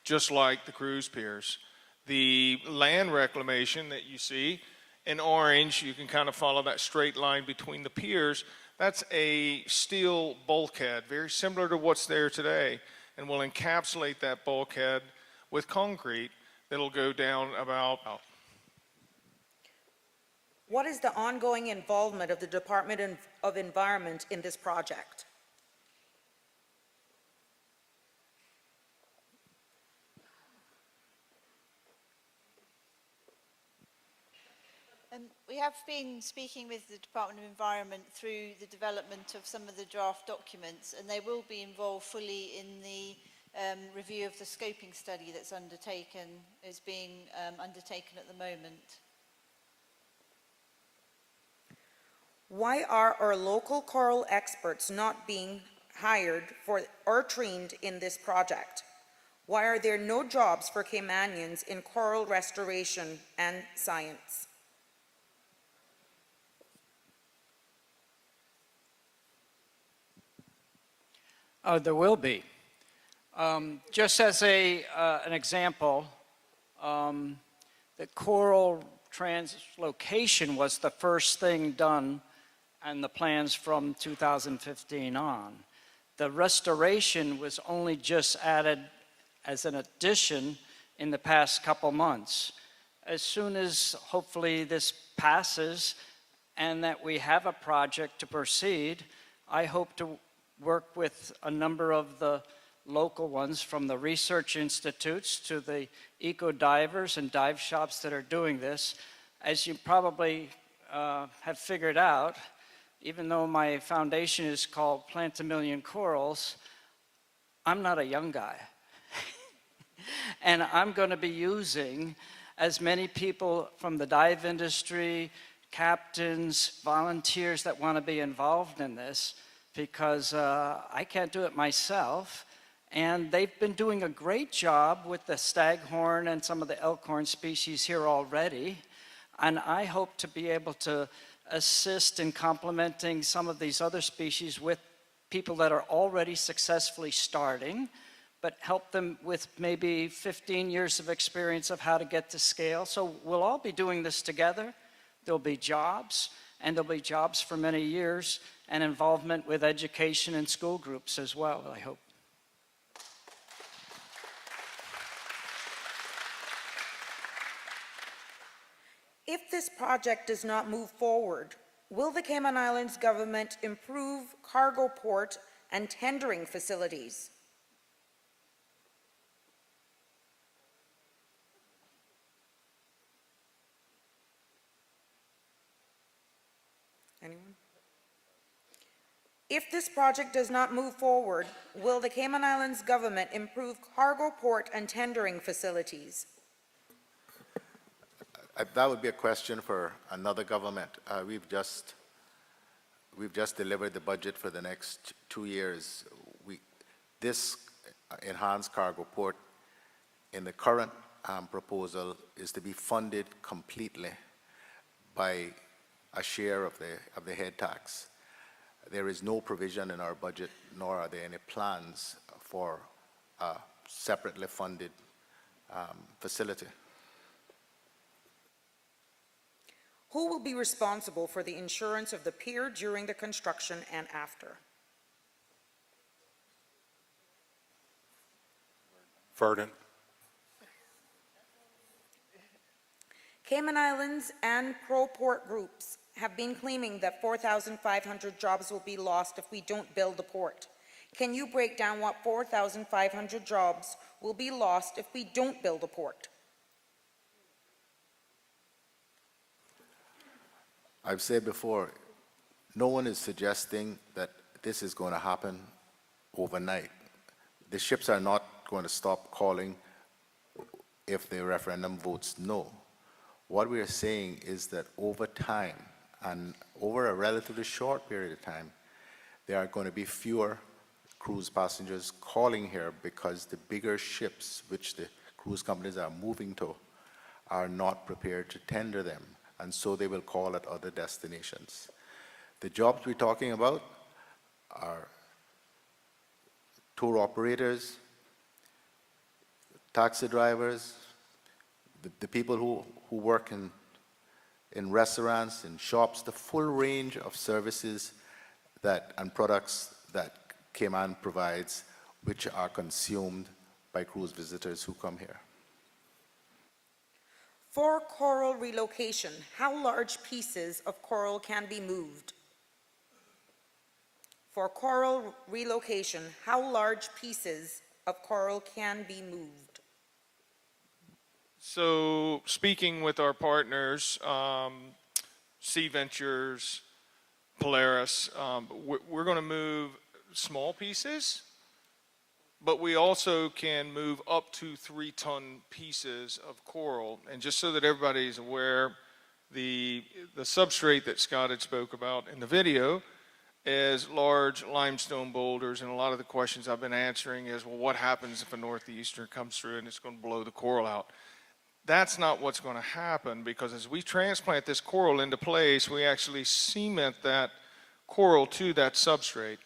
just like the cruise piers. The land reclamation that you see in orange, you can kind of follow that straight line between the piers. That's a steel bulkhead, very similar to what's there today, and we'll encapsulate that bulkhead with concrete that'll go down about. What is the ongoing involvement of the Department of Environment in this project? We have been speaking with the Department of Environment through the development of some of the draft documents, and they will be involved fully in the review of the scoping study that's is being undertaken at the moment. Why are our local coral experts not being hired for or trained in this project? Why are there no jobs for Caymanians in coral restoration and science? There will be. Just as an example, the coral translocation was the first thing done and the plans from 2015 on. The restoration was only just added as an addition in the past couple months. As soon as hopefully this passes and that we have a project to proceed, I hope to work with a number of the local ones, from the research institutes to the eco divers and dive shops that are doing this. As you probably have figured out, even though my foundation is called Plant a Million Corals, I'm not a young guy. And I'm going to be using as many people from the dive industry, captains, volunteers that want to be involved in this, because I can't do it myself. And they've been doing a great job with the staghorn and some of the elkhorn species here already. And I hope to be able to assist in complementing some of these other species with people that are already successfully starting, but help them with maybe 15 years of experience of how to get to scale. So we'll all be doing this together. There'll be jobs, and there'll be jobs for many years, and involvement with education and school groups as well, I hope. If this project does not move forward, will the Cayman Islands government improve cargo port and tendering facilities? Anyone? If this project does not move forward, will the Cayman Islands government improve cargo port and tendering facilities? That would be a question for another government. We've just delivered the budget for the next 2 years. This enhanced cargo port in the current proposal is to be funded completely by a share of the head tax. There is no provision in our budget, nor are there any plans for a separately funded facility. Who will be responsible for the insurance of the pier during the construction and after? Verdant. Cayman Islands and pro-port groups have been claiming that 4,500 jobs will be lost if we don't build the port. Can you break down what 4,500 jobs will be lost if we don't build a port? I've said before, no one is suggesting that this is going to happen overnight. The ships are not going to stop calling if the referendum votes no. What we are saying is that over time, and over a relatively short period of time, there are going to be fewer cruise passengers calling here because the bigger ships, which the cruise companies are moving to, are not prepared to tender them, and so they will call at other destinations. The jobs we're talking about are tour operators, taxi drivers, the people who work in restaurants, in shops, the full range of services and products that Cayman provides, which are consumed by cruise visitors who come here. For coral relocation, how large pieces of coral can be moved? For coral relocation, how large pieces of coral can be moved? So speaking with our partners, Sea Ventures, Polaris, we're going to move small pieces but we also can move up to 3-ton pieces of coral. And just so that everybody is aware, the substrate that Scott had spoke about in the video is large limestone boulders, and a lot of the questions I've been answering is, well, what happens if a northeaster comes through and it's going to blow the coral out? That's not what's going to happen, because as we transplant this coral into place, we actually cement that coral to that substrate.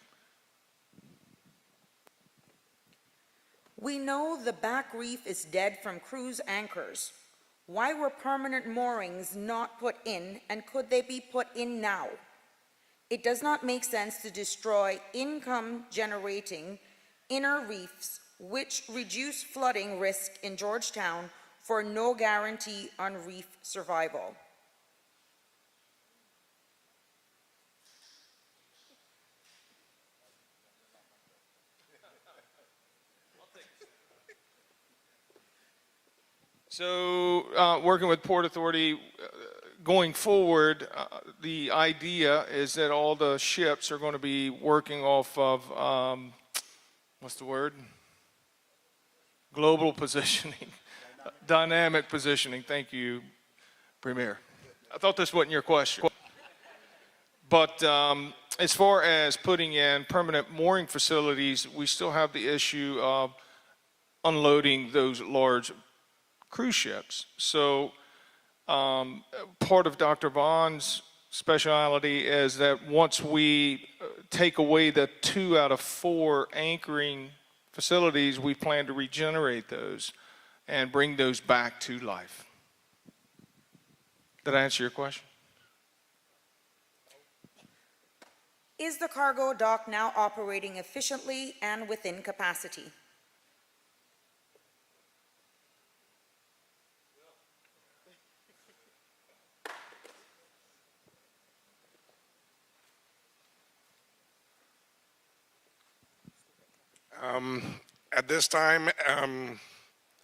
We know the back reef is dead from cruise anchors. Why were permanent moorings not put in, and could they be put in now? It does not make sense to destroy income-generating inner reefs, which reduce flooding risk in Georgetown for no guarantee on reef survival. So working with Port Authority, going forward, the idea is that all the ships are going to be working off of, what's the word? Global positioning. Dynamic positioning. Thank you, Premier. I thought this wasn't your question. But as far as putting in permanent mooring facilities, we still have the issue of unloading those large cruise ships. So part of Dr. Vaughn's specialty is that once we take away the 2 out of 4 anchoring facilities, we plan to regenerate those and bring those back to life. Did I answer your question? Is the cargo dock now operating efficiently and within capacity? At this time,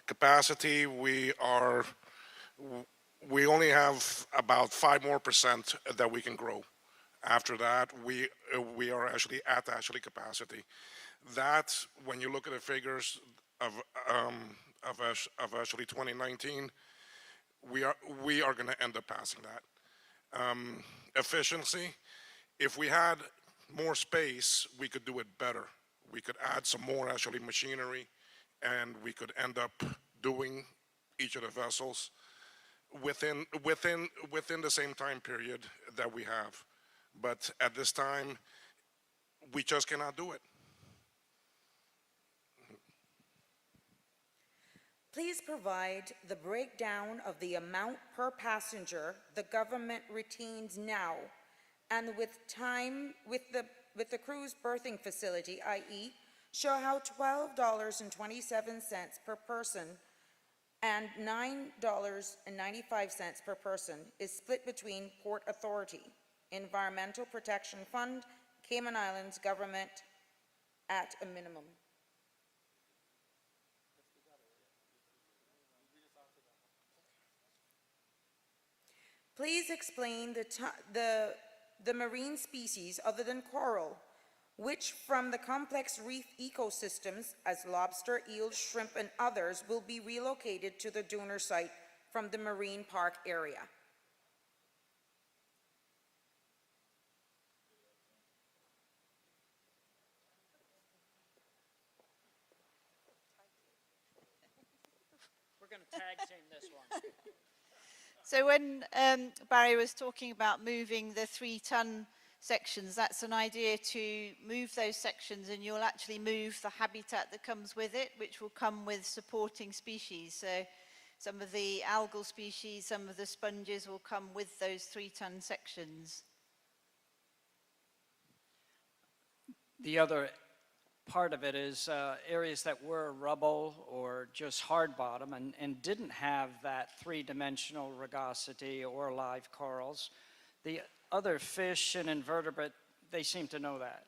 capacity, we only have about 5% more that we can grow. After that, we are actually at capacity. That, when you look at the figures of actually 2019, we are going to end up passing that. Efficiency, if we had more space, we could do it better. We could add some more actually machinery, and we could end up doing each of the vessels within the same time period that we have. But at this time, we just cannot do it. Please provide the breakdown of the amount per passenger the government retains now, and with the cruise berthing facility, i.e., show how $12.27 per person and $9.95 per person is split between Port Authority, Environmental Protection Fund, Cayman Islands government at a minimum. Please explain the marine species other than coral, which from the complex reef ecosystems as lobster, eels, shrimp, and others will be relocated to the donor site from the marine park area. We're going to tag team this one. So when Barry was talking about moving the 3-ton sections, that's an idea to move those sections, and you'll actually move the habitat that comes with it, which will come with supporting species. So some of the algal species, some of the sponges will come with those 3-ton sections. The other part of it is areas that were rubble or just hard bottom and didn't have that 3-dimensional rugosity or live corals. The other fish and invertebrate, they seem to know that.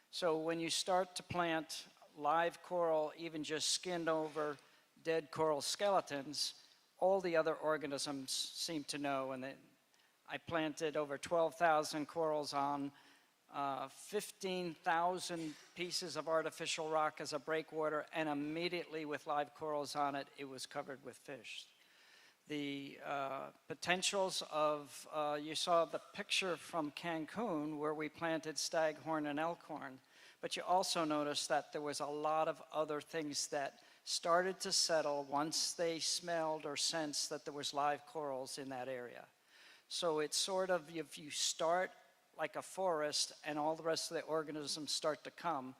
So when you start to plant live coral, even just skinned over dead coral skeletons, all the other organisms seem to know. And I planted over 12,000 corals on 15,000 pieces of artificial rock as a breakwater, and immediately with live corals on it, it was covered with fish. The potentials of, you saw the picture from Cancun where we planted staghorn and elkhorn, but you also noticed that there was a lot of other things that started to settle once they smelled or sensed that there was live corals in that area. So it's sort of, if you start like a forest and all the rest of the organisms start to come,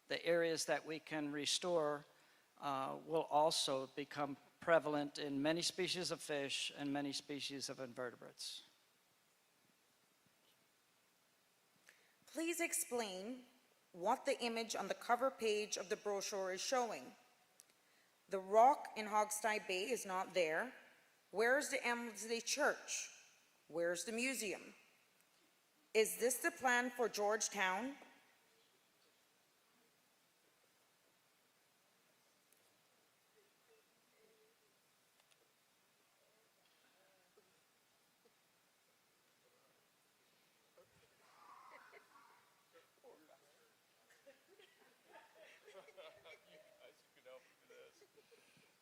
the areas that we can restore will also become prevalent in many species of fish and many species of invertebrates. Please explain what the image on the cover page of the brochure is showing. The rock in Hogstye Bay is not there. Where's the Emsley Church? Where's the museum? Is this the plan for Georgetown?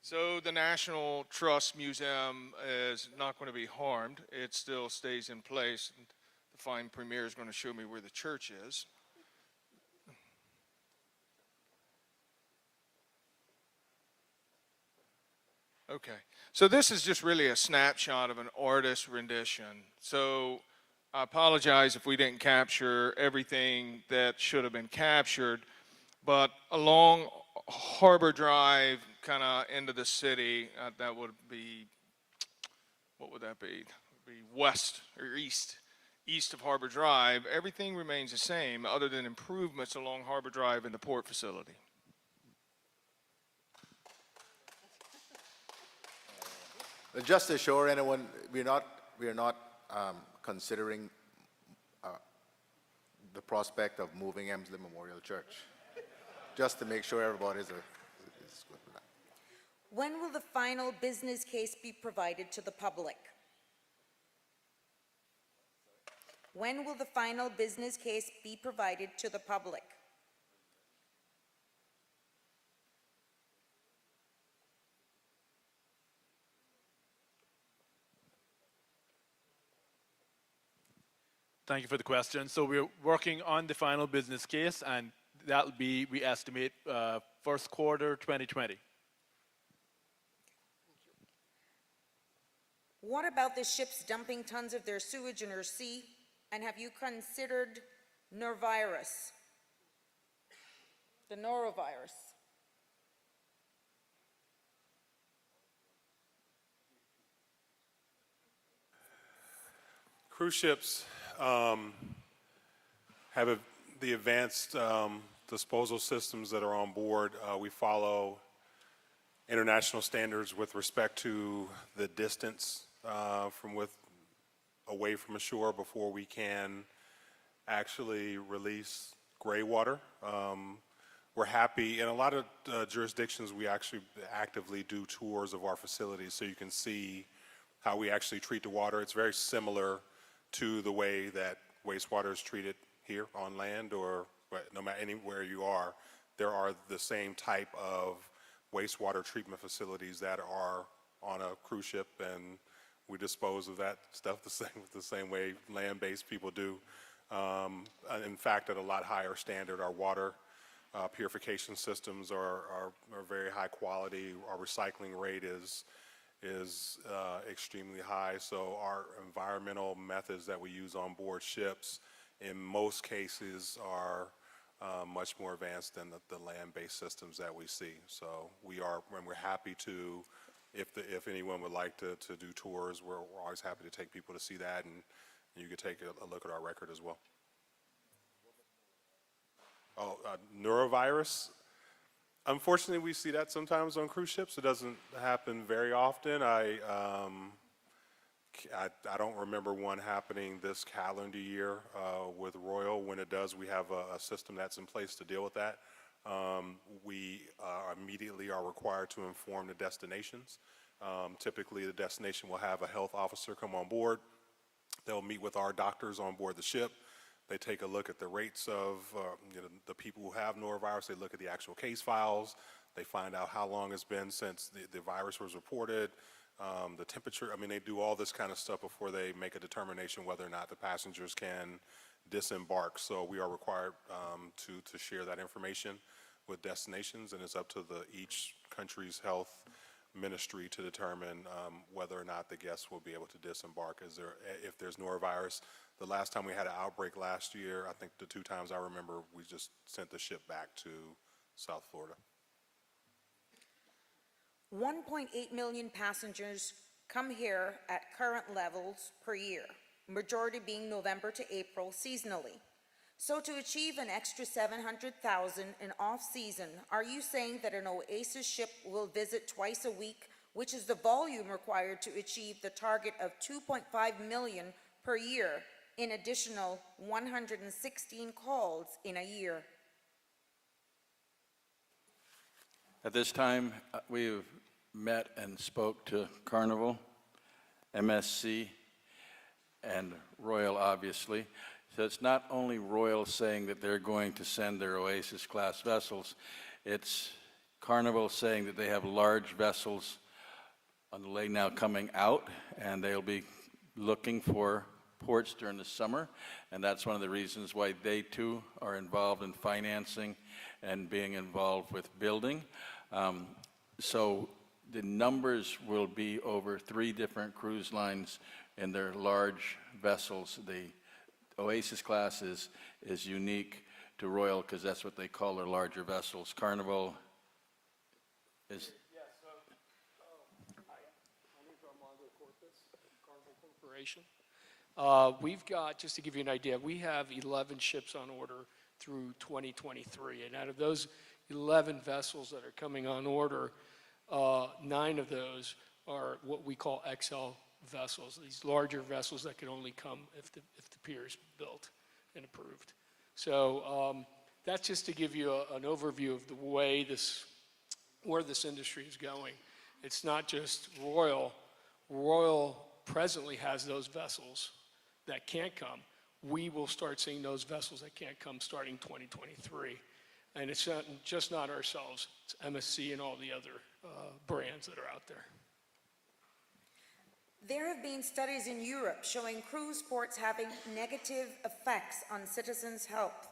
So the National Trust Museum is not going to be harmed. It still stays in place. The fine premier is going to show me where the church is. Okay, so this is just really a snapshot of an artist's rendition. So I apologize if we didn't capture everything that should have been captured, but along Harbor Drive, kind of into the city, that would be, what would that be? It would be west or east of Harbor Drive. Everything remains the same other than improvements along Harbor Drive and the port facility. Just to assure anyone, we are not considering the prospect of moving Emsley Memorial Church. Just to make sure everybody is good with that. When will the final business case be provided to the public? When will the final business case be provided to the public? Thank you for the question. So we're working on the final business case, and that'll be, we estimate, first quarter 2020. What about the ships dumping tons of their sewage in our sea? And have you considered norovirus? The norovirus. Cruise ships have the advanced disposal systems that are on board. We follow international standards with respect to the distance away from a shore before we can actually release gray water. We're happy. In a lot of jurisdictions, we actually actively do tours of our facilities so you can see how we actually treat the water. It's very similar to the way that wastewater is treated here on land, or no matter anywhere you are, there are the same type of wastewater treatment facilities that are on a cruise ship, and we dispose of that stuff the same way land-based people do. In fact, at a lot higher standard. Our water purification systems are very high quality. Our recycling rate is extremely high. So our environmental methods that we use on board ships, in most cases, are much more advanced than the land-based systems that we see. So we're happy to, if anyone would like to do tours, we're always happy to take people to see that, and you can take a look at our record as well. Oh, norovirus. Unfortunately, we see that sometimes on cruise ships. It doesn't happen very often. I don't remember one happening this calendar year with Royal. When it does, we have a system that's in place to deal with that. We immediately are required to inform the destinations. Typically, the destination will have a health officer come on board. They'll meet with our doctors on board the ship. They take a look at the rates of the people who have norovirus. They look at the actual case files. They find out how long it's been since the virus was reported, the temperature. I mean, they do all this kind of stuff before they make a determination whether or not the passengers can disembark. So we are required to share that information with destinations, and it's up to each country's health ministry to determine whether or not the guests will be able to disembark. If there's norovirus. The last time we had an outbreak last year, I think the 2 times I remember, we just sent the ship back to South Florida. 1.8 million passengers come here at current levels per year, majority being November to April seasonally. So to achieve an extra 700,000 in off-season, are you saying that an Oasis ship will visit twice a week, which is the volume required to achieve the target of 2.5 million per year, in additional 116 calls in a year? At this time, we've met and spoke to Carnival, MSC, and Royal, obviously. So it's not only Royal saying that they're going to send their Oasis-class vessels, it's Carnival saying that they have large vessels on the lake now coming out, and they'll be looking for ports during the summer, and that's one of the reasons why they too are involved in financing and being involved with building. So the numbers will be over 3 different cruise lines in their large vessels. The Oasis class is unique to Royal because that's what they call their larger vessels. Carnival is... Carnival Corporation. We've got, just to give you an idea, we have 11 ships on order through 2023. And out of those 11 vessels that are coming on order, 9 of those are what we call XL vessels, these larger vessels that can only come if the pier is built and approved. So that's just to give you an overview of the way where this industry is going. It's not just Royal. Royal presently has those vessels that can't come. We will start seeing those vessels that can't come starting 2023. And it's not ourselves, it's MSC and all the other brands that are out there. There have been studies in Europe showing cruise ports having negative effects on citizens' health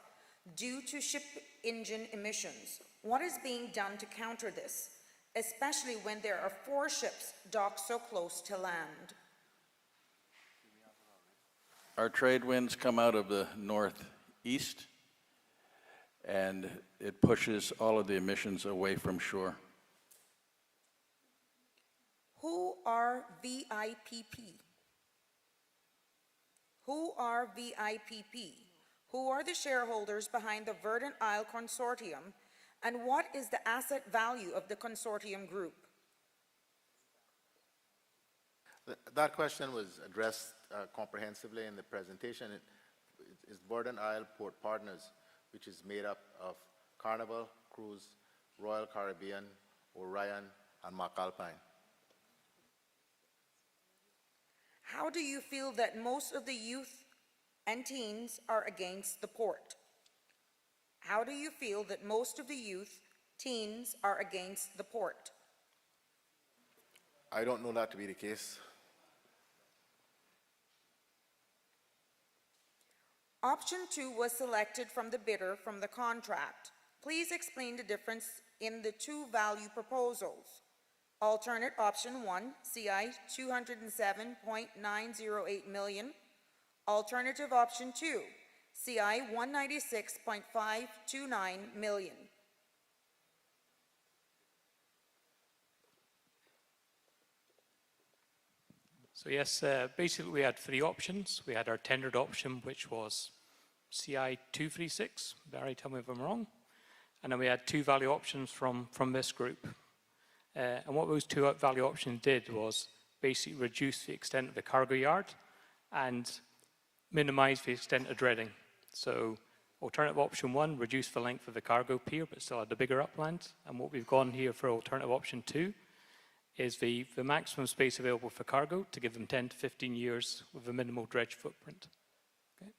due to ship engine emissions. What is being done to counter this, especially when there are 4 ships docked so close to land? Our trade winds come out of the northeast, and it pushes all of the emissions away from shore. Who are VIPP? Who are VIPP? Who are the shareholders behind the Verdant Isle Consortium, and what is the asset value of the consortium group? That question was addressed comprehensively in the presentation. It is Verdant Isle Port Partners, which is made up of Carnival Cruise, Royal Caribbean, Orion, and Mac Alpine. How do you feel that most of the youth and teens are against the port? How do you feel that most of the youth, teens, are against the port? I don't know that to be the case. Option 2 was selected from the bidder from the contract. Please explain the difference in the 2 value proposals. Alternate option 1, CI 207.908 million. Alternative option 2, CI 196.529 million. So yes, basically we had 3 options. We had our tendered option, which was CI 236. Barry, tell me if I'm wrong. And then we had 2 value options from this group. And what those 2 value options did was basically reduce the extent of the cargo yard and minimize the extent of dredging. So alternative option 1 reduced the length of the cargo pier, but still had the bigger upland. And what we've gone here for alternative option 2 is the maximum space available for cargo to give them 10 to 15 years with a minimal dredge footprint. Okay.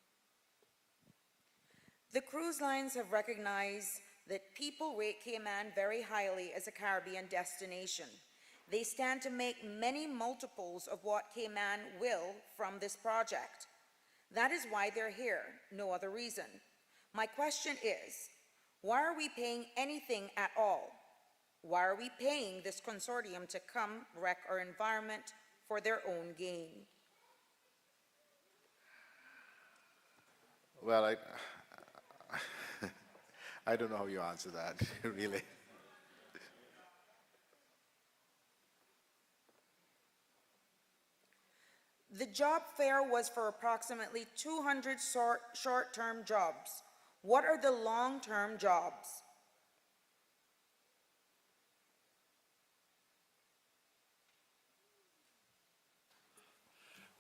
The cruise lines have recognized that people rate Cayman very highly as a Caribbean destination. They stand to make many multiples of what Cayman will from this project. That is why they're here, no other reason. My question is, why are we paying anything at all? Why are we paying this consortium to come wreck our environment for their own gain? Well, I don't know how you answer that, really. The job fair was for approximately 200 short-term jobs. What are the long-term jobs?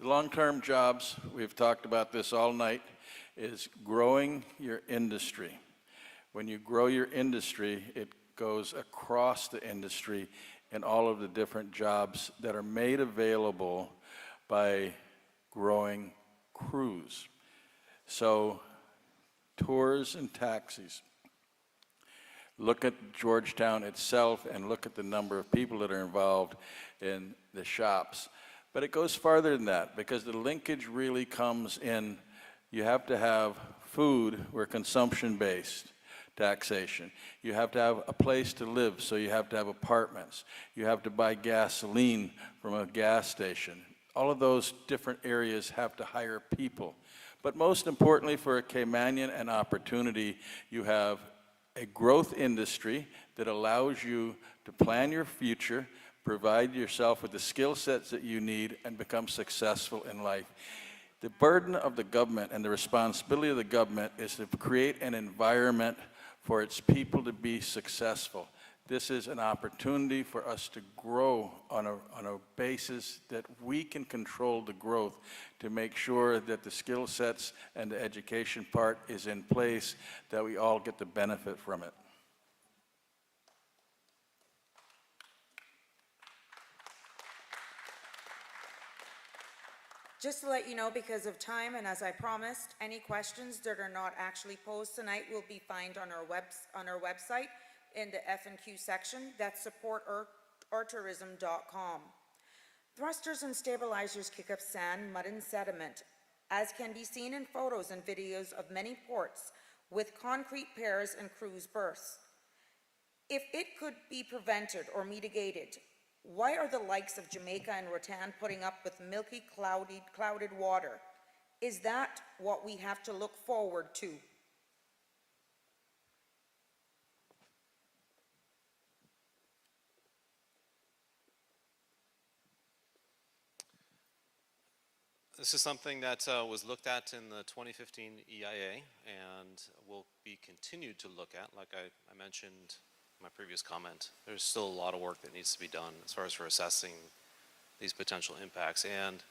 The long-term jobs, we've talked about this all night, is growing your industry. When you grow your industry, it goes across the industry and all of the different jobs that are made available by growing cruise. So, tours and taxis. Look at Georgetown itself and look at the number of people that are involved in the shops. But it goes farther than that, because the linkage really comes in, you have to have food or consumption-based taxation. You have to have a place to live, so you have to have apartments. You have to buy gasoline from a gas station. All of those different areas have to hire people. But most importantly, for a Caymanian, an opportunity, you have a growth industry that allows you to plan your future, provide yourself with the skill sets that you need, and become successful in life. The burden of the government and the responsibility of the government is to create an environment for its people to be successful. This is an opportunity for us to grow on a basis that we can control the growth, to make sure that the skill sets and the education part is in place, that we all get the benefit from it. Just to let you know, because of time, and as I promised, any questions that are not actually posed tonight will be found on our website in the F&Q section. That's supportourtourism.com. Thrusters and stabilizers kick up sand, mud, and sediment, as can be seen in photos and videos of many ports with concrete piers and cruise berths. If it could be prevented or mitigated, why are the likes of Jamaica and Roatan putting up with milky, clouded water? Is that what we have to look forward to? This is something that was looked at in the 2015 EIA and will be continued to look at. Like I mentioned in my previous comment, there's still a lot of work that needs to be done as far as for assessing these potential impacts. And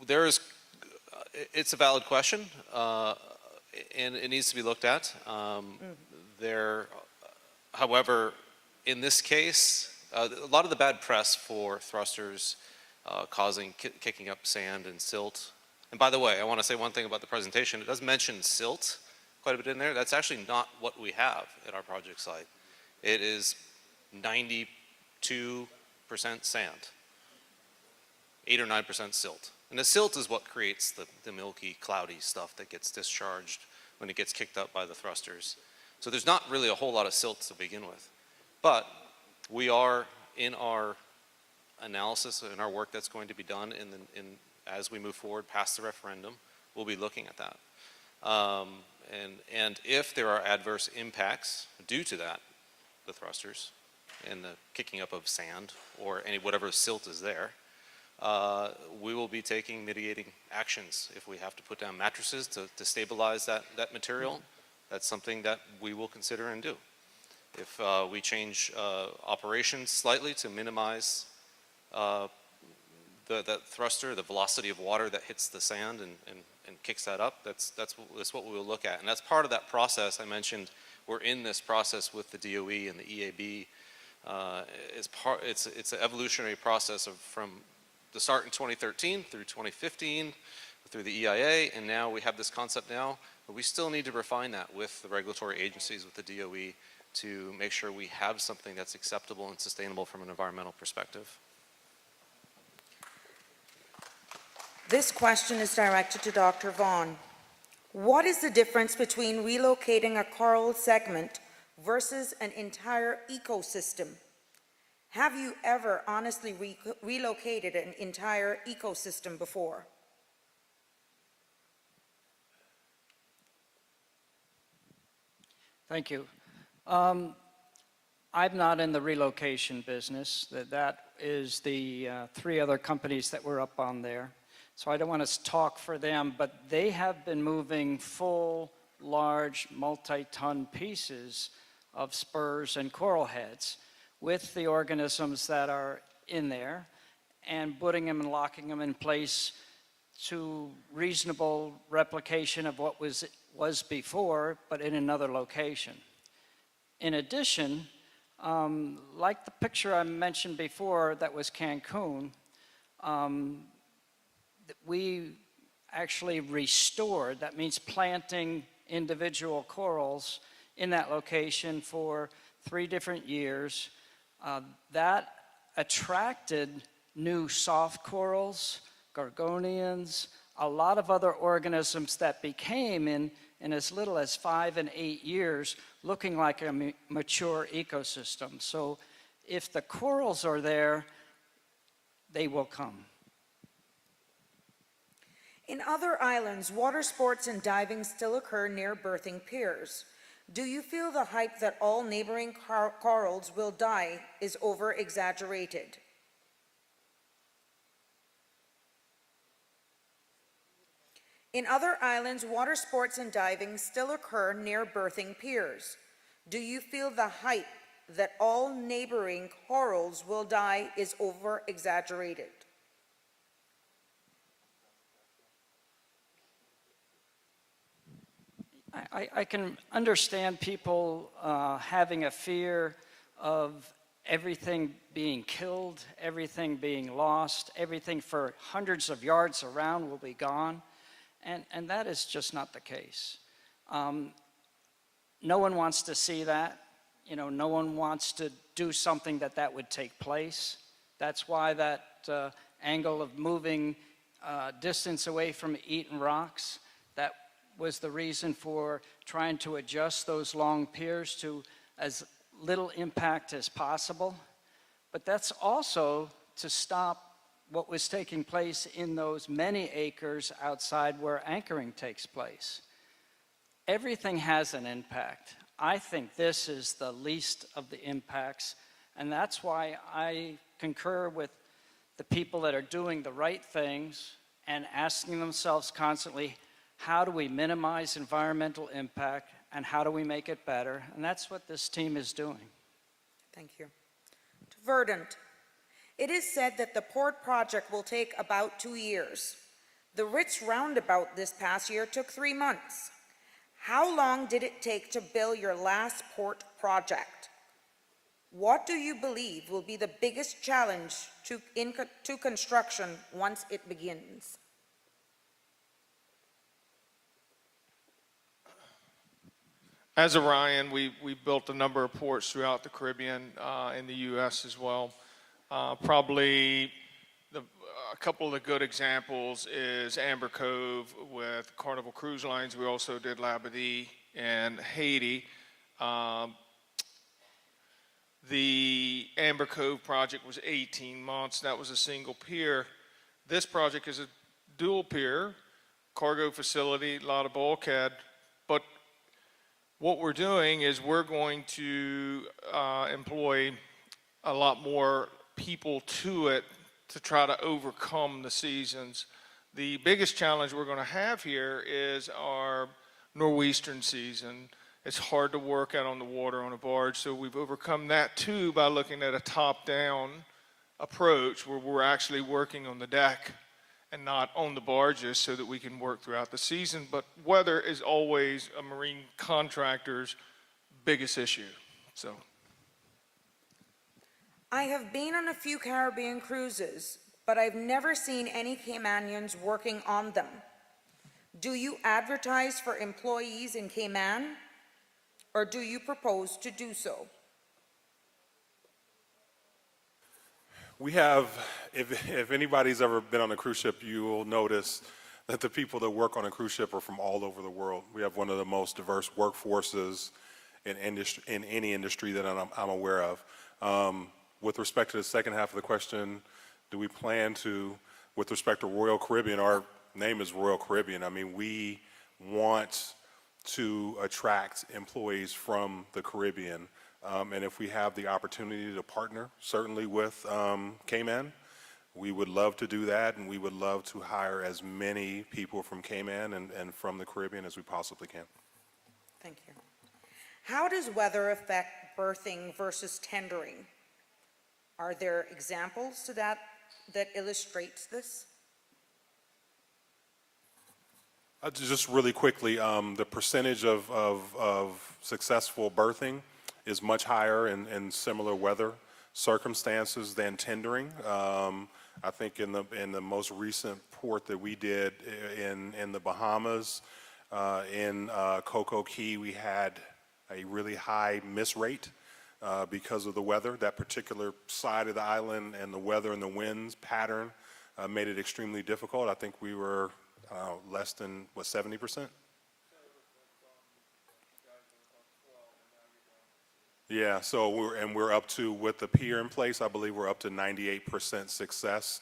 there is, it's a valid question, and it needs to be looked at. However, in this case, a lot of the bad press for thrusters kicking up sand and silt. And by the way, I want to say one thing about the presentation. It does mention silt quite a bit in there. That's actually not what we have at our project site. It is 92% sand, 8 or 9% silt. And the silt is what creates the milky, cloudy stuff that gets discharged when it gets kicked up by the thrusters. So there's not really a whole lot of silt to begin with. But we are, in our analysis and our work that's going to be done as we move forward past the referendum, we'll be looking at that. And if there are adverse impacts due to that, the thrusters and the kicking up of sand or whatever silt is there, we will be taking mitigating actions. If we have to put down mattresses to stabilize that material, that's something that we will consider and do. If we change operations slightly to minimize that thruster, the velocity of water that hits the sand and kicks that up, that's what we will look at. And that's part of that process I mentioned. We're in this process with the DOE and the EAB. It's an evolutionary process from the start in 2013 through 2015 through the EIA, and now we have this concept now, but we still need to refine that with the regulatory agencies, with the DOE, to make sure we have something that's acceptable and sustainable from an environmental perspective. This question is directed to Dr. Vaughn. What is the difference between relocating a coral segment versus an entire ecosystem? Have you ever honestly relocated an entire ecosystem before? Thank you. I'm not in the relocation business. That is the 3 other companies that were up on there. So I don't want to talk for them, but they have been moving full, large, multi-ton pieces of spurs and coral heads with the organisms that are in there and putting them and locking them in place to reasonable replication of what was before, but in another location. In addition, like the picture I mentioned before that was Cancun, we actually restored, that means planting individual corals in that location for 3 different years. That attracted new soft corals, gorgonians, a lot of other organisms that became in as little as 5 and 8 years looking like a mature ecosystem. So if the corals are there, they will come. In other islands, water sports and diving still occur near berthing piers. Do you feel the hype that all neighboring corals will die is over-exaggerated? In other islands, water sports and diving still occur near berthing piers. Do you feel the hype that all neighboring corals will die is over-exaggerated? I can understand people having a fear of everything being killed, everything being lost, everything for hundreds of yards around will be gone, and that is just not the case. No one wants to see that. You know, no one wants to do something that would take place. That's why that angle of moving distance away from eaten rocks, that was the reason for trying to adjust those long piers to as little impact as possible. But that's also to stop what was taking place in those many acres outside where anchoring takes place. Everything has an impact. I think this is the least of the impacts, and that's why I concur with the people that are doing the right things and asking themselves constantly, how do we minimize environmental impact and how do we make it better? And that's what this team is doing. Thank you. To Verdant, it is said that the port project will take about 2 years. The Ritz roundabout this past year took 3 months. How long did it take to build your last port project? What do you believe will be the biggest challenge to construction once it begins? As Orion, we built a number of ports throughout the Caribbean, in the U.S. as well. Probably a couple of the good examples is Amber Cove with Carnival Cruise Lines. We also did Labadee and Haiti. The Amber Cove project was 18 months. That was a single pier. This project is a dual pier, cargo facility, a lot of bulkhead. But what we're doing is we're going to employ a lot more people to it to try to overcome the seasons. The biggest challenge we're going to have here is our nor'eastern season. It's hard to work out on the water on a barge, so we've overcome that too by looking at a top-down approach where we're actually working on the deck and not on the barges so that we can work throughout the season. But weather is always a marine contractor's biggest issue. So I have been on a few Caribbean cruises, but I've never seen any Caymanians working on them. Do you advertise for employees in Cayman, or do you propose to do so? We have, if anybody's ever been on a cruise ship, you will notice that the people that work on a cruise ship are from all over the world. We have one of the most diverse workforces in any industry that I'm aware of. With respect to the second half of the question, do we plan to, with respect to Royal Caribbean, our name is Royal Caribbean. I mean, we want to attract employees from the Caribbean. And if we have the opportunity to partner, certainly with Cayman, we would love to do that, and we would love to hire as many people from Cayman and from the Caribbean as we possibly can. Thank you. How does weather affect berthing versus tendering? Are there examples to that illustrates this? Just really quickly, the percentage of successful berthing is much higher in similar weather circumstances than tendering. I think in the most recent port that we did in the Bahamas, in Coco Key, we had a really high miss rate because of the weather. That particular side of the island and the weather and the winds pattern made it extremely difficult. I think we were less than, what, 70%? Yeah, so we're up to, with the pier in place, I believe we're up to 98% success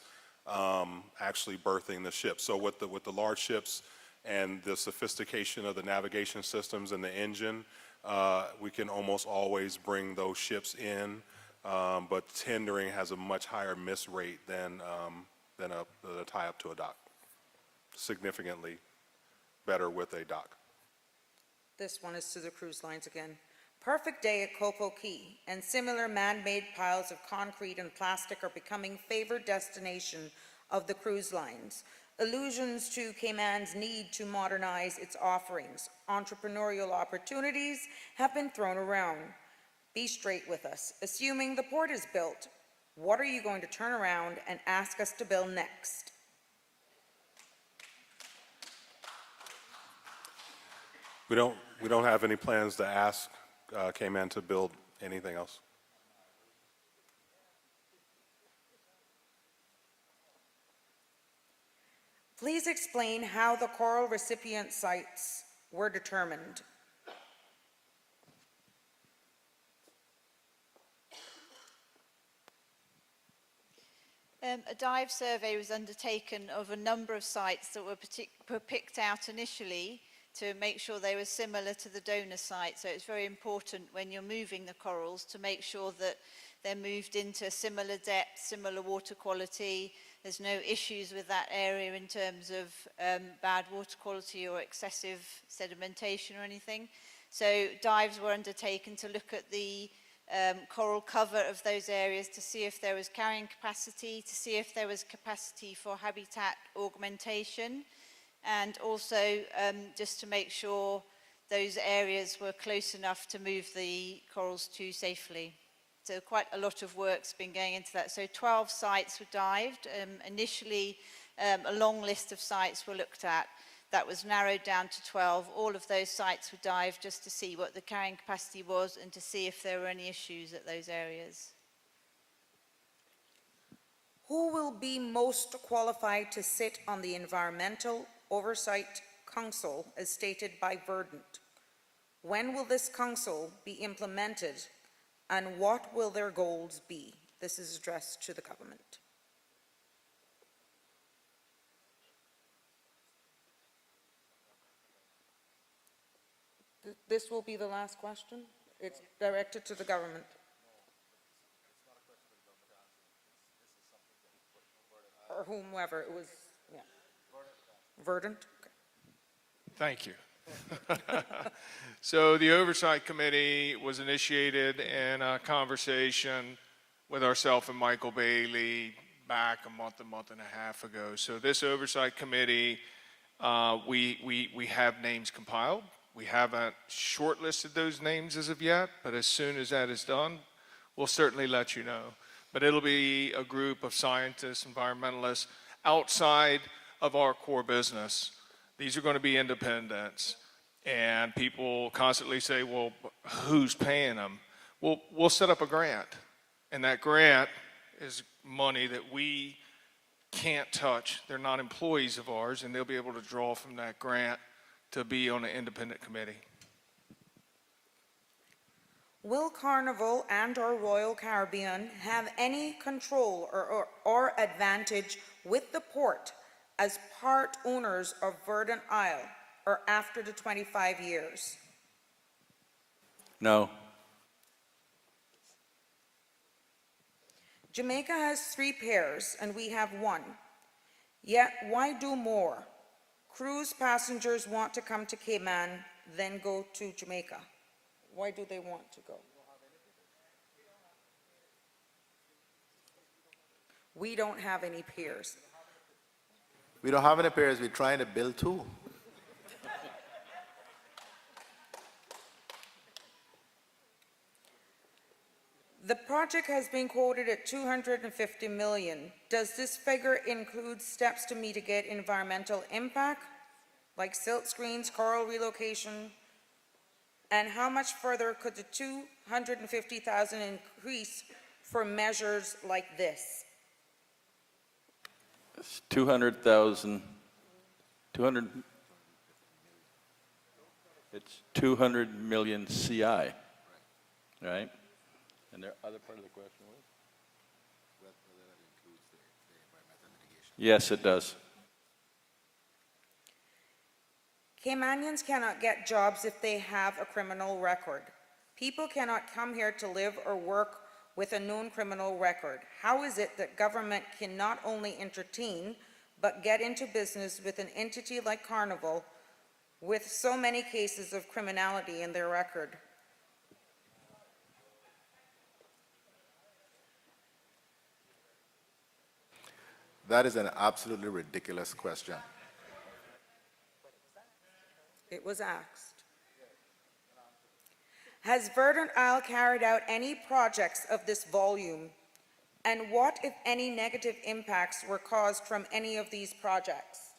actually berthing the ship. So with the large ships and the sophistication of the navigation systems and the engine, we can almost always bring those ships in, but tendering has a much higher miss rate than a tie-up to a dock. Significantly better with a dock. This one is to the cruise lines again. Perfect day at Coco Key and similar man-made piles of concrete and plastic are becoming favored destination of the cruise lines. Allusions to Cayman's need to modernize its offerings. Entrepreneurial opportunities have been thrown around. Be straight with us. Assuming the port is built, what are you going to turn around and ask us to build next? We don't have any plans to ask Cayman to build anything else. Please explain how the coral recipient sites were determined. A dive survey was undertaken of a number of sites that were picked out initially to make sure they were similar to the donor site. So it's very important when you're moving the corals to make sure that they're moved into a similar depth, similar water quality. There's no issues with that area in terms of bad water quality or excessive sedimentation or anything. So dives were undertaken to look at the coral cover of those areas to see if there was carrying capacity, to see if there was capacity for habitat augmentation, and also just to make sure those areas were close enough to move the corals to safely. So quite a lot of work's been going into that. So 12 sites were dived. Initially, a long list of sites were looked at. That was narrowed down to 12. All of those sites were dived just to see what the carrying capacity was and to see if there were any issues at those areas. Who will be most qualified to sit on the Environmental Oversight Council as stated by Verdant? When will this council be implemented and what will their goals be? This is addressed to the government. This will be the last question. It's directed to the government. Or whomever it was, yeah. Verdant? Okay. Thank you. So the Oversight Committee was initiated in a conversation with ourselves and Michael Bailey back a month and a half ago. So this Oversight Committee, we have names compiled. We haven't shortlisted those names as of yet, but as soon as that is done, we'll certainly let you know. But it'll be a group of scientists, environmentalists outside of our core business These are going to be independents. And people constantly say, well, who's paying them? Well, we'll set up a grant. And that grant is money that we can't touch. They're not employees of ours, and they'll be able to draw from that grant to be on an independent committee. Will Carnival and/or Royal Caribbean have any control or advantage with the port as part owners of Verdant Isle or after the 25 years? No. Jamaica has 3 pairs and we have 1. Yet why do more? Cruise passengers want to come to Cayman, then go to Jamaica. Why do they want to go? We don't have any piers. We don't have any pairs. We're trying to build 2. The project has been quoted at $250 million. Does this figure include steps to mitigate environmental impact, like silt screens, coral relocation? And how much further could the $250,000 increase for measures like this? It's 200,000, 200, it's 200 million CI, right? And the other part of the question was? Yes, it does. Caymanians cannot get jobs if they have a criminal record. People cannot come here to live or work with a known criminal record. How is it that government can not only entertain, but get into business with an entity like Carnival with so many cases of criminality in their record? That is an absolutely ridiculous question. It was asked. Has Verdant Isle carried out any projects of this volume? And what, if any, negative impacts were caused from any of these projects?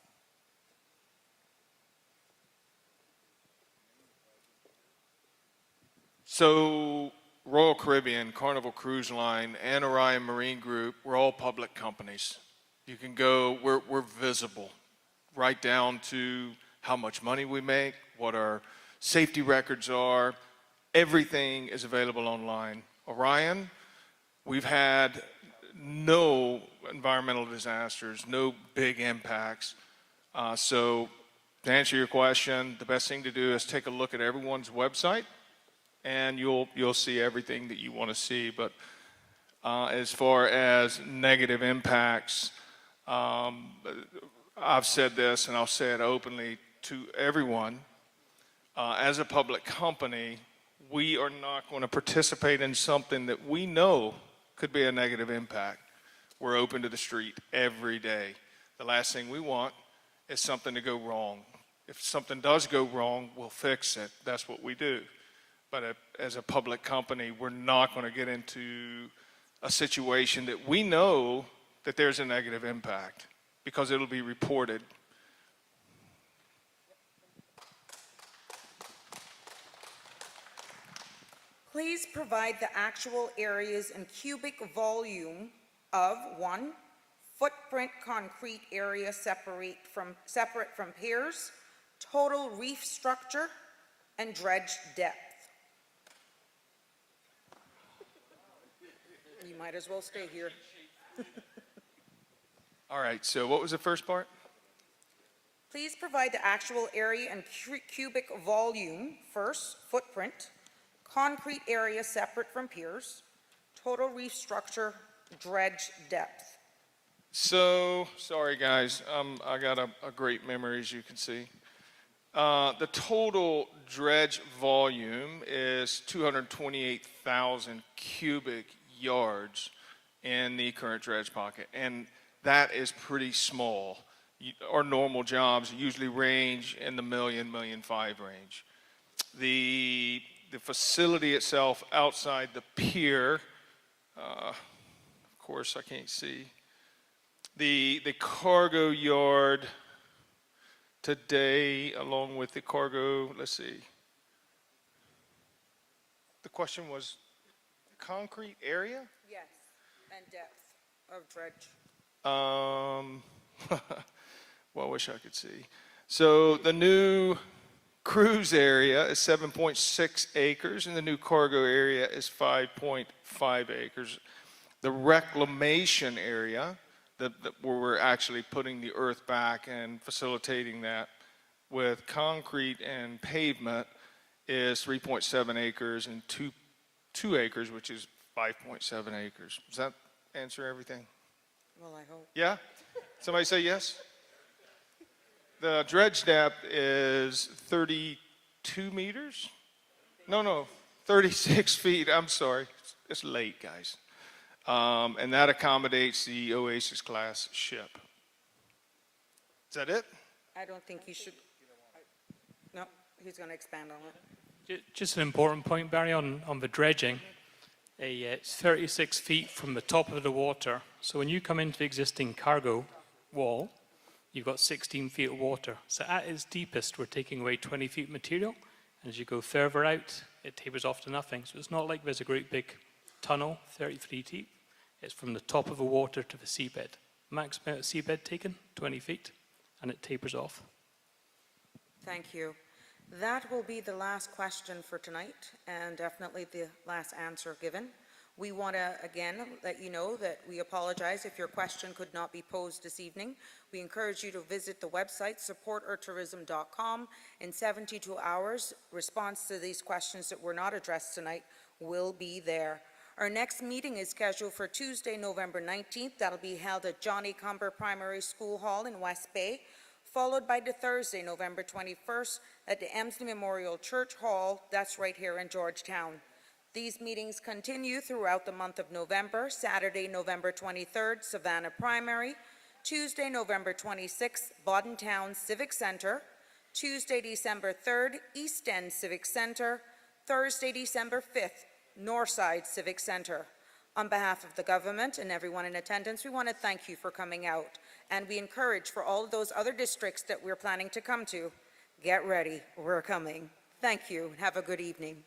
So Royal Caribbean, Carnival Cruise Line, and Orion Marine Group, we're all public companies. You can go, we're visible, right down to how much money we make, what our safety records are. Everything is available online. Orion, we've had no environmental disasters, no big impacts. So to answer your question, the best thing to do is take a look at everyone's website, and you'll see everything that you want to see. But as far as negative impacts, I've said this, and I'll say it openly to everyone. As a public company, we are not going to participate in something that we know could be a negative impact. We're open to the street every day. The last thing we want is something to go wrong. If something does go wrong, we'll fix it. That's what we do. But as a public company, we're not going to get into a situation that we know that there's a negative impact, because it'll be reported. Please provide the actual areas and cubic volume of 1, footprint concrete area separate from piers, total reef structure, and dredge depth. You might as well stay here. All right, so what was the first part? Please provide the actual area and cubic volume first, footprint, concrete area separate from piers, total reef structure, dredge depth. So, sorry guys, I got a great memory, as you can see. The total dredge volume is 228,000 cubic yards in the current dredge pocket, and that is pretty small. Our normal jobs usually range in the $1.5 million range. The facility itself outside the pier, of course I can't see. The cargo yard, today, along with the cargo, let's see. The question was concrete area? Yes, and depth of dredge. Well, I wish I could see. So the new cruise area is 7.6 acres, and the new cargo area is 5.5 acres. The reclamation area, where we're actually putting the earth back and facilitating that with concrete and pavement, is 3.7 acres, and 2 acres, which is 5.7 acres. Does that answer everything? Well, I hope. Yeah? Somebody say yes? The dredge depth is 32 meters? No, 36 feet. I'm sorry. It's late, guys. And that accommodates the Oasis class ship. Is that it? I don't think you should. No, he's going to expand on it. Just an important point, Barry, on the dredging. It's 36 feet from the top of the water. So when you come into the existing cargo wall, you've got 16 feet of water. So at its deepest, we're taking away 20 feet of material. And as you go further out, it tapers off to nothing. So it's not like there's a great big tunnel, 30 feet deep. It's from the top of the water to the seabed. Max amount of seabed taken, 20 feet, and it tapers off. Thank you. That will be the last question for tonight, and definitely the last answer given. We want to, again, let you know that we apologize if your question could not be posed this evening. We encourage you to visit the website, supportourtourism.com. In 72 hours, response to these questions that were not addressed tonight will be there. Our next meeting is scheduled for Tuesday, November 19th. That'll be held at Johnny Cumber Primary School Hall in West Bay, followed by the Thursday, November 21st at the Emsley Memorial Church Hall. That's right here in Georgetown. These meetings continue throughout the month of November. Saturday, November 23rd, Savannah Primary. Tuesday, November 26th, Bodden Town Civic Center. Tuesday, December 3rd, East End Civic Center. Thursday, December 5th, Northside Civic Center. On behalf of the government and everyone in attendance, we want to thank you for coming out. And we encourage for all of those other districts that we're planning to come to, get ready, we're coming. Thank you, and have a good evening.